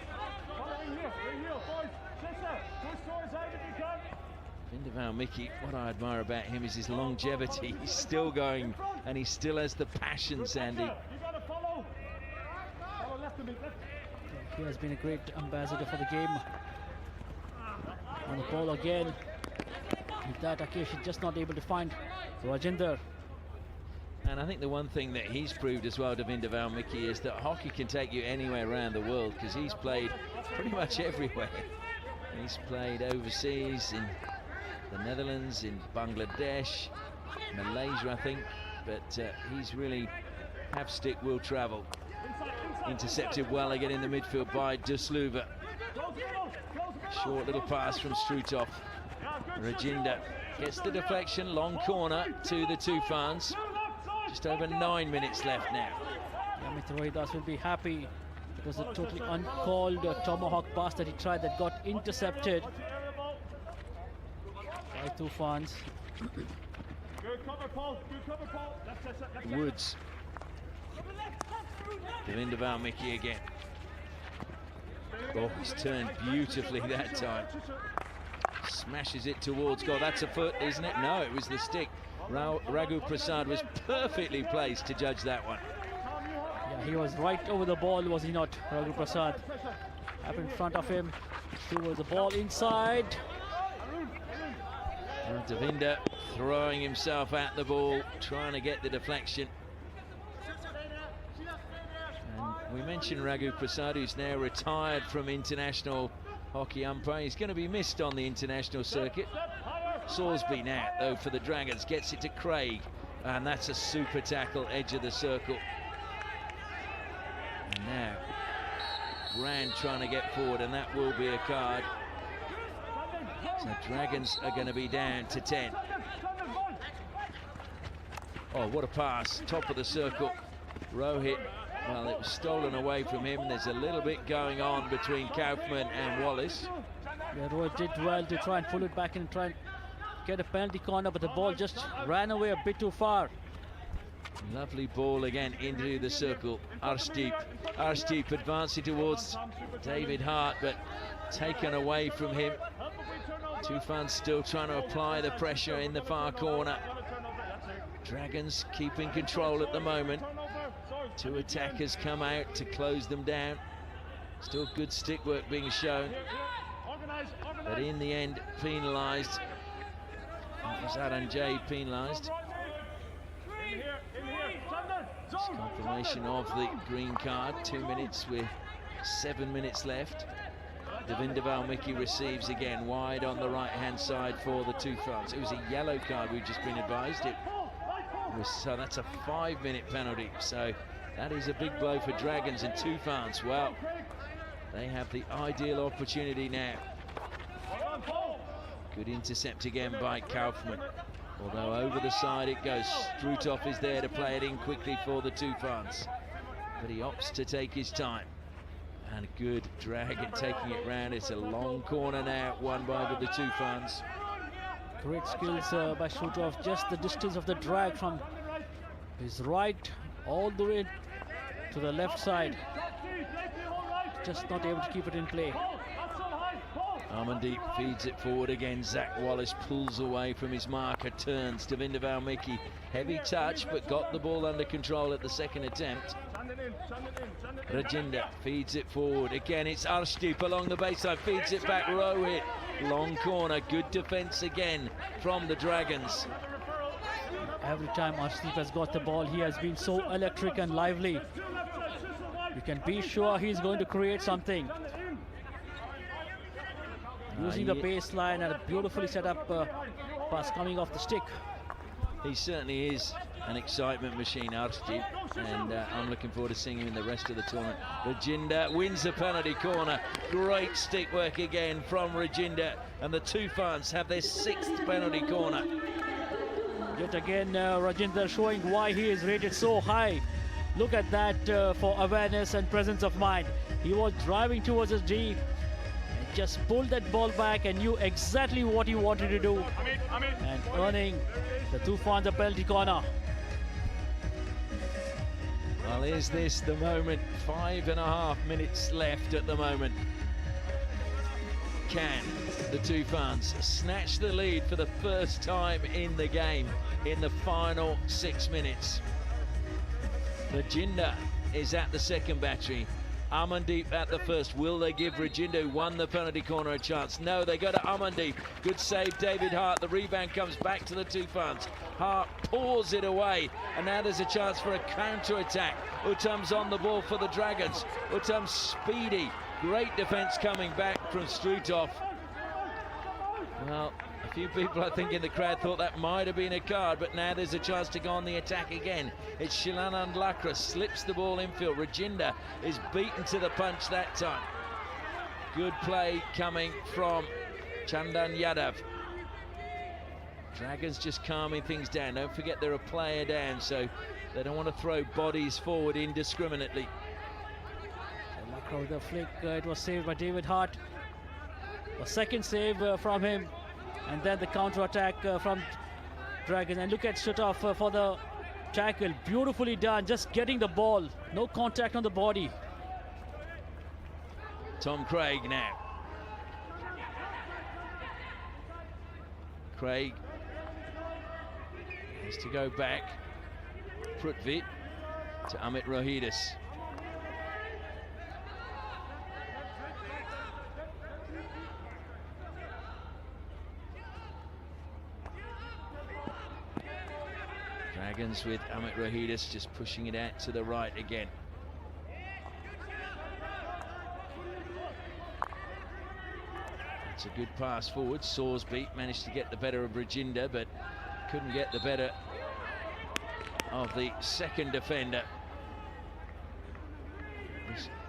Devinder Valmiki, what I admire about him is his longevity. He's still going, and he still has the passion, Sandy. He has been a great ambassador for the game. On the ball again. With that, Akesh just not able to find Rajinder. And I think the one thing that he's proved as well, Devinder Valmiki, is that hockey can take you anywhere around the world, because he's played pretty much everywhere. He's played overseas in the Netherlands, in Bangladesh, Malaysia, I think. But he's really have-stick, will travel. Intercepted well again in the midfield by de Sluva. Short little pass from Strutov. Rajinder gets the deflection, long corner to the TOOFANS. Just over 9 minutes left now. Amit Rohidas will be happy. It was a totally uncalled tomahawk pass that he tried that got intercepted by TOOFANS. Woods. Devinder Valmiki again. Oh, he's turned beautifully that time. Smashes it towards goal. That's a foot, isn't it? No, it was the stick. Raghu Prasad was perfectly placed to judge that one. Yeah, he was right over the ball, was he not, Raghu Prasad? Up in front of him. Towards the ball inside. And Devinder throwing himself at the ball, trying to get the deflection. And we mentioned Raghu Prasad, who's now retired from international hockey umpire. He's going to be missed on the international circuit. Sorsby now, though, for the Dragons, gets it to Craig, and that's a super tackle, edge of the circle. And now Rand trying to get forward, and that will be a card. So Dragons are going to be down to 10. Oh, what a pass, top of the circle. Rohit, well, it was stolen away from him. There's a little bit going on between Kaufman and Wallace. Yeah, Rohit did well to try and pull it back and try and get a penalty corner, but the ball just ran away a bit too far. Lovely ball again into the circle. Arshdeep advancing towards David Hart, but taken away from him. TOOFANS still trying to apply the pressure in the far corner. Dragons keeping control at the moment. Two attackers come out to close them down. Still good stick work being shown, but in the end penalised. Was Aranjay penalised? Confirmation of the green card. 2 minutes with 7 minutes left. Devinder Valmiki receives again wide on the right-hand side for the TOOFANS. It was a yellow card, we've just been advised. So that's a 5-minute penalty. So that is a big blow for Dragons and TOOFANS. Well, they have the ideal opportunity now. Good intercept again by Kaufman. Although over the side it goes. Strutov is there to play it in quickly for the TOOFANS. But he opts to take his time. And a good Dragon taking it round. It's a long corner now, won by the TOOFANS. Great skills by Strutov. Just the distance of the drag from his right all the way to the left side. Just not able to keep it in play. Amandeep feeds it forward again. Zach Wallace pulls away from his marker, turns. Devinder Valmiki, heavy touch, but got the ball under control at the second attempt. Rajinder feeds it forward. Again, it's Arshdeep along the baseline, feeds it back. Rohit, long corner. Good defense again from the Dragons. Every time Arshdeep has got the ball, he has been so electric and lively. You can be sure he's going to create something. Using the baseline and a beautifully set up pass coming off the stick. He certainly is an excitement machine, Arshdeep, and I'm looking forward to seeing him in the rest of the tournament. Rajinder wins the penalty corner. Great stick work again from Rajinder, and the TOOFANS have their 6th penalty corner. Yet again, Rajinder showing why he is rated so high. Look at that for awareness and presence of mind. He was driving towards his D, and just pulled that ball back and knew exactly what he wanted to do, and earning the TOOFANS a penalty corner. Well, is this the moment? 5.5 minutes left at the moment. Can the TOOFANS snatch the lead for the first time in the game in the final 6 minutes? Rajinder is at the second battery. Amandeep at the first. Will they give Rajinder, who won the penalty corner, a chance? No, they go to Amandeep. Good save, David Hart. The rebound comes back to the TOOFANS. Hart paws it away, and now there's a chance for a counter-attack. Uttam's on the ball for the Dragons. Uttam's speedy. Great defence coming back from Strutov. Well, a few people, I think, in the crowd thought that might have been a card, but now there's a chance to go on the attack again. It's Shilanand Lakra, slips the ball infield. Rajinder is beaten to the punch that time. Good play coming from Chandan Yadav. Dragons just calming things down. Don't forget they're a player down, so they don't want to throw bodies forward indiscriminately. Lakra with the flick, it was saved by David Hart. A second save from him, and then the counter-attack from Dragons. And look at Strutov for the tackle. Beautifully done, just getting the ball. No contact on the body. Tom Craig now. Craig has to go back. Prithvi to Amit Rohidis. Dragons with Amit Rohidis just pushing it out to the right again. It's a good pass forward. Sorsby managed to get the better of Rajinder, but couldn't get the better of the second defender.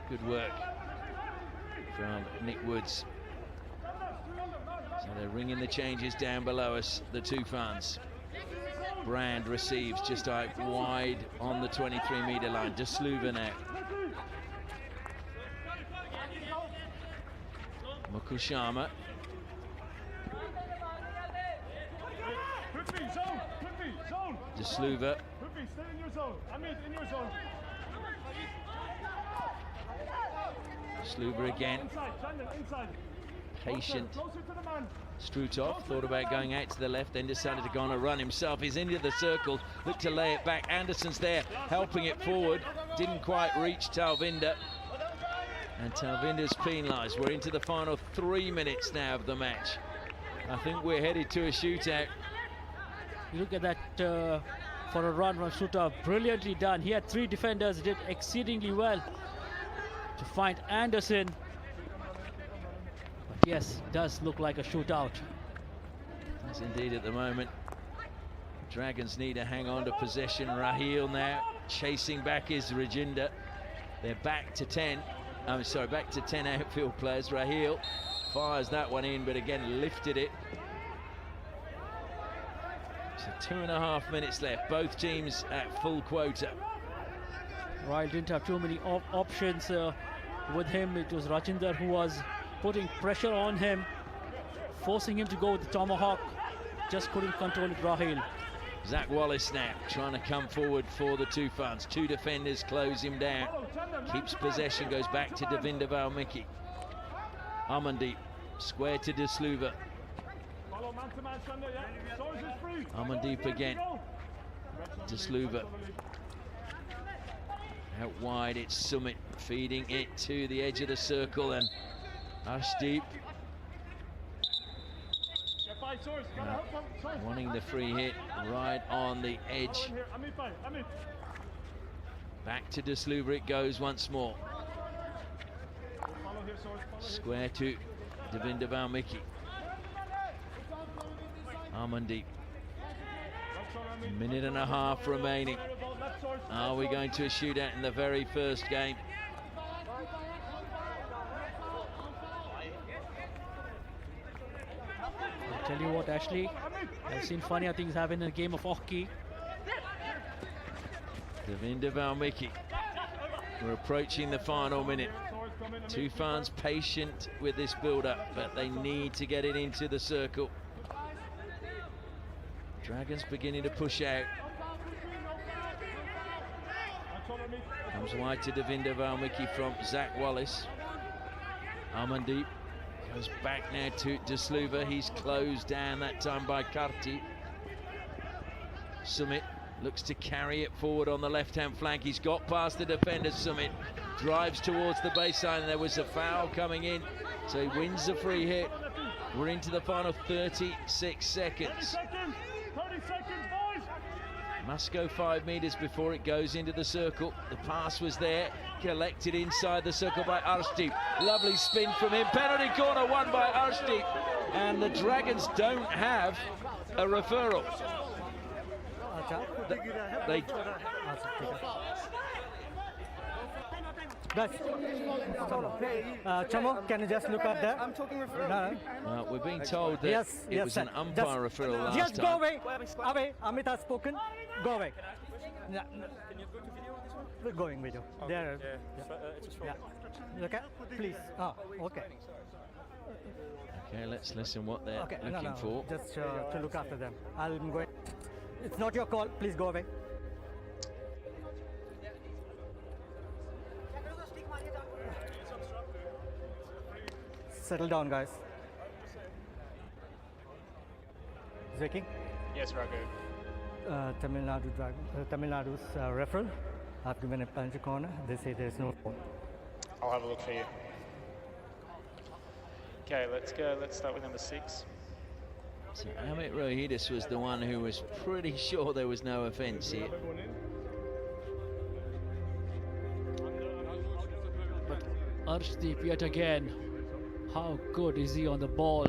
Good work from Nick Woods. So they're ringing the changes down below us, the TOOFANS. Brand receives just out wide on the 23-meter line. De Sluva now. Mukushama. De Sluva stay in your zone. Amit, in your zone. Sluber again. Inside, Chandler, inside. Patient. Closer to the man. Strutov thought about going out to the left, then decided to go on a run himself. He's into the circle, looked to lay it back. Anderson's there, helping it forward. Didn't quite reach Talvinder. And Talvinder's penalised. We're into the final 3 minutes now of the match. I think we're headed to a shootout. You look at that for a run from Strutov. Brilliantly done. He had 3 defenders, did exceedingly well to find Anderson. But yes, does look like a shootout. Yes, indeed, at the moment. Dragons need to hang on to possession. Raheel now chasing back is Rajinder. They're back to 10. I'm sorry, back to 10 outfield players. Raheel fires that one in, but again lifted it. So 2.5 minutes left. Both teams at full quota. Raheel didn't have too many options with him. It was Rajinder who was putting pressure on him, forcing him to go with the tomahawk. Just couldn't control it, Raheel. Zach Wallace now trying to come forward for the TOOFANS. 2 defenders close him down. Keeps possession, goes back to Devinder Valmiki. Amandeep, square to De Sluver. Amandeep again. De Sluver. Out wide, it's Summit feeding it to the edge of the circle, and Ashdeep wanting the free hit right on the edge. Back to De Sluver it goes once more. Square to Devinder Valmiki. Amandeep. 1.5 minutes remaining. Are we going to a shootout in the very first game? I'll tell you what, Ashley, I've seen funnier things happen in a game of hockey. Devinder Valmiki. We're approaching the final minute. TOOFANS patient with this build-up, but they need to get it into the circle. Dragons beginning to push out. Comes wide to Devinder Valmiki from Zach Wallace. Amandeep goes back now to De Sluver. He's closed down that time by Karti. Summit looks to carry it forward on the left-hand flank. He's got past the defender. Summit drives towards the baseline. There was a foul coming in, so he wins the free hit. We're into the final 36 seconds. 30 seconds, boys. Must go 5 meters before it goes into the circle. The pass was there, collected inside the circle by Arshdeep. Lovely spin from him. Penalty corner won by Arshdeep. And the Dragons don't have a referral. They Guys, Chamo, can you just look at that? I'm talking referral. we're being told that it was an umpire referral last just time. Just go away. Away. Amit has spoken. Go away. Yeah. We're going video. There. Yeah. Okay, please. Okay. Okay, let's listen what they're looking for. Just to look after them. I'm going. It's not your call. Please go away. Settle down, guys. Zeki? Yes, Raghu. Tamil Nadu's referral. I've given a penalty corner. They say there's no fault. I'll have a look for you. Okay, let's go. Let's start with number 6. So Amit Rohidis was the one who was pretty sure there was no offence here. But Arshdeep yet again. How good is he on the ball?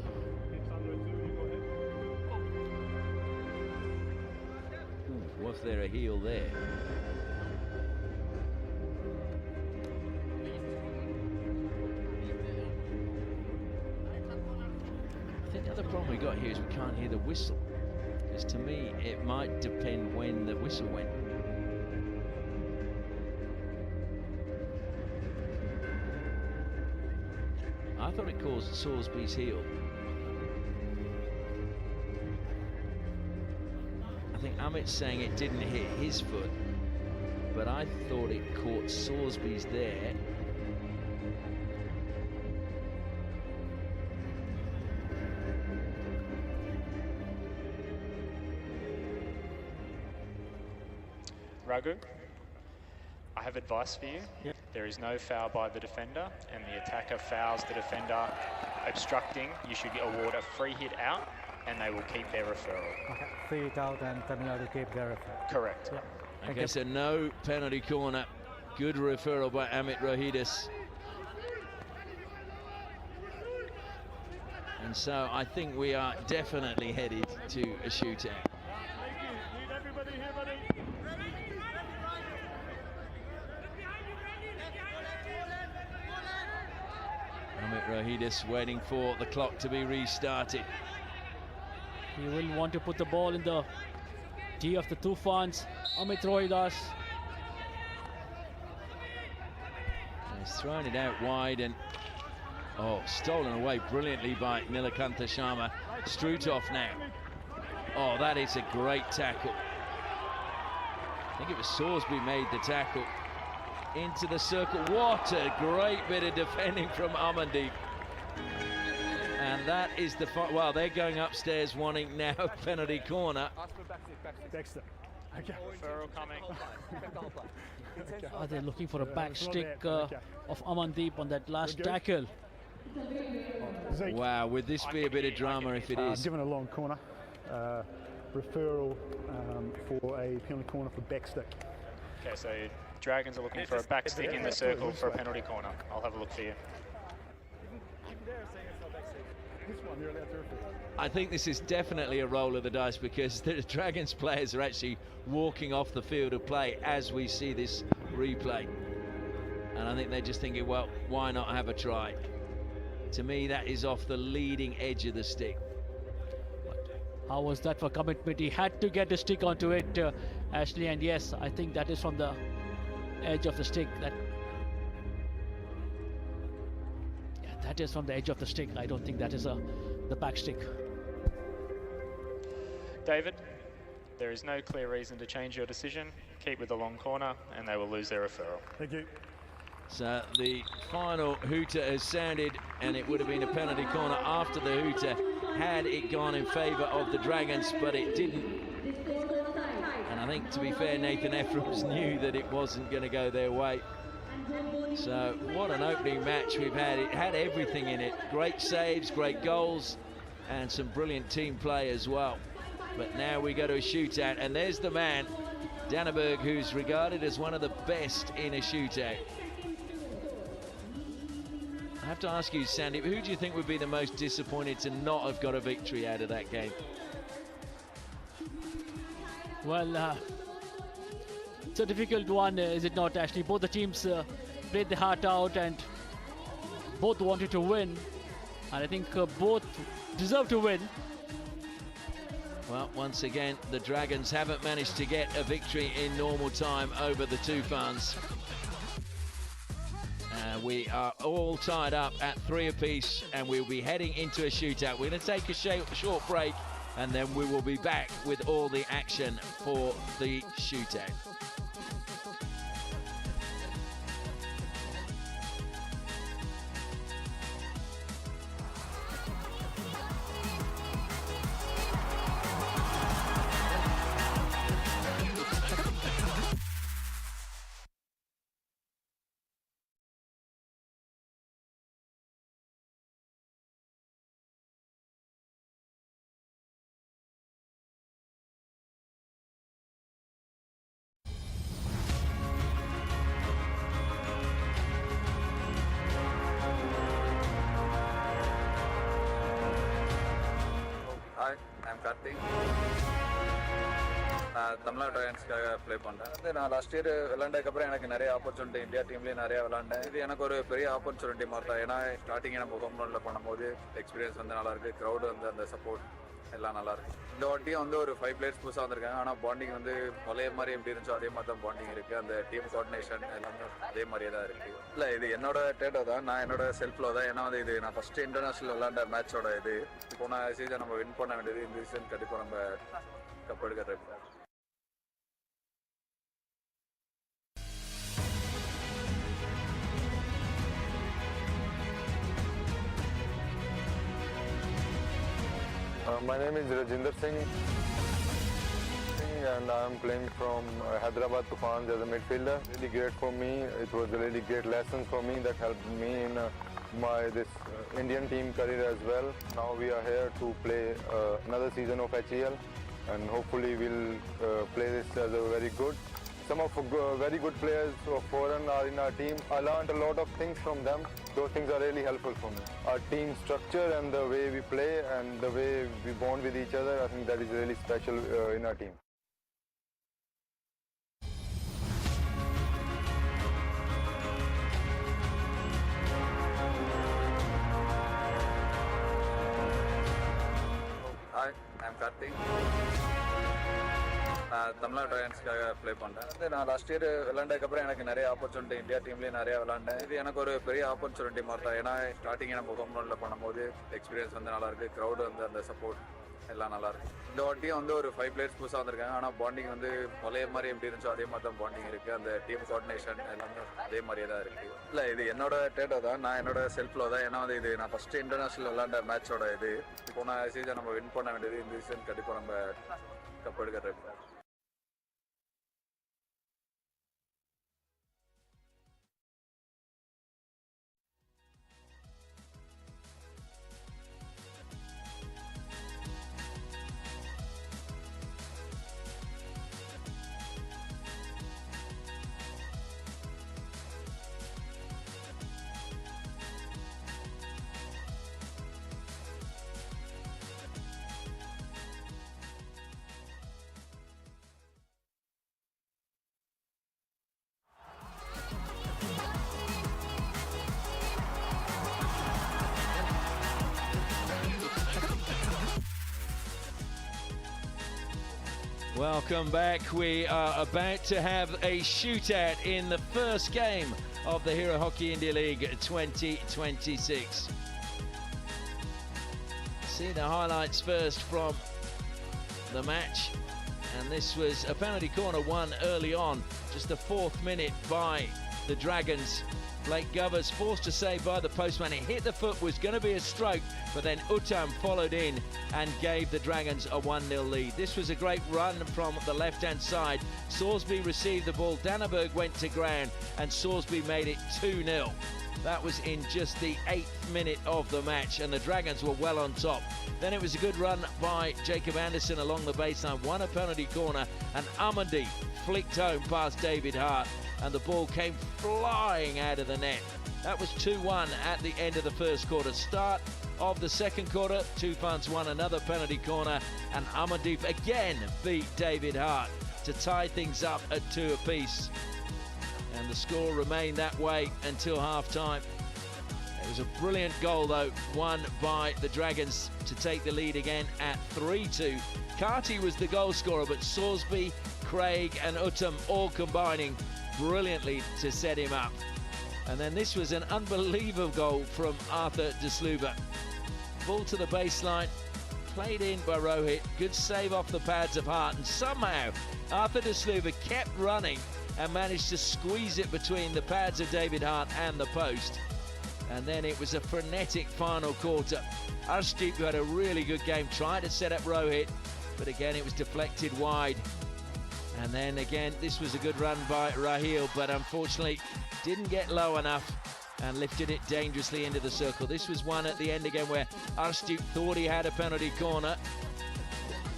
Ooh, was there a heel there? I think the other problem we got here is we can't hear the whistle. Because to me, it might depend when the whistle went. I thought it caused Salisbury's heel. I think Amit's saying it didn't hit his foot, but I thought it caught Sorsby's there. Raghu, I have advice for you. Yep. There is no foul by the defender, and the attacker fouls the defender obstructing. You should award a free hit out, and they will keep their referral. Okay. Free it out and Tamil Nadu keep their referral. Correct. Yeah. Okay, so no penalty corner. Good referral by Amit Rohidis. And so I think we are definitely headed to a shootout. Need everybody here, buddy. Amit Rohidis waiting for the clock to be restarted. He will want to put the ball in the tee of the TOOFANs. Amit Rohidis. He's thrown it out wide and stolen away brilliantly by Nilakantha Sharma. Strutov now. Oh, that is a great tackle. I think it was Sorsby made the tackle into the circle. What a great bit of defending from Amandeep. And that is the well, they're going upstairs wanting now penalty corner. Dexter. Okay. Referral coming. Are they looking for a back stick of Amandeep on that last tackle? Wow, would this be a bit of drama if it is? Given a long corner. Referral for a penalty corner for back stick. Okay, so Dragons are looking for a back stick in the circle for a penalty corner. I'll have a look for you. I think this is definitely a roll of the dice because the Dragons players are actually walking off the field of play as we see this replay. And I think they're just thinking, well, why not have a try? To me, that is off the leading edge of the stick. How was that for commitment? He had to get the stick onto it, Ashley, and yes, I think that is from the edge of the stick. That is from the edge of the stick. I don't think that is the back stick. David, there is no clear reason to change your decision. Keep with the long corner, and they will lose their referral. Thank you. So the final hooter has sounded, and it would have been a penalty corner after the hooter had it gone in favour of the Dragons, but it didn't. And I think, to be fair, Nathan Ephraim's knew that it wasn't going to go their way. So what an opening match we've had. It had everything in it. Great saves, great goals, and some brilliant team play as well. But now we go to a shootout, and there's the man, Danneberg, who's regarded as one of the best in a shootout. I have to ask you, Sandy, who do you think would be the most disappointed to not have got a victory out of that game? Well, it's a difficult one, is it not, Ashley? Both the teams played their heart out and both wanted to win. And I think both deserve to win. Well, once again, the Dragons haven't managed to get a victory in normal time over the TOOFANs. We are all tied up at 3 apiece, and we'll be heading into a shootout. We're going to take a short break, and then we will be back with all the action for the shootout. Hi, I'm Karthik. நான் Tamil Nadu ட்ரையன்ஸ்க்காக play பண்ணுறேன். நான் last year விளாண்டதுக்கப்புறம் எனக்கு நிறைய opportunity India டீம்லேயும் நிறையா விளாண்டேன். இது எனக்கு ஒரு பெரிய ஆப்பர்ச்சுனிட்டி மாதிரி தான். ஏன்னா ஸ்டார்டிங்கே நம்ம ஹோம் கிரவுண்டில் பண்ணும்போது எக்ஸ்பீரியன்ஸ் வந்து நல்லாயிருக்கு. க்ரௌடு வந்து அந்த சப்போர்ட் எல்லாம் நல்லாயிருக்கு. இந்த வாட்டியும் வந்து ஒரு 5 பிளேயர்ஸ் புதுசாக வந்திருக்காங்க. ஆனால் பாண்டிங் வந்து பழைய மாதிரி எப்படி இருந்துச்சோ அதே மாதிரி தான் பாண்டிங் இருக்குது. அந்த டீம் கோஆர்டினேஷன் எல்லாமே அதே மாதிரியே தான் இருக்குது. இல்லை, இது என்னோட டேட்டோ தான். நான் என்னோட செல்ஃபில் தான். ஏன்னா வந்து இது நான் ஃபஸ்ட்டு இன்டர்நேஷ்னல் விளாண்ட மேட்சோட இது. போன சீசன் நம்ம வின் பண்ண வேண்டியது. இந்த சீசன் கண்டிப்பாக நம்ம கப் எடுக்க ட்ரை பண்ணுறோம். My name is Rajinder Singh and I'm playing from Hyderabad TOOFANS as a midfielder. Really great for me. It was a really great lesson for me that helped me in this Indian team career as well. Now we are here to play another season of HEL and hopefully we'll play this as a very good. Some of very good players of foreign are in our team. I learned a lot of things from them. Those things are really helpful for me. Our team structure and the way we play and the way we bond with each other, I think that is really special in our team. Hi, I'm Karthik. நான் Tamil Nadu ட்ரையன்ஸ்க்காக play பண்ணுறேன். நான் last year விளாண்டதுக்கப்புறம் எனக்கு நிறைய opportunity India டீம்லேயும் நிறையா விளாண்டேன். இது எனக்கு ஒரு பெரிய ஆப்பர்ச்சுனிட்டி மாதிரி தான். ஏன்னா ஸ்டார்டிங் நம்ம ஹோம் கிரவுண்டில் பண்ணும்போது எக்ஸ்பீரியன்ஸ் வந்து நல்லாயிருக்கு, க்ரௌடு வந்து அந்த சப்போர்ட் எல்லாம் நல்லாயிருக்கு. இந்த வாட்டியும் வந்து ஒரு 5 பிளேயர்ஸ் புதுசாக வந்திருக்காங்க. ஆனால் பாண்டிங் வந்து பழைய மாதிரி எப்படி இருந்துச்சோ அதே மாதிரி தான் பாண்டிங் இருக்குது. அந்த டீம் கோஆர்டினேஷன் எல்லாமே அதே மாதிரியே தான் இருக்குது. இல்லை, இது என்னோட டேட்டோ தான், நான் என்னோட செல்ஃபில் தான். ஏன்னா வந்து இது நான் ஃபஸ்ட்டு இன்டர்நேஷ்னல் விளாண்ட மேட்சோட இது. போன சீசன் நம்ம வின் பண்ண வேண்டியது, இந்த சீசன் கண்டிப்பாக நம்ம கப் எடுக்கிறது. Welcome back. We are about to have a shootout in the first game of the Hero Hockey India League 2026. See the highlights first from the match. And this was a penalty corner won early on, just the 4th minute by the Dragons. Blake Govers forced to save by the postman. It hit the foot, was going to be a stroke, but then Uttam followed in and gave the Dragons a 1-0 lead. This was a great run from the left-hand side. Salisbury received the ball, Danneberg went to ground, and Salisbury made it 2-0. That was in just the 8th minute of the match, and the Dragons were well on top. Then it was a good run by Jacob Anderson along the baseline, won a penalty corner, and Amandeep flicked home past David Hart, and the ball came flying out of the net. That was 2-1 at the end of the first quarter. Start of the second quarter, TOOFANS won another penalty corner, and Amandeep again beat David Hart to tie things up at 2 apiece. And the score remained that way until half-time. It was a brilliant goal, though, won by the Dragons to take the lead again at 3-2. Carty was the goal scorer, but Salisbury, Craig and Uttam all combining brilliantly to set him up. And then this was an unbelievable goal from Arthur De Sluiber. Ball to the baseline, played in by Rohit, good save off the pads of Hart, and somehow Arthur De Sluiber kept running and managed to squeeze it between the pads of David Hart and the post. And then it was a frenetic final quarter. Arshdeep, who had a really good game, tried to set up Rohit, but again it was deflected wide. And then again, this was a good run by Raheel, but unfortunately didn't get low enough and lifted it dangerously into the circle. This was one at the end again where Arshdeep thought he had a penalty corner.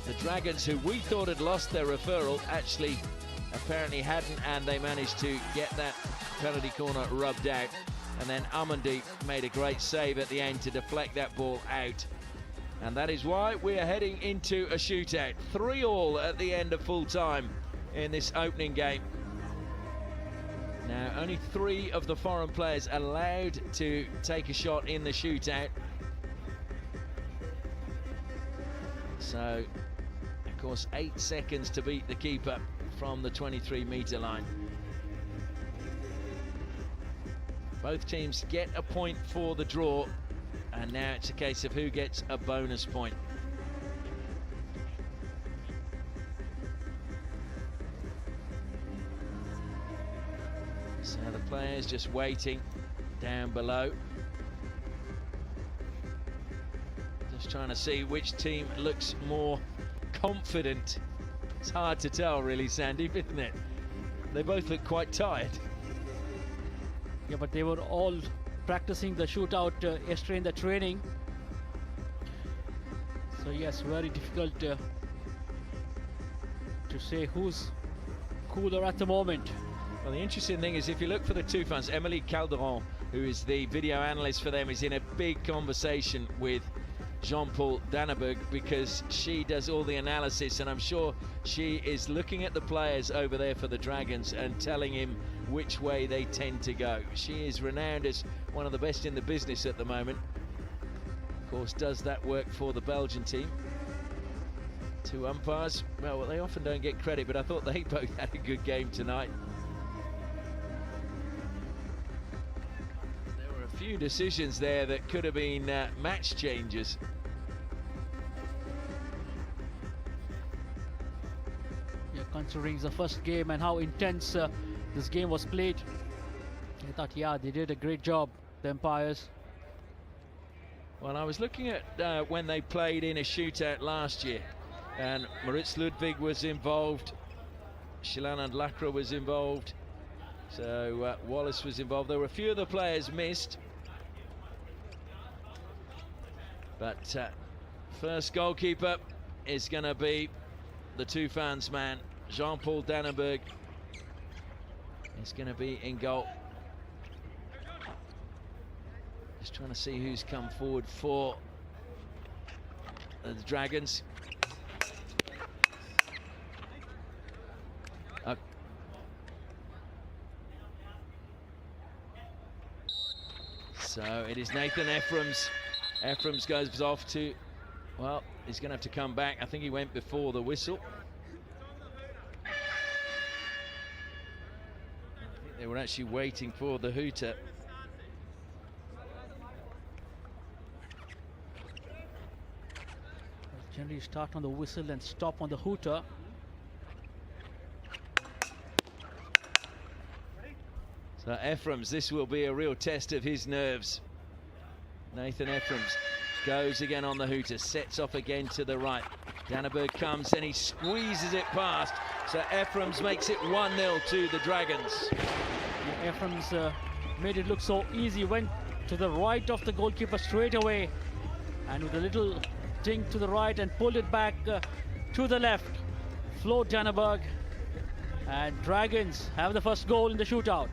The Dragons, who we thought had lost their referral, actually apparently hadn't, and they managed to get that penalty corner rubbed out. And then Amandeep made a great save at the end to deflect that ball out. And that is why we are heading into a shootout. 3-3 at the end of full time in this opening game. Now, only 3 of the foreign players allowed to take a shot in the shootout. So, of course, 8 seconds to beat the keeper from the 23-metre line. Both teams get a point for the draw, and now it's a case of who gets a bonus point. So the players just waiting down below. Just Just trying to see which team looks more confident. It's hard to tell, really, Sandeep, isn't it? They both look quite tired. Yeah, but they were all practicing the shootout yesterday in the training. So yes, very difficult to say who's cooler at the moment. Well, the interesting thing is if you look for the TOOFANS, Emily Calderon, who is the video analyst for them, is in a big conversation with Jean-Paul Danneberg because she does all the analysis, and I'm sure she is looking at the players over there for the Dragons and telling him which way they tend to go. She is renowned as one of the best in the business at the moment. Of course, does that work for the Belgian team. Two umpires, well, they often don't get credit, but I thought they both had a good game tonight. There were a few decisions there that could have been match changes. Yeah, considering the first game and how intense this game was played, I thought, yeah, they did a great job, the umpires. Well, I was looking at when they played in a shootout last year, and Maritz Ludwig was involved, Shilanand Lakra was involved, so Wallace was involved. There were a few of the players missed, but first goalkeeper is going to be the TOOFANS man, Jean-Paul Danneberg. Is going to be in goal. Just trying to see who's come forward for the Dragons. So it is Nathan Ephraim's. Ephraim's goes off to, well, he's going to have to come back. I think he went before the whistle. I think they were actually waiting for the hooter. Generally start on the whistle and stop on the hooter. So Ephraim's, this will be a real test of his nerves. Nathan Ephraim's goes again on the hooter, sets off again to the right. Danneberg comes and he squeezes it past. So Ephraim's makes it 1-0 to the Dragons. Yeah, Ephraim's made it look so easy, went to the right of the goalkeeper straight away, and with a little dink to the right and pulled it back to the left. Flo Danneberg, and Dragons have the first goal in the shootout.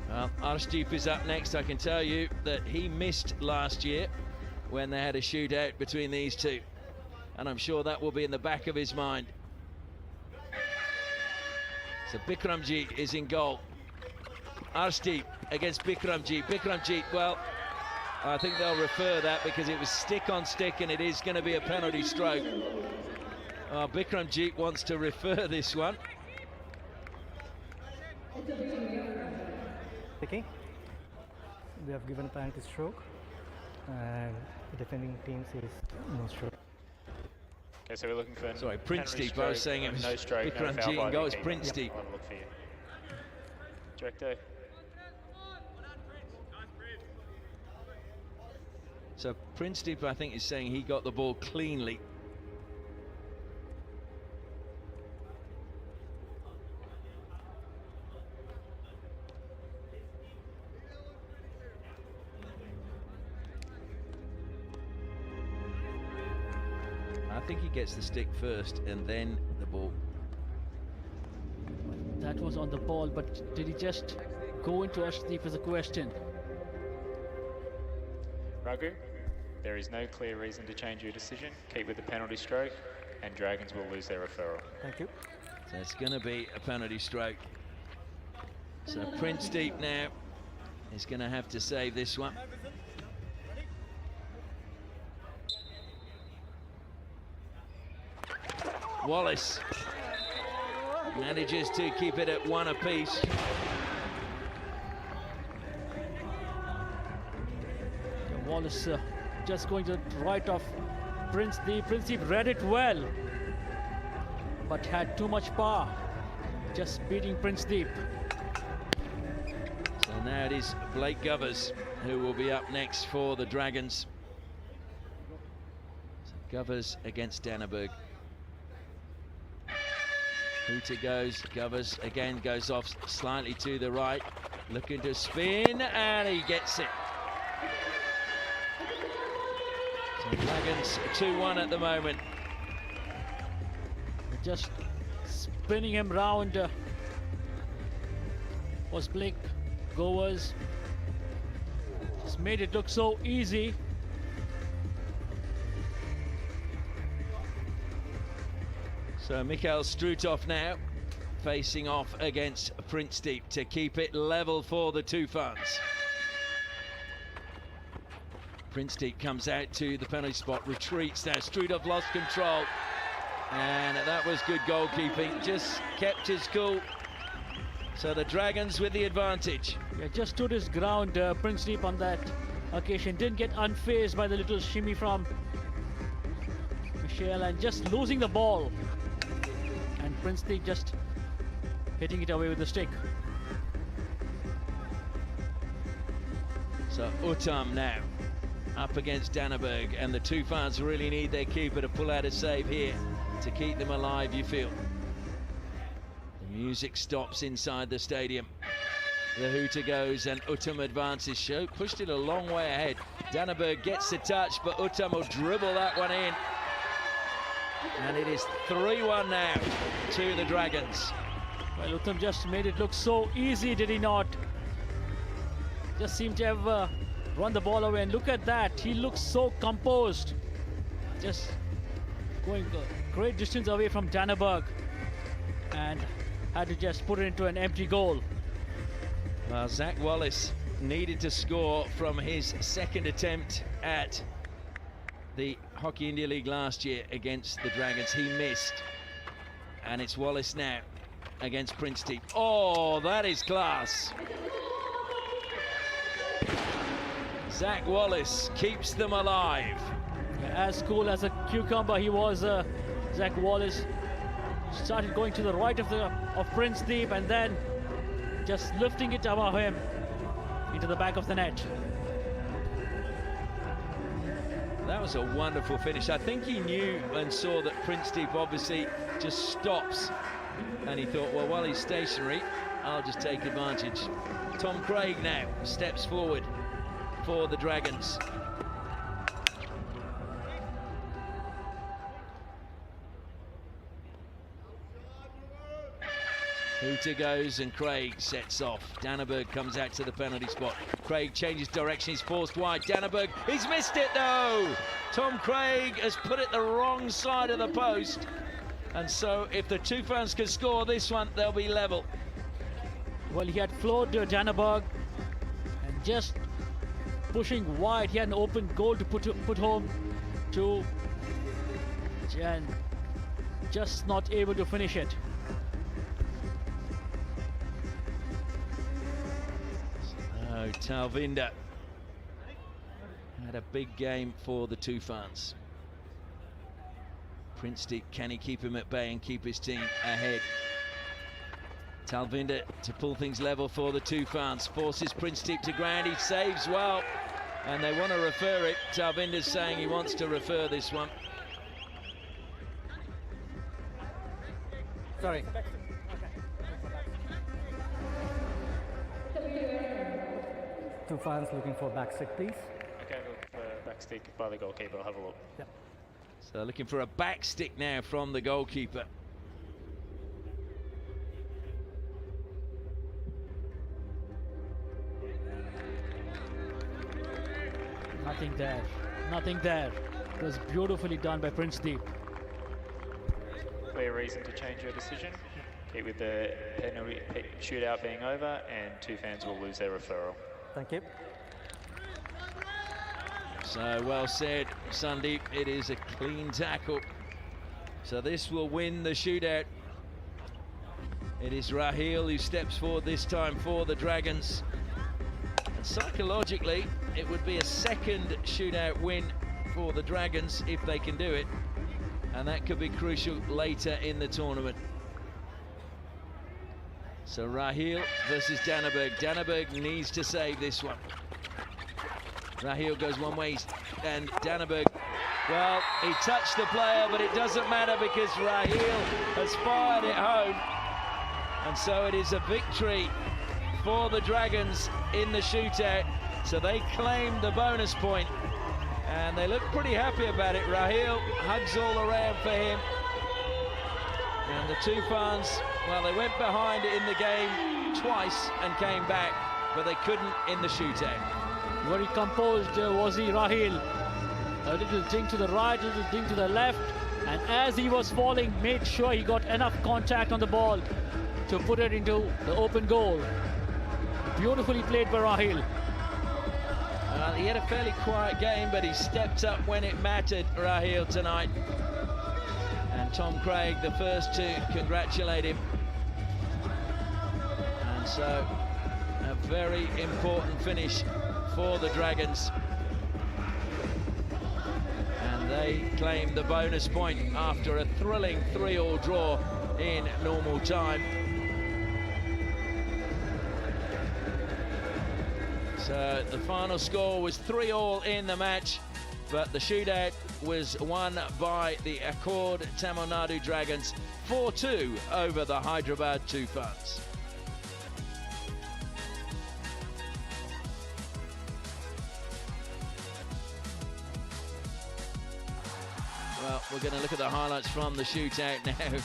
Well, Arshdeep is up next. I can tell you that he missed last year when they had a shootout between these two, and I'm sure that will be in the back of his mind. So Bikramjit is in goal. Arshdeep against Bikramjit. Bikramjit, well, I think they'll refer that because it was stick on stick and it is going to be a penalty stroke. Bikramjit wants to refer this one. Okay. We have given a penalty stroke, and the defending team says no stroke. Okay, so we're looking for Prince Deep. I was saying it was no stroke, Bikramjit and goal. It's Prince Deep. I'll look for you. Director. So Prince Deep, I think, is saying he got the ball cleanly. I think he gets the stick first and then the ball. That was on the ball, but did he just go into Arshdeep is a question. Raghu, there is no clear reason to change your decision. Keep with the penalty stroke, and Dragons will lose their referral. Thank you. So it's going to be a penalty stroke. So Prince Deep now is going to have to save this one. Wallace manages to keep it at one apiece. Wallace just going to the right of Prince Deep. Prince Deep read it well, but had too much power, just beating Prince Deep. So now it is Blake Govers who will be up next for the Dragons. Govers against Danneberg. Hooter goes, Govers again goes off slightly to the right, looking to spin, and he gets it. So Dragons 2-1 at the moment. Just spinning him round was Blake Govers. Just made it look so easy. So Mikhail Strutov now facing off against Prince Deep to keep it level for the TOOFANS. Prince Deep comes out to the penalty spot, retreats now. Strutov lost control, and that was good goalkeeping. Just kept his cool. So the Dragons with the advantage. Yeah, just stood his ground, Prince Deep, on that occasion. Didn't get unfazed by the little shimmy from Michelle, and just losing the ball. And Prince Deep just hitting it away with the stick. So Uttam now up against Danneberg, and the TOOFANS really need their keeper to pull out a save here to keep them alive, you feel. The music stops inside the stadium. The hooter goes and Uttam advances. Pushed it a long way ahead. Danneberg gets the touch, but Uttam will dribble that one in. And it is 3-1 now to the Dragons. Well, Uttam just made it look so easy, did he not? Just seemed to have run the ball away, and look at that. He looks so composed. Just going a great distance away from Danneberg, and had to just put it into an empty goal. Well, Zach Wallace needed to score from his second attempt at the Hockey India League last year against the Dragons. He missed, and it's Wallace now against Prince Deep. Oh, that is class. Zach Wallace keeps them alive. As cool as a cucumber he was, Zach Wallace. Started going to the right of Prince Deep, and then just lifting it above him into the back of the net. That was a wonderful finish. I think he knew and saw that Prince Deep obviously just stops, and he thought, well, while he's stationary, I'll just take advantage. Tom Craig now steps forward for the Dragons. Hooter goes and Craig sets off. Danneberg comes out to the penalty spot. Craig changes direction, he's forced wide. Danneberg, he's missed it though! Tom Craig has put it the wrong side of the post. And so if the TOOFANS can score this one, they'll be level. Well, he had floored Danneberg and just pushing wide. He had an open goal to put home to Jan. Just not able to finish it. Talvinder had a big game for the TOOFANS. Prince Deep, can he keep him at bay and keep his team ahead? Talvinder to pull things level for the TOOFANS, forces Prince Deep to ground, he saves well, and they want to refer it. Talvinder's saying he wants to refer this one. Sorry. TOOFANS looking for back stick, please. Okay, look for back stick by the goalkeeper. I'll have a look. Yep. So looking for a back stick now from the goalkeeper. Nothing there. Nothing there. It was beautifully done by Prince Deep. Clear reason to change your decision. Keep with the penalty shootout being over, and TOOFANS will lose their referral. Thank you. So well said, Sandeep. It is a clean tackle. So this will win the shootout. It is Raheel who steps forward this time for the Dragons. And psychologically, it would be a second shootout win for the Dragons if they can do it. And that could be crucial later in the tournament. So Raheel versus Danneberg. Danneberg needs to save this one. Raheel goes one way and Danneberg Well, he touched the player, but it doesn't matter because Raheel has fired it home. And so it is a victory for the Dragons in the shootout. So they claim the bonus point, and they look pretty happy about it. Raheel hugs all around for him. And the TOOFANS, well, they went behind in the game twice and came back, but they couldn't in the shootout. Very composed was he, Raheel. A little ding to the right, a little ding to the left, and as he was falling, made sure he got enough contact on the ball to put it into the open goal. Beautifully played by Raheel. He had a fairly quiet game, but he stepped up when it mattered, Raheel, tonight. And Tom Craig, the first to congratulate him. And so, a very important finish for the Dragons. And they claim the bonus point after a thrilling 3-3 draw in normal time. So the final score was 3-3 in the match, but the shootout was won by the Accord Tamil Nadu Dragons 4-2 over the Hyderabad TOOFANS. Well, we're going to look at the highlights from the shootout now.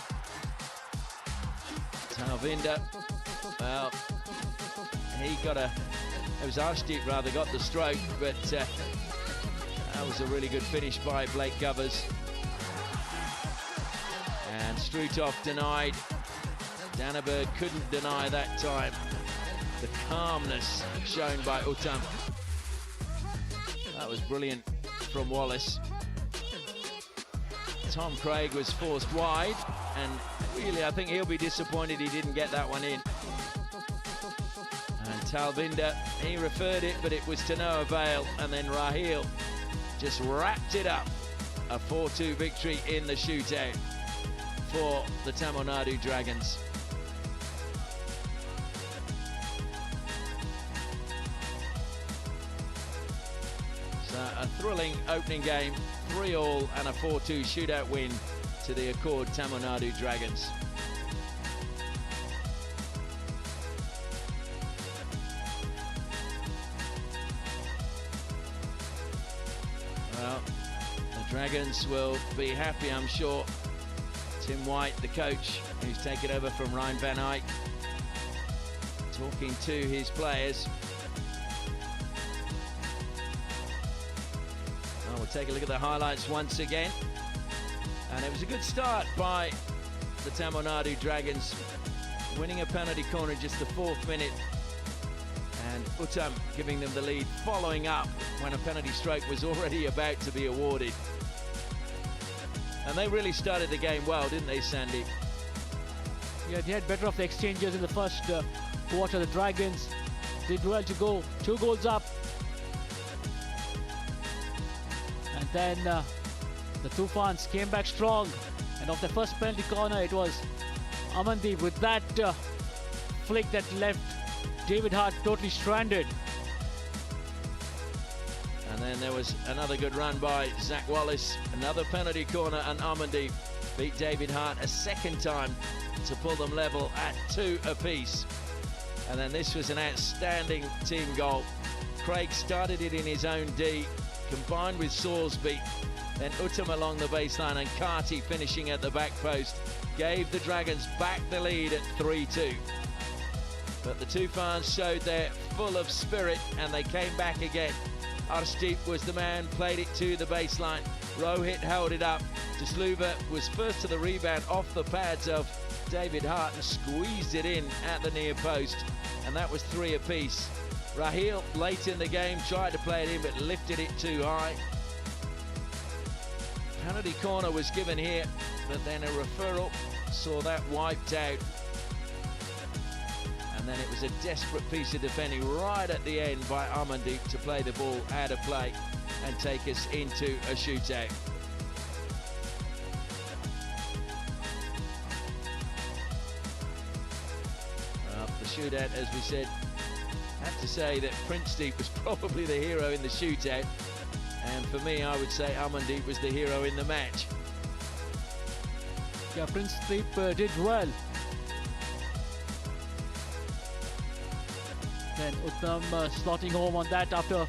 Talvinder, well, it was Arshdeep rather got the stroke, but that was a really good finish by Blake Govers. And Strutov denied. Danneberg couldn't deny that time. The calmness shown by Uttam. That was brilliant from Wallace. Tom Craig was forced wide, and really I think he'll be disappointed he didn't get that one in. And Talvinder, he referred it, but it was to no avail, and then Raheel just wrapped it up. A 4-2 victory in the shootout for the Tamil Nadu Dragons. So a thrilling opening game, 3-3 and a 4-2 shootout win to the Accord Tamil Nadu Dragons. Well, the Dragons will be happy, I'm sure. Tim White, the coach, who's taken over from Ryan van Eyck, talking to his players. Oh, we'll take a look at the highlights once again. And it was a good start by the Tamil Nadu Dragons, winning a penalty corner just the 4th minute. And Uttam giving them the lead, following up when a penalty stroke was already about to be awarded. And they really started the game well, didn't they, Sandy? Yeah, they had better of the exchanges in the first quarter. The Dragons did well to go 2 goals up. And then the TOOFANS came back strong. And off the first penalty corner, it was Amandeep with that flick that left David Hart totally stranded. And then there was another good run by Zach Wallace, another penalty corner, and Amandeep beat David Hart a second time to pull them level at 2 apiece. And then this was an outstanding team goal. Craig started it in his own D, combined with Sorsby, then Uttam along the baseline, and Carty finishing at the back post gave the Dragons back the lead at 3-2. But the TOOFANS showed they're full of spirit, and they came back again. Arshdeep was the man, played it to the baseline. Rohit held it up. Jasluva was first to the rebound off the pads of David Hart and squeezed it in at the near post. And that was 3 apiece. Raheel, late in the game, tried to play it in, but lifted it too high. Penalty corner was given here, but then a referral saw that wiped out. And then it was a desperate piece of defending right at the end by Amandeep to play the ball out of play and take us into a shootout. The shootout, as we said, I have to say that Prince Deep was probably the hero in the shootout. And for me, I would say Amandeep was the hero in the match. Yeah, Prince Deep did well. Then Uttam slotting home on that after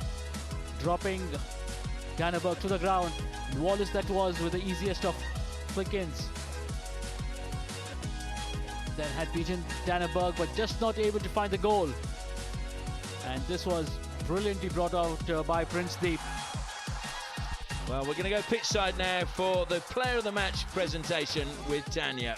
dropping Danneberg to the ground. Wallace that was with the easiest of flick-ins. Then had beaten Danneberg but just not able to find the goal. And this was brilliantly brought out by Prince Deep. Well, we're going to go pitch side now for the player of the match presentation with Tanya.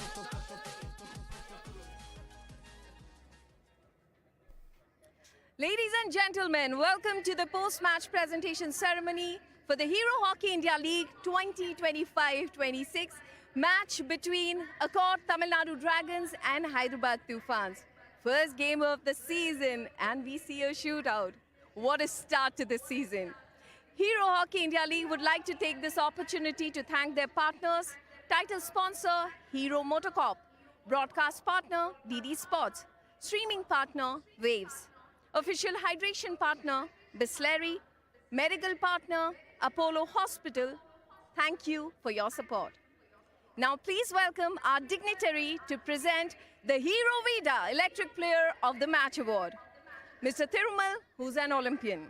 Ladies and gentlemen, welcome to the post-match presentation ceremony for the Hero Hockey India League 2025-26 match between Accord Tamil Nadu Dragons and Hyderabad TOOFANs. First game of the season, and we see a shootout. What a start to the season. Hero Hockey India League would like to take this opportunity to thank their partners, title sponsor Hero Motorcorp, broadcast partner DD Sports, streaming partner Waves, official hydration partner Bisleri, medical partner Apollo Hospital. Thank you for your support. Now please welcome our dignitary to present the Hero Vida Electric Player of the Match Award, Mr. Thirumal, who's an Olympian.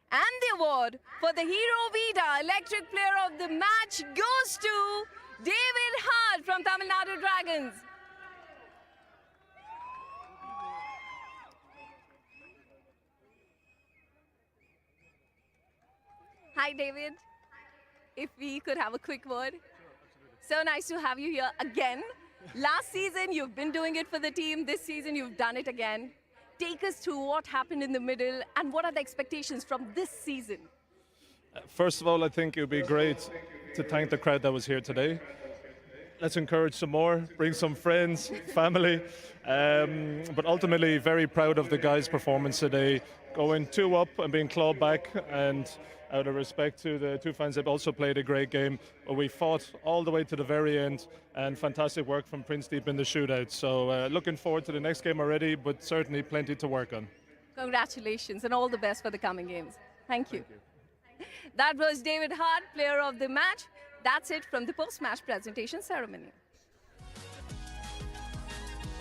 And the award for the Hero Vida Electric Player of the Match goes to David Hart from Tamil Nadu Dragons. Hi, David. If we could have a quick word. So nice to have you here again. Last season, you've been doing it for the team. This season, you've done it again. Take us through what happened in the middle and what are the expectations from this season? First of all, I think it would be great to thank the crowd that was here today. Let's encourage some more, bring some friends, family. But ultimately, very proud of the guys' performance today. Going 2 up and being clawed back, and out of respect to the TOOFANs, they've also played a great game. But we fought all the way to the very end, and fantastic work from Prince Deep in the shootout. So looking forward to the next game already, but certainly plenty to work on. Congratulations and all the best for the coming games. Thank you. That was David Hart, player of the match. That's it from the post-match presentation ceremony.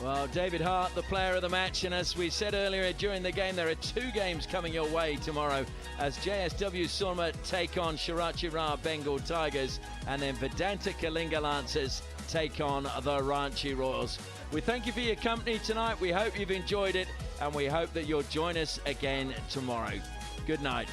Well, David Hart, the player of the match, and as we said earlier during the game, there are 2 games coming your way tomorrow as JSW Surma take on Shirachira Bengal Tigers, and then Vedanta Kalinga Lancers take on the Ranchi Royals. We thank you for your company tonight. We hope you've enjoyed it, and we hope that you'll join us again tomorrow. Good night.